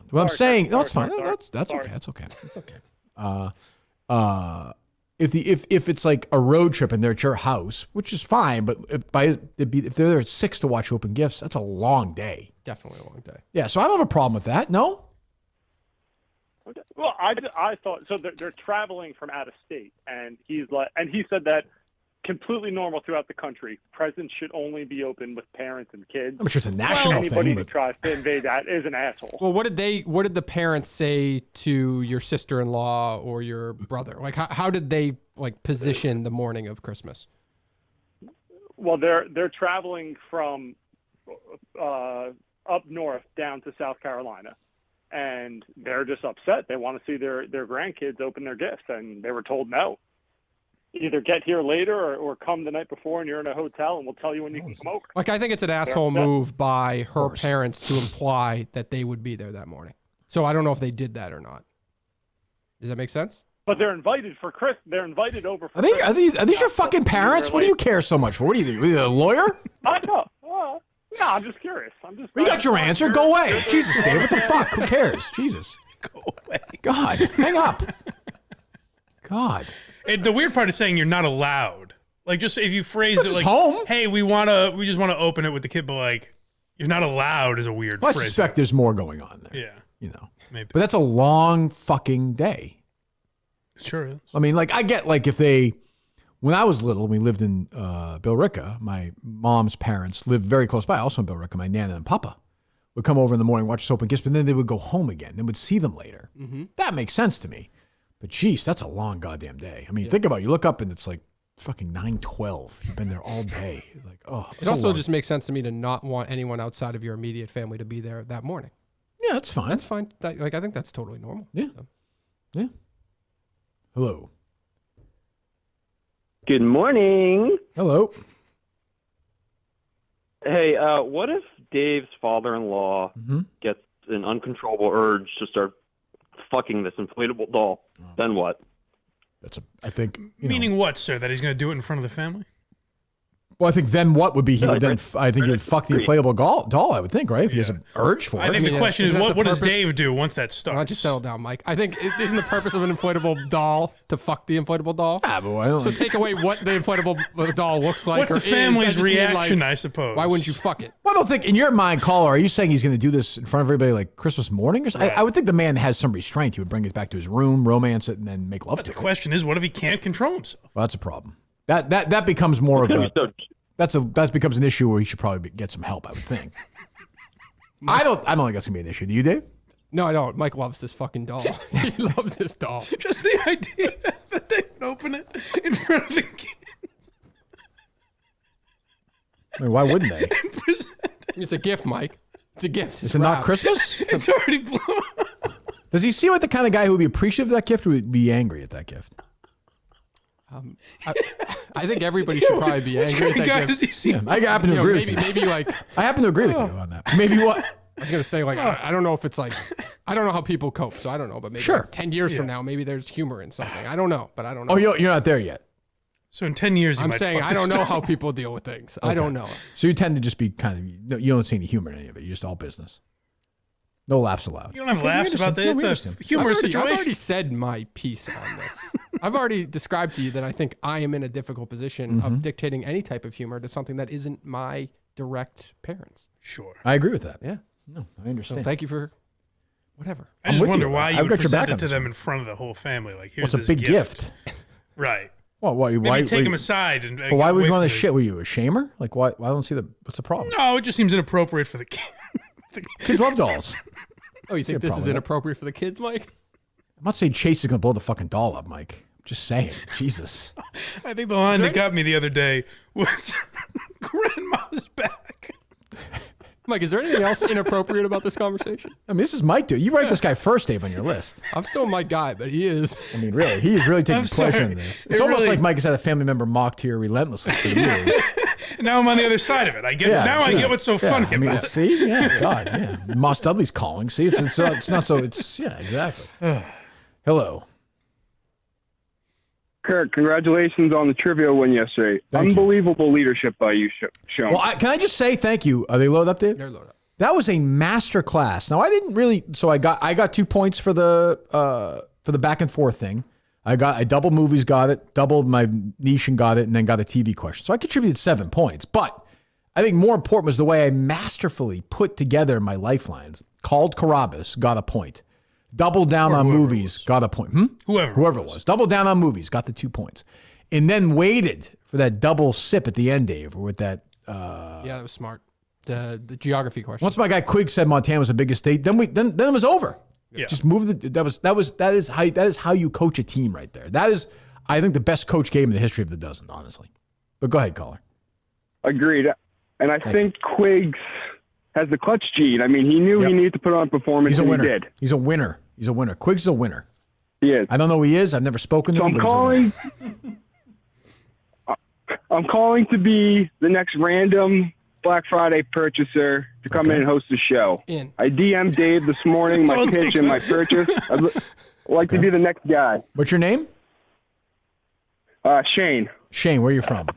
What I'm saying, no, it's fine. That's okay. That's okay. It's okay. If it's like a road trip and they're at your house, which is fine, but if they're there at 6 to watch you open gifts, that's a long day. Definitely a long day. Yeah, so I don't have a problem with that. No. Okay. Well, I thought so. They're traveling from out of state, and he said that completely normal throughout the country. Presents should only be open with parents and kids. I'm sure it's a national thing. Anybody who tries to invade that is an asshole. Well, what did the parents say to your sister-in-law or your brother? Like, how did they like position the morning of Christmas? Well, they're traveling from up north down to South Carolina, and they're just upset. They want to see their grandkids open their gifts, and they were told no. Either get here later or come the night before and you're in a hotel and we'll tell you when you can come over. Like, I think it's an asshole move by her parents to imply that they would be there that morning. So I don't know if they did that or not. Does that make sense? But they're invited for Chris. They're invited over for Are these your fucking parents? What do you care so much for? What are you a lawyer? I know. No, I'm just curious. You got your answer. Go away. Jesus, Dave. What the fuck? Who cares? Jesus. Go away. God, hang up. God. The weird part is saying you're not allowed. Like, just if you phrased This it is like, home. "Hey, we just want to open it with the kid," but like, you're not allowed is a weird Well, I phrase. suspect there's more going on there. Yeah, you know, maybe. But that's a long fucking day. Sure is. I mean, like, I get like when I was little, we lived in Billerica. My mom's parents lived very close by, also in Billerica. My nana and papa would come over in the morning, watch us open gifts, but then they would go home again. They would see them later. Mm-hmm. That makes sense to me. But geez, that's a long goddamn day. I mean, think about it. You look up and it's like fucking 9:12. You've been there all day. Like, oh. It also just makes sense to me to not want anyone outside of your immediate family to be there that morning. Yeah, that's fine. That's fine. I think that's totally normal. Yeah. So. Yeah. Hello. Good morning. Hello. Hey, what if Dave's father-in-law gets an uncontrollable urge to start fucking this inflatable doll? Then what? I think. Meaning what, sir? That he's going to do it in front of the family? Well, I think then what would be he would then I think he would fuck the inflatable doll. I would think, right? If he has an urge for it. I think the question is, what does purpose? Dave do once that Why don't you starts? settle down, Mike? I think isn't the purpose of an inflatable doll to fuck the inflatable doll? Ah, but I don't So take away what the inflatable doll looks like. What's or the family's is. I just mean, reaction, like, I suppose? Why wouldn't you fuck it? Well, I don't think in your mind, caller, are you saying he's going to do this in front of everybody like Christmas morning or something? I would think the man has some restraint. He would bring it back to his room, romance it, and then make love to The it. question is, what if he can't control himself? Well, that's a problem. That becomes more of a that becomes an issue where he should probably get some help. I would think. I don't think that's gonna be an issue. Do you, Dave? No, I don't. Mike loves this fucking doll. He loves this doll. Just the idea that they would open it in front of the kids. I mean, why wouldn't they? It's a gift, Mike. It's a gift. Is it not Christmas? It's already blown. Does he seem like the kind of guy who would be appreciative of that gift or would be angry at that gift? I think everybody should probably be angry at that guy gift. does he seem? I happen to agree with you. Maybe like I happen to agree with you on that. Maybe what? I was gonna say like I don't know if it's like I don't know how people cope, so I don't know. But maybe Sure. like 10 years from now, maybe there's humor in something. I don't know, but I don't know. Oh, you're not there yet. So in 10 years, you I'm might saying fuck I don't this know doll. how people deal with things. I don't know. So you tend to just be you don't see any humor in any of it. You're just all business. No laughs allowed. You don't have laughs about that. It's a humorous I've situation. already said my piece on this. I've already described to you that I think I am in a difficult position of dictating any type of humor to something that isn't my direct parents. Sure. I agree with that. Yeah. No, I So understand. thank you for whatever. I just with wonder you. why I've you would got your back present on it to this them one. in front of the whole family. Like, Well, here's it's a this big gift. Right. Well, why Maybe take them aside and. But why would you want to shit? shit? Were you a shamer? Like, why? I don't see what's the problem? No, it just seems inappropriate for the kid. Kids love dolls. Oh, you think a this problem is with inappropriate for the kids, Mike? I'm not saying Chase is going to blow the fucking doll up, Mike. I'm just saying. Jesus. I think the line that got me the other day was "Grandma's back." Mike, is there anything else inappropriate about this conversation? I mean, this is Mike, dude. You write this guy first, Dave, on your list. I'm still Mike guy, but he is. I mean, really, he is really taking I'm pleasure sorry. in this. It It's almost really- like Mike has had a family member mocked here relentlessly for years. Now I'm on the other side of it. I get I get what's so funny I mean, about it. see, yeah, God, yeah. Moss Dudley's calling. See, it's not so. It's yeah, exactly. Hello. Kirk, congratulations on the trivia win yesterday. Unbelievable leadership by you, Sean. Well, can I just say thank you? Are they loaded up, Dave? They're loaded up. That was a master class. Now I didn't really. So I got 2 points for the back and forth thing. I doubled movies, got it, doubled my niche and got it, and then got a TV question. So I contributed 7 points. But I think more important was the way I masterfully put together my lifelines. Called Carabas, got a point. Doubled down on movies, got a point. Whoever it was. Doubled down on movies, got the 2 points. And then waited for that double sip at the end, Dave, with that. Yeah, that was smart. The geography question. Once my guy Quigg said Montana was the biggest state, then it was over. Yeah. Just move that is how you coach a team right there. That is, I think, the best coach game in the history of the dozen, honestly. But go ahead, caller. Agreed. And I think Quiggs has the clutch gene. I mean, he knew he needed to put on a performance, He's a and winner. he did. He's a winner. He's a winner. Quiggs is a winner. He is. I don't know who he is. I've never spoken to So him. I'm but he's a winner. calling. I'm calling to be the next random Black Friday purchaser to come in and host the show. I DM'd Dave this morning, my pitch and my purchase. I'd like to be the next guy. What's your name? Shane. Shane, where are you from?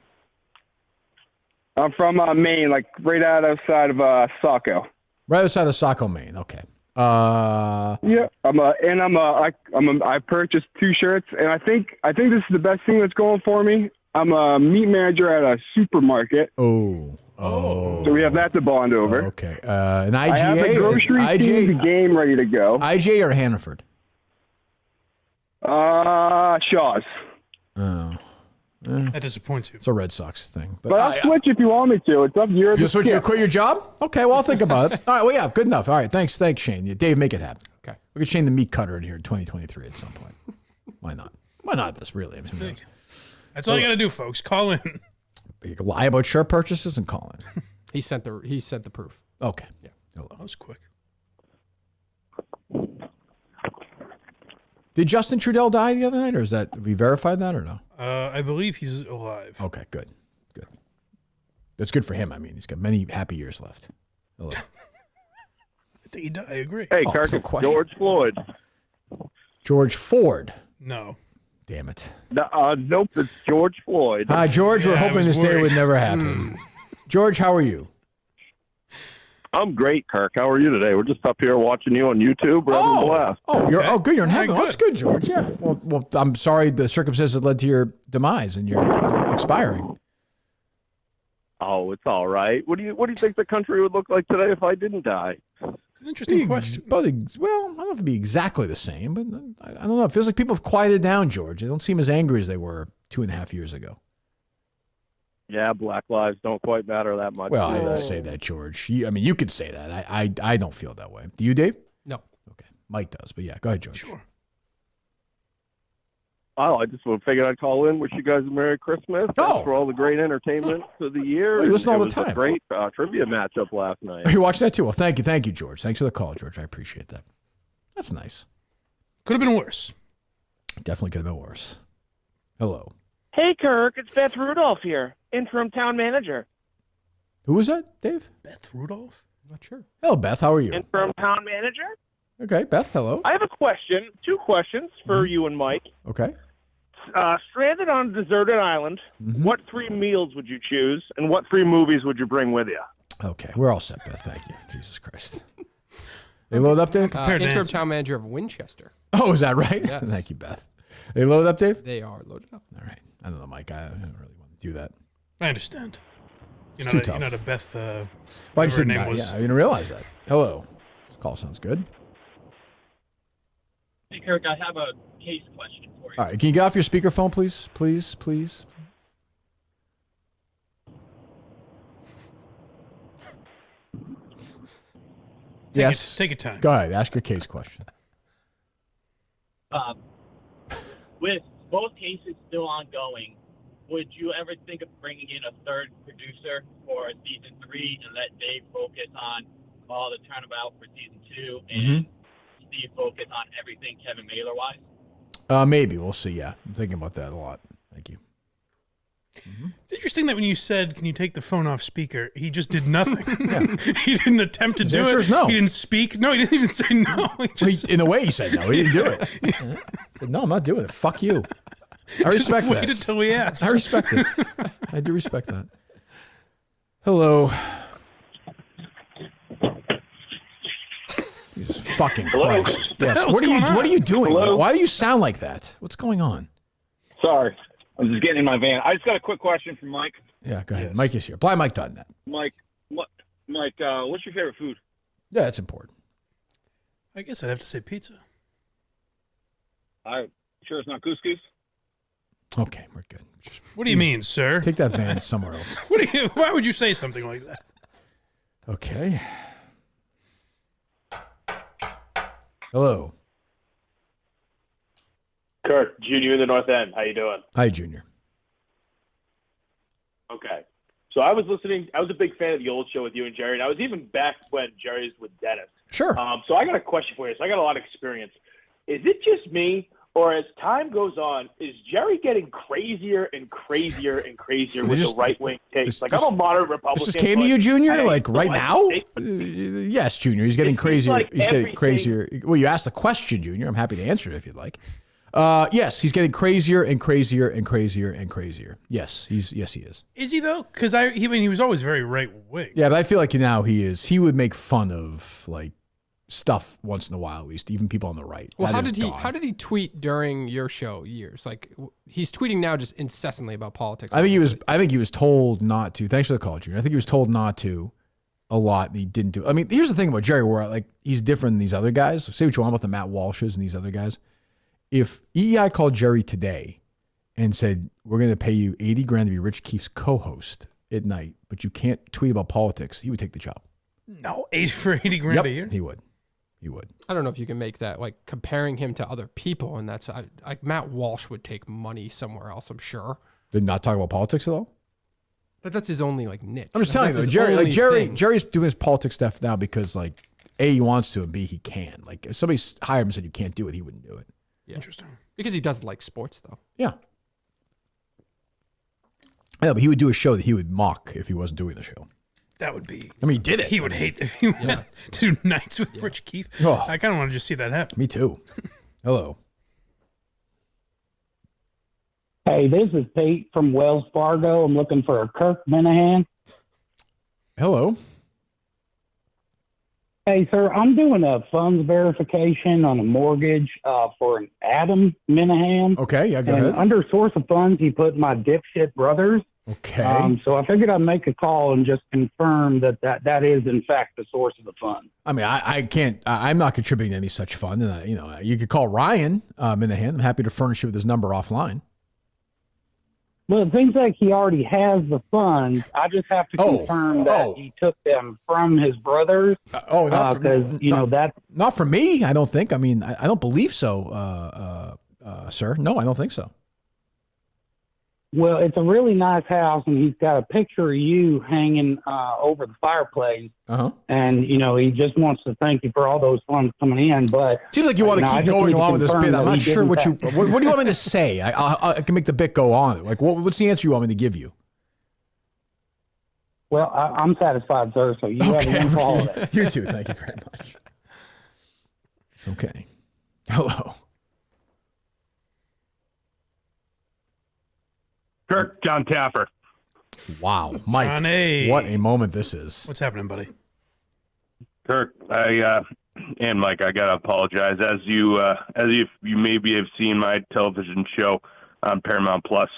I'm from Maine, like right outside of Saco. Right outside of Saco, Maine. Okay. Yeah, I purchased 2 shirts, and I think this is the best thing that's going for me. I'm a meat manager at a supermarket. Oh. So we have that to bond over. Okay. An IGA? I have the grocery team, the game ready to go. IGA or Hannaford? Shaw's. Oh. That disappoints you. It's a Red Sox thing. But I'll switch if you want me to. It's up to you. You switch? You quit your job? Okay, well, I'll think about it. All right, well, yeah, good enough. All right, thanks, Shane. Dave, make it happen. Okay. We could Shane the meat cutter in here in 2023 at some point. Why not? Why not this, really? I mean, who knows? That's all you got to do, folks. Call in. You can lie about shirt purchases and call in. He sent the proof. Okay. Yeah. Hello. That was quick. Did Justin Trudell die the other night, or have we verified that or no? I believe he's alive. Okay, good. That's good for him. I mean, he's got many happy years left. Hello. I think he died. I agree. Hey, Oh, Kirk, no it's question. George Floyd. George Ford. No. Damn it. Nope, it's George Floyd. Hi, George. We're Yeah, I hoping was this day worried. would never happen. George, how are you? I'm great, Kirk. How are you today? We're just up here watching you on YouTube. We're having a blast. Oh, good. You're in heaven. Good. Well, that's good, George. Yeah. Well, I'm sorry the circumstances that led to your demise and your expiring. Oh, it's all right. What do you think the country would look like today if I didn't die? Interesting question. Well, I don't know if it'd be exactly the same, but I don't know. It feels like people have quieted down, George. They don't seem as angry as they were 2.5 years ago. Yeah, Black lives don't quite matter that much. Well, I do didn't they? say that, George. You could say that. I don't feel that way. Do you, Dave? No. Okay. Mike does, but yeah, go ahead, George. Sure. Oh, I just figured I'd call in, wish you guys a Merry Christmas. Thanks for all the great entertainment of the year. Oh, you listen all It the was time. a great trivia matchup last night. Oh, you watched that too? Well, thank you, George. Thanks for the call, George. I appreciate that. That's nice. Could have been worse. Definitely could have been worse. Hello. Hey, Kirk, it's Beth Rudolph here, interim town manager. Who was that, Dave? Beth Rudolph? I'm not sure. Hello, Beth. How are you? Interim town manager? Okay, Beth. Hello. I have a question, 2 questions for you and Mike. Okay. Stranded on a deserted island, what 3 meals would you choose, and what 3 movies would you bring with you? Okay, we're all set, Beth. Thank you. Jesus Christ. They load up, Dave? Interim town manager of Winchester. Oh, is that right? Yes. Thank you, Beth. They load up, Dave? They are loaded up. All right. I don't know, Mike. I don't really want to do that. I understand. It's too tough. You're not a Beth. Well, I just whatever her didn't, name was. I didn't realize that. Hello. This call sounds good. Hey, Kirk, I have a case question for you. All right. Can you get off your speakerphone, please? Please. Yes. Take your time. Go ahead. Ask your case question. With both cases still ongoing, would you ever think of bringing in a third producer for season 3 and let Dave focus on all the turnabout for season 2 and Steve focus on everything Kevin Mailer wise? Maybe. We'll see. Yeah. I'm thinking about that a lot. Thank you. It's interesting that when you said, "Can you take the phone off speaker?" he just did nothing. He didn't attempt to His do answer it. is no. He didn't speak. No, he didn't even say no. He just, In a way, he said no. He didn't do it. He said, no, I'm not doing it. Fuck you. I just respect that. waited till we asked. I respect it. I do respect that. Hello. Jesus fucking Hello? Christ. The Yes. hell's What going are you doing? Hello? Why do you sound like that? What's going on? Sorry, I'm just getting in my van. I just got a quick question from Mike. Yeah, go ahead. Mike is here. BlindMike.net. Mike, what's your favorite food? Yeah, that's important. I guess I'd have to say pizza. I sure it's not couscous. Okay, we're good. What do you mean, sir? Take that van somewhere else. Why would you say something like that? Okay. Hello. Kirk, Junior in the North End. How you doing? Hi, Junior. Okay. So I was a big fan of the old show with you and Jerry, and I was even back when Jerry's with Dennis. Sure. So I got a question for you. So I got a lot of experience. Is it just me, or as time goes on, is Jerry getting crazier and crazier and crazier with the right-wing takes? I'm a moderate Republican. This just came to you, but Junior? hey, Like right so now? I- Yes, Junior. He's getting It seems crazier. like He's getting everything- crazier. Well, you asked the question, Junior. I'm happy to answer it if you'd like. Yes, he's getting crazier and crazier and crazier and crazier. Yes, he is. Is he though? Because he was always very right wing. Yeah, but I feel like now he is. He would make fun of like stuff once in a while, at least, even people on the right. Well, That is how did he tweet during your show years? Like he's tweeting now just incessantly about politics. I think he was told not to. Thanks for the call, Junior. I think he was told not to a lot. And he didn't do. I mean, here's the thing about Jerry, where like he's different than these other guys. Say what you want about the Matt Walshes and these other guys. If EEI called Jerry today and said, we're going to pay you $80,000 to be Rich Keefe's co-host at night, but you can't tweet about politics, he would take the job. No, $80,000 a year. He would. He would. I don't know if you can make that like comparing him to other people, and that's like Matt Walsh would take money somewhere else. I'm sure. Did not talk about politics at all. But that's his only like niche. I'm just telling you, though, Jerry's doing his politics stuff now because like A, he wants to, and B, he can. Like if somebody hired him and said you can't do it, he wouldn't do it. Yeah. Interesting. Because he does like sports, though. Yeah. Yeah, but he would do a show that he would mock if he wasn't doing the show. That would be. I mean, he did it. He would hate if he went to do nights with Rich Keefe. Oh. I kind of want to just see that happen. Me too. Hello. Hey, this is Pete from Wells Fargo. I'm looking for a Kirk Minihane. Hello. Hey, sir, I'm doing a funds verification on a mortgage for an Adam Minihane. Okay, yeah, go and ahead. under source of funds, he put my dipshit brothers. Okay. So I figured I'd make a call and just confirm that is, in fact, the source of the funds. I mean, I can't. I'm not contributing any such fund, and you could call Ryan Minihane. I'm happy to furnish you with his number offline. Well, it seems like he already has the funds. I just have to confirm that he took them from his brothers. Not that not from me. I don't think. I mean, I don't believe so, sir. No, I don't think so. Well, it's a really nice house, and he's got a picture of you hanging over the fireplace. And, he just wants to thank you for all those funds coming in. But seems like you want to keep going along with this bit. I'm not sure what do you want me to say? I can make the bit go on. Like, what's the answer you want me to give you? Well, I'm satisfied, sir. So you have one for all of that. You too. Thank you very much. Okay. Hello. Kirk, John Taffer. Wow, Mike, Johnny. what a moment this is. What's happening, buddy? Kirk, and Mike, I gotta apologize. As you maybe have seen my television show on Paramount Plus.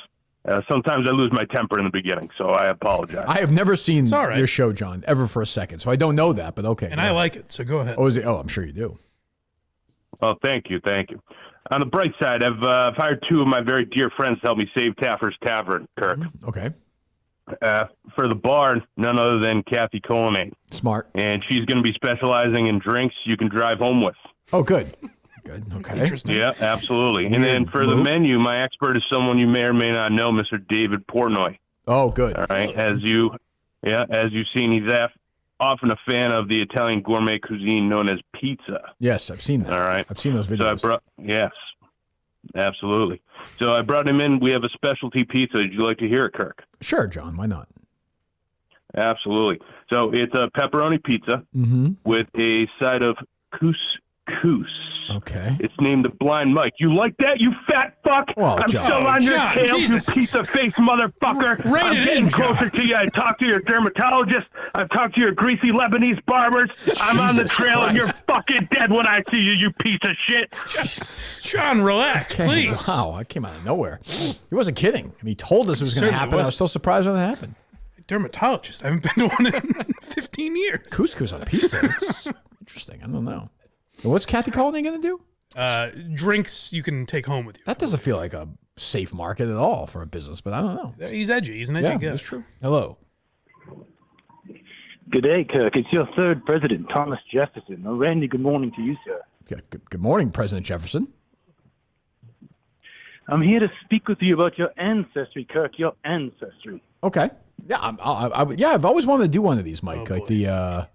Sometimes I lose my temper in the beginning, so I apologize. I have never seen your show, John, ever for a second, so I don't know that. But okay, And I like it, so go ahead. I'm sure you do. Well, thank you. On the bright side, I've hired two of my very dear friends to help me save Taffer's Tavern, Kirk. Okay. For the bar, none other than Kathy Colonnade. Smart. And she's going to be specializing in drinks you can drive home with. Oh, good. Good. Okay. Interesting. Yeah, absolutely. And then for the menu, my expert is someone you may or may not know, Mr. David Portnoy. Oh, good. All right. As you've seen, he's often a fan of the Italian gourmet cuisine known as pizza. Yes, I've seen that. All right. I've seen those videos. Yes, absolutely. So I brought him in. We have a specialty pizza. Would you like to hear it, Kirk? Sure, John. Why not? Absolutely. So it's a pepperoni pizza with a side of couscous. Okay. It's named the Blind Mike. You like that, you fat fuck? Well, I'm John. still on your John, tail, Jesus. you piece of face motherfucker. Rein I'm it getting in, John. closer to you. I talked to your dermatologist. I've talked to your greasy Lebanese barbers. I'm on the Jesus trail, and you're Christ. fucking dead when I see you, you piece of shit. John, relax, Okay, please. Wow, I came out of nowhere. He wasn't kidding. I mean, he told us it was going to Certainly happen. I was wasn't. still surprised when it happened. Dermatologist. I haven't been to one in 15 years. Couscous on pizza. It's interesting. I don't know. What's Kathy Colonnade going to do? Drinks you can take home with you. That doesn't feel like a safe market at all for a business, but I don't know. He's edgy. He's an edgy Yeah, guy. that's true. Hello. Good day, Kirk. It's your third president, Thomas Jefferson. Oh, Randy, good morning to you, sir. Yeah, good morning, President Jefferson. I'm here to speak with you about your ancestry, Kirk, your ancestry. Okay. Yeah, I've always wanted to do one of these, Mike. Like the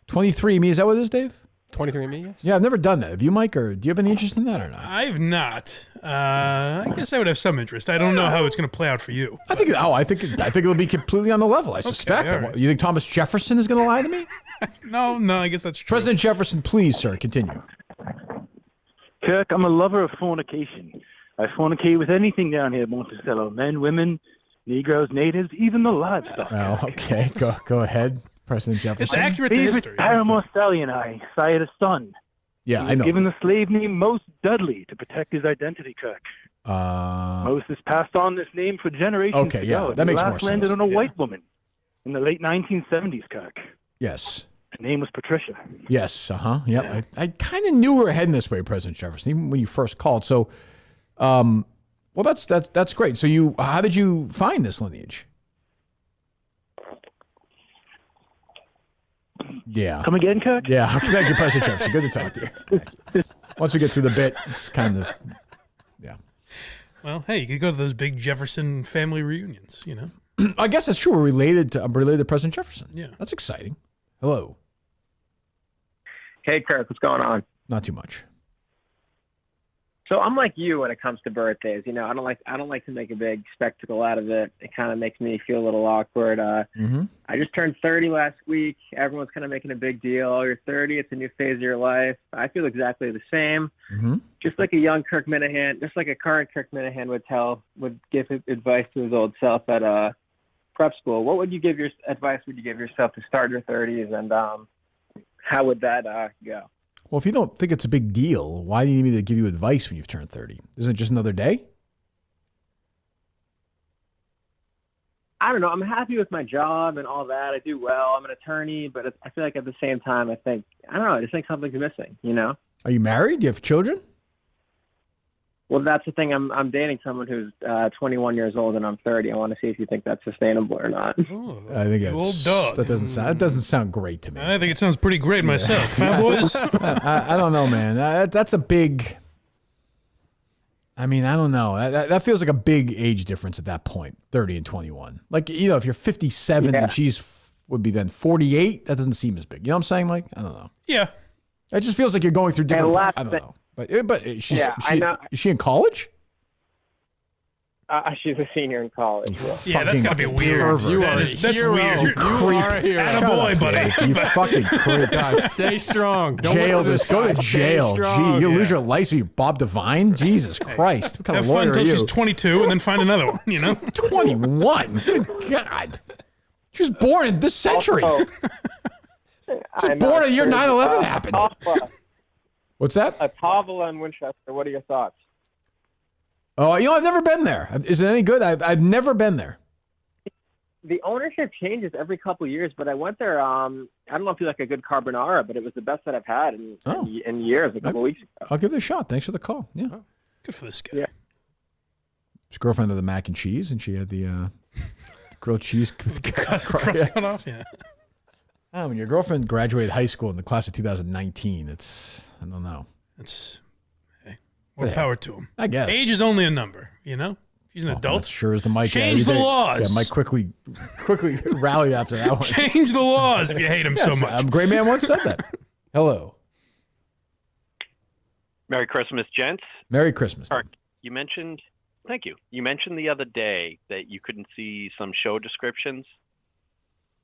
23andMe. Is that what it is, Dave? 23andMe, yes. Yeah, I've never done that. Have you, Mike, or do you have any interest in that or not? I've not. I guess I would have some interest. I don't know how it's going to play out for you. I think it'll be completely on the level. I suspect. all right. You think Thomas Jefferson is going to lie to me? No, I guess that's true. President Jefferson, please, sir, continue. Kirk, I'm a lover of fornication. I fornicate with anything down here, Monticello. Men, women, Negroes, natives, even the livestock. Well, okay. Go ahead, President Jefferson. It's accurate to Favorite history. Paramore stallion I sired a son. Yeah, He I was know. given the slave name Most Dudley to protect his identity, Kirk. Most has passed on this name for generations Okay, yeah, ago. that makes He more last landed sense. on a white woman in the late 1970s, Kirk. Yes. Her name was Patricia. Yes. Yeah. I kind of knew we were heading this way, President Jefferson, even when you first called. So, well, that's great. So how did you find this lineage? Yeah. Come again, Kirk? Yeah. Thank you, President Jefferson. Good to talk to you. Once we get through the bit, it's kind of, yeah. Well, hey, you could go to those big Jefferson family reunions, you know? I guess that's true. I'm related to President Jefferson. Yeah. That's exciting. Hello. Hey, Kirk, what's going on? Not too much. So I'm like you when it comes to birthdays. You know, I don't like to make a big spectacle out of it. It kind of makes me feel a little awkward. I just turned 30 last week. Everyone's kind of making a big deal. Oh, you're 30. It's a new phase of your life. I feel exactly the same. Just like a young Kirk Minihane, just like a current Kirk Minihane would give advice to his old self at prep school. What advice would you give yourself to start your 30s, and how would that go? Well, if you don't think it's a big deal, why do you need me to give you advice when you've turned 30? Isn't it just another day? I don't know. I'm happy with my job and all that. I do well. I'm an attorney, but I feel like at the same time, I think something's missing, you know? Are you married? Do you have children? Well, that's the thing. I'm dating someone who's 21 years old, and I'm 30. I want to see if you think that's sustainable or not. I think that doesn't sound great to me. I think it sounds pretty great myself. Huh, boys? I don't know, man. That's a big. I mean, I don't know. That feels like a big age difference at that point, 30 and 21. Like, you know, if you're 57 and would be then 48, that doesn't seem as big. You know what I'm saying, Mike? I don't know. Yeah. It just feels like you're going through different. I don't know. But is she in college? She's a senior in college. Yeah, that's gotta be weird. That's weird. You are a hero. Attaboy, buddy. You fucking creep. God, stay strong. Don't Jail listen to this. Go to guy. jail. Stay strong. Gee, you lose your license. You Bob Devine. Jesus Christ. What kind Have of lawyer fun are until you? she's 22 and then find another one, you know? 21. Good God. She was born in this century. She was born a year 9/11 happened. What's that? Tavola and Winchester. What are your thoughts? Oh, you know, I've never been there. Is it any good? I've never been there. The ownership changes every couple of years, but I went there. I don't know if you like a good carbonara, but it was the best that I've had in years. A couple of weeks ago. I'll give it a shot. Thanks for the call. Yeah. Good for this guy. Yeah. His girlfriend had the mac and cheese, and she had the grilled cheese with the Crust cut off. Yeah. Oh, when your girlfriend graduated high school in the class of 2019, I don't know. More power to him. I guess. Age is only a number, you know? He's an adult. That sure is the Mike. Change the laws. Yeah, Mike quickly rallied after that one. Change the laws if you hate him so much. Great man once said that. Hello. Merry Christmas, gents. Merry Christmas. Kirk, thank you. You mentioned the other day that you couldn't see some show descriptions.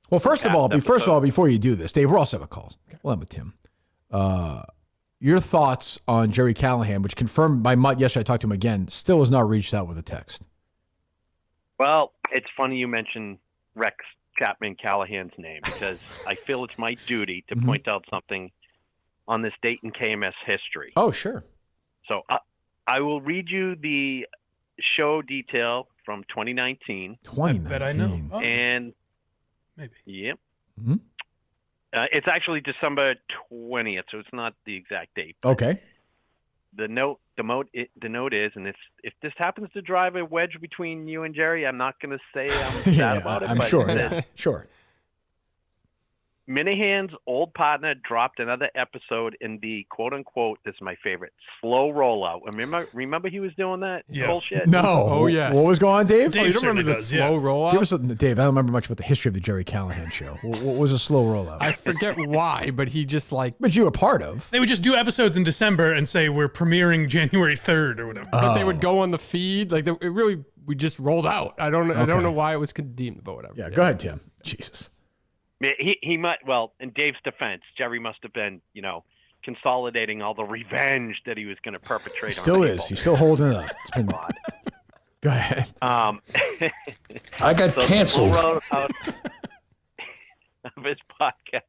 Well, first of all, before you do this, Dave, we're all 7 calls. We'll end with Tim. Your thoughts on Jerry Callahan, which confirmed by Mutt yesterday, I talked to him again, still has not reached out with a text. Well, it's funny you mention Rex Chapman Callahan's name because I feel it's my duty to point out something on this date in KMS history. Oh, sure. So I will read you the show detail from 2019. 2019. I bet I know. Oh. And maybe. Yep. It's actually December 20th, so it's not the exact date. Okay. The note is, and if this happens to drive a wedge between you and Jerry, I'm not going to say I'm sad about it. I'm but sure. Sure. Minihane's old partner dropped another episode in the quote-unquote, this is my favorite, slow rollout. Remember he was doing that bullshit? No. Oh, yes. What was going on, Dave? Dave you don't remember the slow rollout? Give us Dave, I don't remember much about the history of the Jerry Callahan show. What was a slow rollout? I forget why, but he just But you were part of. They would just do episodes in December and say we're premiering January 3rd or whatever. But they would go on the feed. Like, we just rolled out. I don't know why it was deemed, but whatever. Yeah, go ahead, Tim. Jesus. He might, in Dave's defense, Jerry must have been, consolidating all the revenge that he was going to perpetrate on Still people. is. He's still holding it up. It's been Go ahead. I got canceled. Out of his podcast.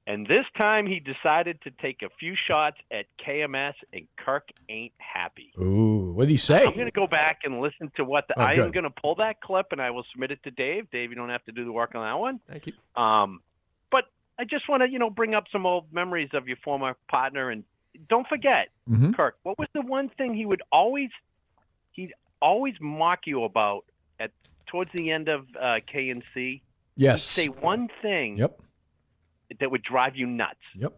And this time he decided to take a few shots at KMS, and Kirk ain't happy. Ooh, what did he say? I'm going to go back and listen to what I am going to pull that clip, and I will submit it to Dave. Dave, you don't have to do the work on that one. Thank you. But I just want to, bring up some old memories of your former partner, and don't forget, Kirk, what was the one thing he'd always mock you about towards the end of KNC? Yes. He'd say one thing. Yep. That would drive you nuts. Yep.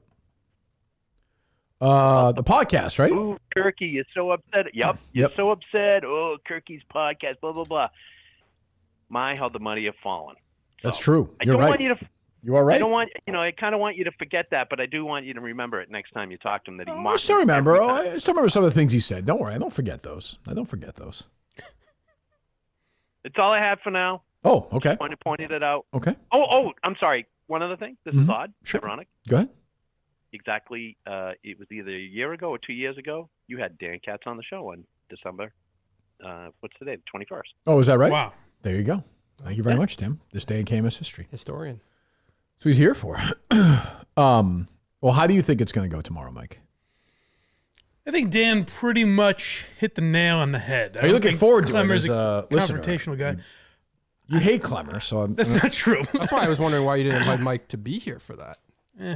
The podcast, right? Ooh, Kirky, you're so upset. Yep. You're so upset. Oh, Kirky's podcast, blah, blah, blah. My, how the mighty have fallen. That's true. I You're don't right. want you to You all right? I don't want, I kind of want you to forget that, but I do want you to remember it next time you talk to him that he I mocked still me remember. every time. I still remember some of the things he said. Don't worry. I don't forget those. It's all I have for now. Oh, okay. Just pointed it out. Okay. Oh, I'm sorry. One other thing. This is odd. Sure. Ironic. Go ahead. Exactly. It was either a year ago or 2 years ago. You had Dan Katz on the show on December. What's the date? 21st. Oh, is that right? Wow. There you go. Thank you very much, Tim. This day in KMS history. Historian. That's what he's here for. Well, how do you think it's going to go tomorrow, Mike? I think Dan pretty much hit the nail on the head. Are you looking forward to it Klemmer's as a listener? confrontational guy. You hate Klemmer, so That's not true. That's why I was wondering why you didn't invite Mike to be here for that.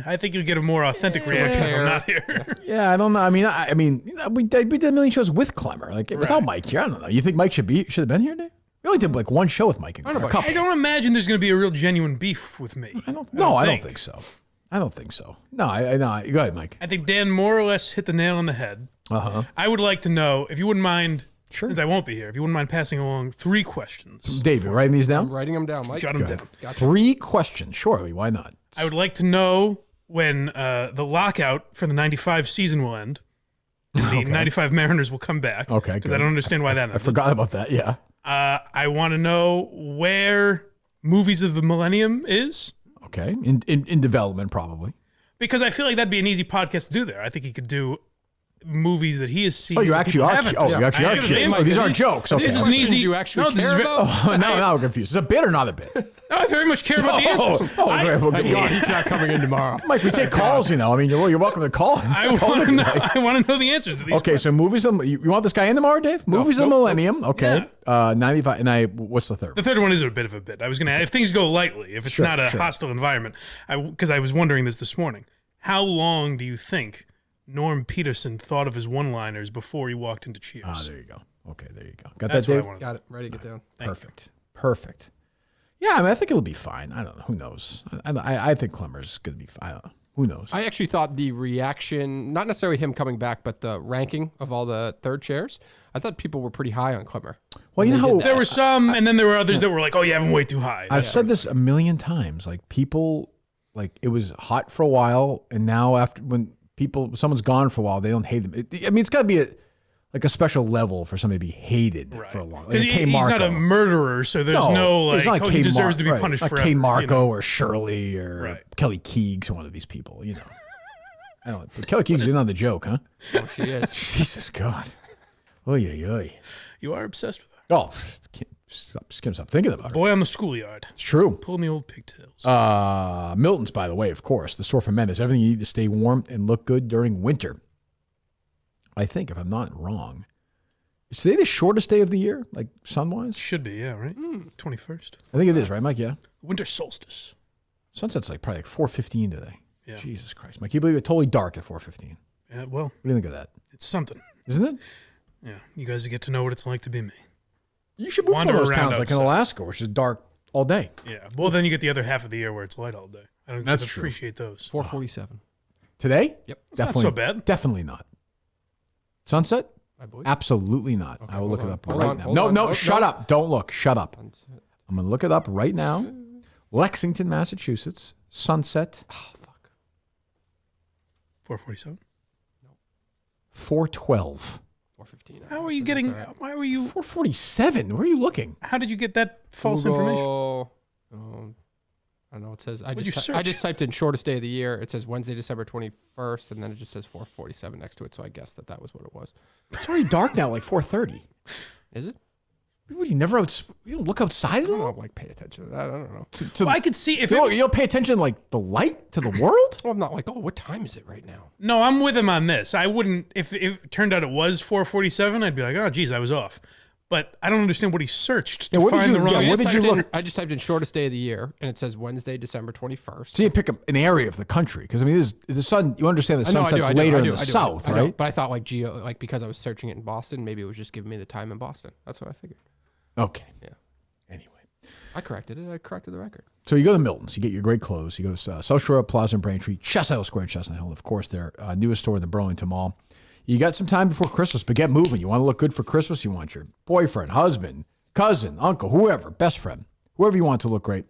I think you'll get a more authentic reaction if I'm not here. Yeah, I don't know. I mean, we did a million shows with Klemmer, like without Mike here. I don't know. You think Mike should have been here, Dave? We only did like one show with Mike and Klemmer. I don't imagine there's going to be a real genuine beef with me. I don't think so. I don't think so. No, go ahead, Mike. I think Dan more or less hit the nail on the head. I would like to know, if you wouldn't mind, since I won't be here, if you wouldn't mind passing along 3 questions. David, writing these down? I'm writing them down, Mike. Jot them down. Gotcha. 3 questions, surely. Why not? I would like to know when the lockout for the 95 season will end. And the 95 Mariners will come back. Okay, because I don't understand why that ended. I forgot about that, yeah. I want to know where Movies of the Millennium is. Okay, in development probably. Because I feel like that'd be an easy podcast to do there. I think he could do movies that he has seen. Oh, you that actually people are. haven't. Oh, you actually are kidding. Oh, these aren't jokes. Okay. This is an easy. You actually this care is about? Oh, now I'm confused. Is it a bit or not a bit? No, I very much care about the answers. Great. Well, Thank God he's not coming in tomorrow. Mike, we take calls, I mean, you're welcome to call. I want to know the answers to these. Okay, so movies. You want this guy in tomorrow, Dave? Movies of the Millennium. Okay. 95. And what's the third? The third one is a bit of a bit. I was going to, if things go lightly, if it's not a hostile environment, because I was wondering this morning. How long do you think Norm Peterson thought of his one-liners before he walked into Cheers? Ah, there you go. Okay, there you go. Got That's that, Dave? what I wanted. Got it. Ready to get down. Perfect. Yeah, I think it'll be fine. I don't know. Who knows? I think Klemmer's going to be fine. I don't know. Who knows? I actually thought the reaction, not necessarily him coming back, but the ranking of all the third chairs, I thought people were pretty high on Klemmer. Well, you know, there were some, and then there were others that were like, "Oh, you have him way too high." I've said this a million times. Like people, like it was hot for a while, and now after someone's gone for a while, they don't hate them. It's got to be a special level for somebody to be hated for a long. Like he's not a murderer, so there's no like, he deserves to be punished like forever. Kay Marco or Shirley or Kelly Keegs, one of these people. I don't. But Kelly Keegs is in on the joke, huh? Oh, she is. Jesus God. Oy, oy, oy. You are obsessed with her. Oh, can't stop thinking about it. Boy on the schoolyard. It's true. Pulling the old pigtails. Milton's, by the way, of course, the store for men is everything you need to stay warm and look good during winter. I think, if I'm not wrong, is today the shortest day of the year, like sun-wise? Should be, yeah, right? 21st. I think it is, right, Mike? Yeah. Winter solstice. Sunset's probably 4:15 today. Yeah. Jesus Christ, Mike! Can you believe it? Totally dark at 4:15. Yeah, well. What do you think of that? It's something. Isn't it? Yeah, you guys get to know what it's like to be me. You should move to those towns like in Alaska, which is dark all day. Yeah, well, then you get the other half of the year where it's light all day. I don't That's appreciate those. 4:47. Today? Yep. It's not so bad. Definitely not. Sunset? I believe. Absolutely not. Okay, I will look it up hold right on, now. hold No, on. shut up. Don't look. Shut up. I'm going to look it up right now. Lexington, Massachusetts. Sunset. Oh, fuck. 4:47? 4:12. 4:15. How are you getting? Why were you? 4:47. Where are you looking? How did you get that false information? I don't know. It says I What'd you just search? typed in shortest day of the year. It says Wednesday, December 21st, and then it just says 4:47 next to it. So I guessed that was what it was. It's already dark now, like 4:30. Is it? What, you never you don't look outside at all? I don't like pay attention to that. I don't know. Well, I could see if you don't pay attention like the light to the world. Well, I'm not like, oh, what time is it right now? No, I'm with him on this. I wouldn't if it turned out it was 4:47. I'd be like, oh, geez, I was off. But I don't understand what he searched to find the wrong answer. I just typed in shortest day of the year, and it says Wednesday, December 21st. So you pick up an area of the country because I mean, the sun. You understand the sun sets later in the south, right? But I thought like because I was searching it in Boston, maybe it was just giving me the time in Boston. That's what I figured. Okay. Yeah. Anyway, I corrected it. I corrected the record. So you go to Milton's, you get your great clothes. You go to South Shore Plaza in Braintree, Chestnut Hill Square in Chestnut Hill, of course, their newest store in the Burlington Mall. You got some time before Christmas, but get moving. You want to look good for Christmas. You want your boyfriend, husband, cousin, uncle, whoever, best friend, whoever you want to look great.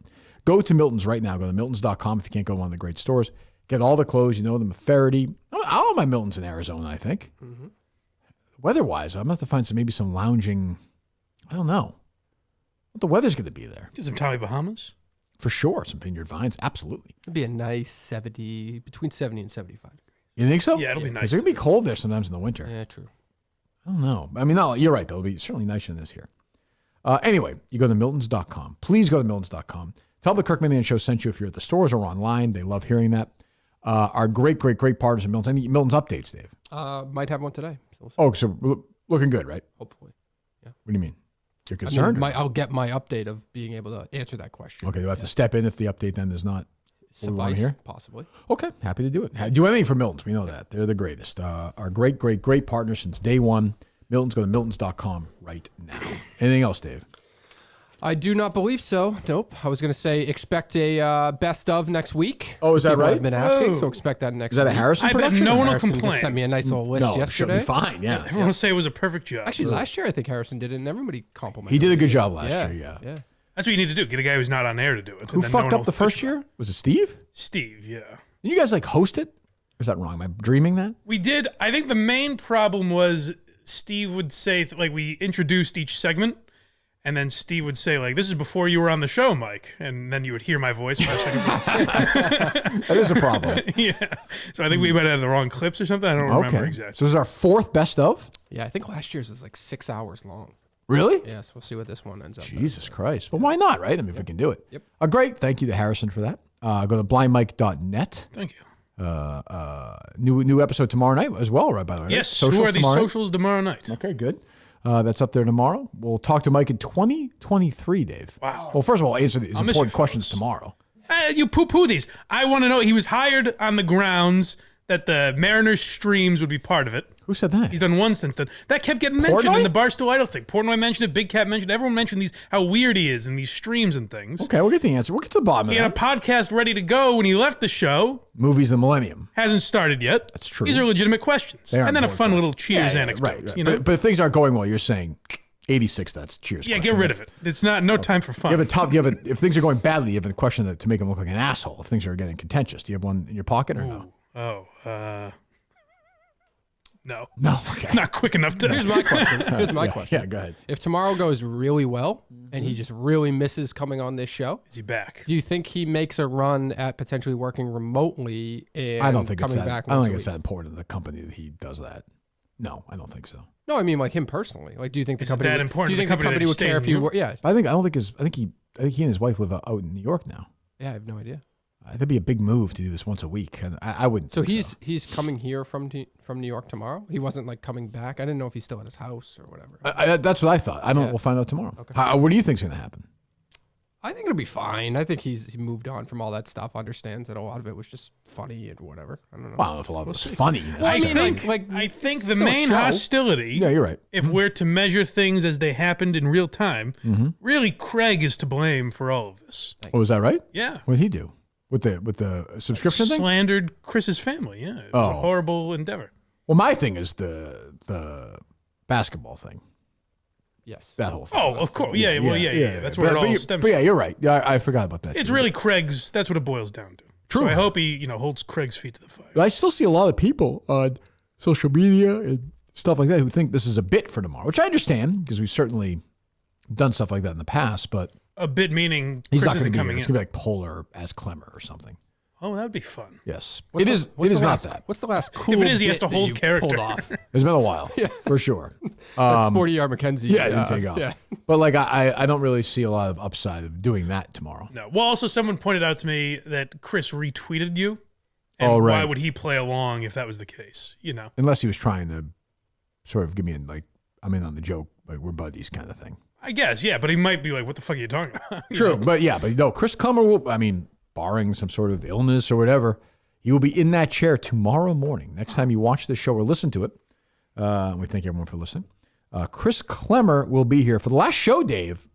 Go to Milton's right now. Go to Miltons.com if you can't go to one of the great stores. Get all the clothes. You know them. Faraday. All of my Miltons in Arizona, I think. Mm-hmm. Weather-wise, I'm going to have to find maybe some lounging. I don't know what the weather's going to be there. Get some Tommy Bahamas. For sure. Some Vineyard Vines. Absolutely. It'd be a nice between 70 and 75 degrees. You think so? Yeah, it'll be nice. Because it's going to be cold there sometimes in the winter. Yeah, true. I don't know. I mean, no, you're right, though. It'll be certainly nicer than this here. Anyway, you go to Miltons.com. Please go to Miltons.com. Tell the Kirk Minihane Show sent you if you're at the stores or online. They love hearing that. Our great partners at Milton's. I think Milton's updates, Dave. Might have one today. So looking good, right? Hopefully. Yeah. What do you mean? You're concerned? I'll get my update of being able to answer that question. Okay, you'll have to step in if the update then does not what we want to hear? Possibly. Okay, happy to do it. Do anything for Milton's. We know that. They're the greatest. Our great partner since day one. Milton's. Go to Miltons.com right now. Anything else, Dave? I do not believe so. Nope. I was going to say expect a best of next week. Oh, is that People right? have been asking, so expect that next week. Is that a Harrison production? I bet no one will Harrison just complain. sent me a nice little list yesterday. Should be fine, yeah. Everyone will say it was a perfect job. Actually, last year I think Harrison did it, and everybody complimented He did a him. good job last year, yeah. That's what you need to do. Get a guy who's not on air to do it. Who fucked up the first year? Was it Steve? Steve, yeah. Did you guys host it? Or is that wrong? Am I dreaming that? We did. I think the main problem was Steve would say, we introduced each segment, and then Steve would say, this is before you were on the show, Mike. And then you would hear my voice 5 seconds later. That is a problem. Yeah. So I think we went out of the wrong clips or something. I don't remember exactly. So this is our fourth best of? Yeah, I think last year's was 6 hours long. Really? Yes, we'll see what this one ends up. Jesus Christ. Well, why not, right? I mean, if we can do it. Yep. Great. Thank you to Harrison for that. Go to blindmike.net. Thank you. New episode tomorrow night as well, right, by the way. Yes. Socials Who are these tomorrow night? socials tomorrow night? Okay, good. That's up there tomorrow. We'll talk to Mike in 2023, Dave. Wow. Well, first of all, answer these I'll miss important you, questions fellas. tomorrow. You poo-poo these. I want to know. He was hired on the grounds that the Mariners streams would be part of it. Who said that? He's done one since then. That kept getting mentioned in the Barstool Idol thing. Portnoy mentioned it. Big Cat mentioned it. Everyone mentioned how weird he is in these streams and things. Okay, we'll get the answer. We'll get to the bottom He of had that. a podcast ready to go when he left the show. Movies of the Millennium. Hasn't started yet. That's true. These are legitimate questions. They are And then a important fun little questions. Cheers Yeah, anecdote. Right. You know? But if things aren't going well, you're saying 86, that's Cheers. Yeah, question, get rid right? of it. It's no time for fun. If things are going badly, you have a question to make him look like an asshole. If things are getting contentious, do you have one in your pocket or no? No. No, okay. Not quick enough to. Here's my question. Yeah, go ahead. If tomorrow goes really well and he just really misses coming on this show, is he back? Do you think he makes a run at potentially working remotely and I don't think it's coming that. back? I don't once think a it's week? that important to the company that he does that. No, I don't think so. No, I mean him personally. Do you think the Is it company? that important Do you to think the the company company that would he care stays if in you New were? Yeah, I think he and his wife live out in New York now. yeah. I have no idea. That'd be a big move to do this once a week, and I wouldn't. So think he's coming here from New York tomorrow. He wasn't coming back. I didn't know if he's still at his house or whatever. that's what I thought. I don't. Yeah. We'll find out tomorrow. Okay. What do you think's going to happen? I think it'll be fine. I think he moved on from all that stuff. Understands that a lot of it was just funny and whatever. I don't know. Well, I don't know if a lot of it was funny. I necessarily. think the still a main show. hostility. Yeah, you're right. If we're to measure things as they happened in real time, really Craig is to blame for all of this. Oh, was that right? Yeah. What did he do with the subscription thing? Slandered Chris's family. Yeah, it was a horrible endeavor. Well, my thing is the basketball thing. Yes. That whole thing. Oh, of course. Yeah. That's where it all stems But yeah, from. you're right. Yeah, I forgot about that. It's too. really Craig's. That's what it boils down to. True. So I hope he, holds Craig's feet to the fire. I still see a lot of people on social media and stuff like that who think this is a bit for tomorrow, which I understand because we've certainly done stuff like that in the past. But A bit meaning he's Chris not going isn't to be coming here. It's in. going to be like Polar as Klemmer or something. Oh, that'd be fun. Yes, What's it the- is. what's It is the not last- that. What's the last cool? If it is, he has bit to hold that you character. pulled off? It's been a while, for sure. That 40-yard McKenzie. Yeah, it didn't take off. Yeah. But I don't really see a lot of upside of doing that tomorrow. No. Well, also someone pointed out to me that Chris retweeted you. And Oh, right. why would he play along if that was the case? Unless he was trying to sort of give me I'm in on the joke, we're buddies kind of thing. I guess, yeah, but he might be like, "What the fuck are you talking about?" You True, know? but no, Chris Klemmer will. Barring some sort of illness or whatever, he will be in that chair tomorrow morning. Next time you watch the show or listen to it, we thank everyone for listening. Chris Klemmer will be here for the last show, Dave,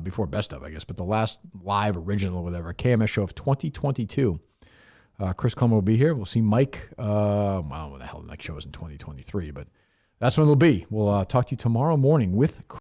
before Best Of, I guess, but the last live original, whatever, KMS show of 2022. Chris Klemmer will be here. We'll see Mike. I don't know what the hell the next show is in 2023, but that's when it'll be. We'll talk to you tomorrow morning with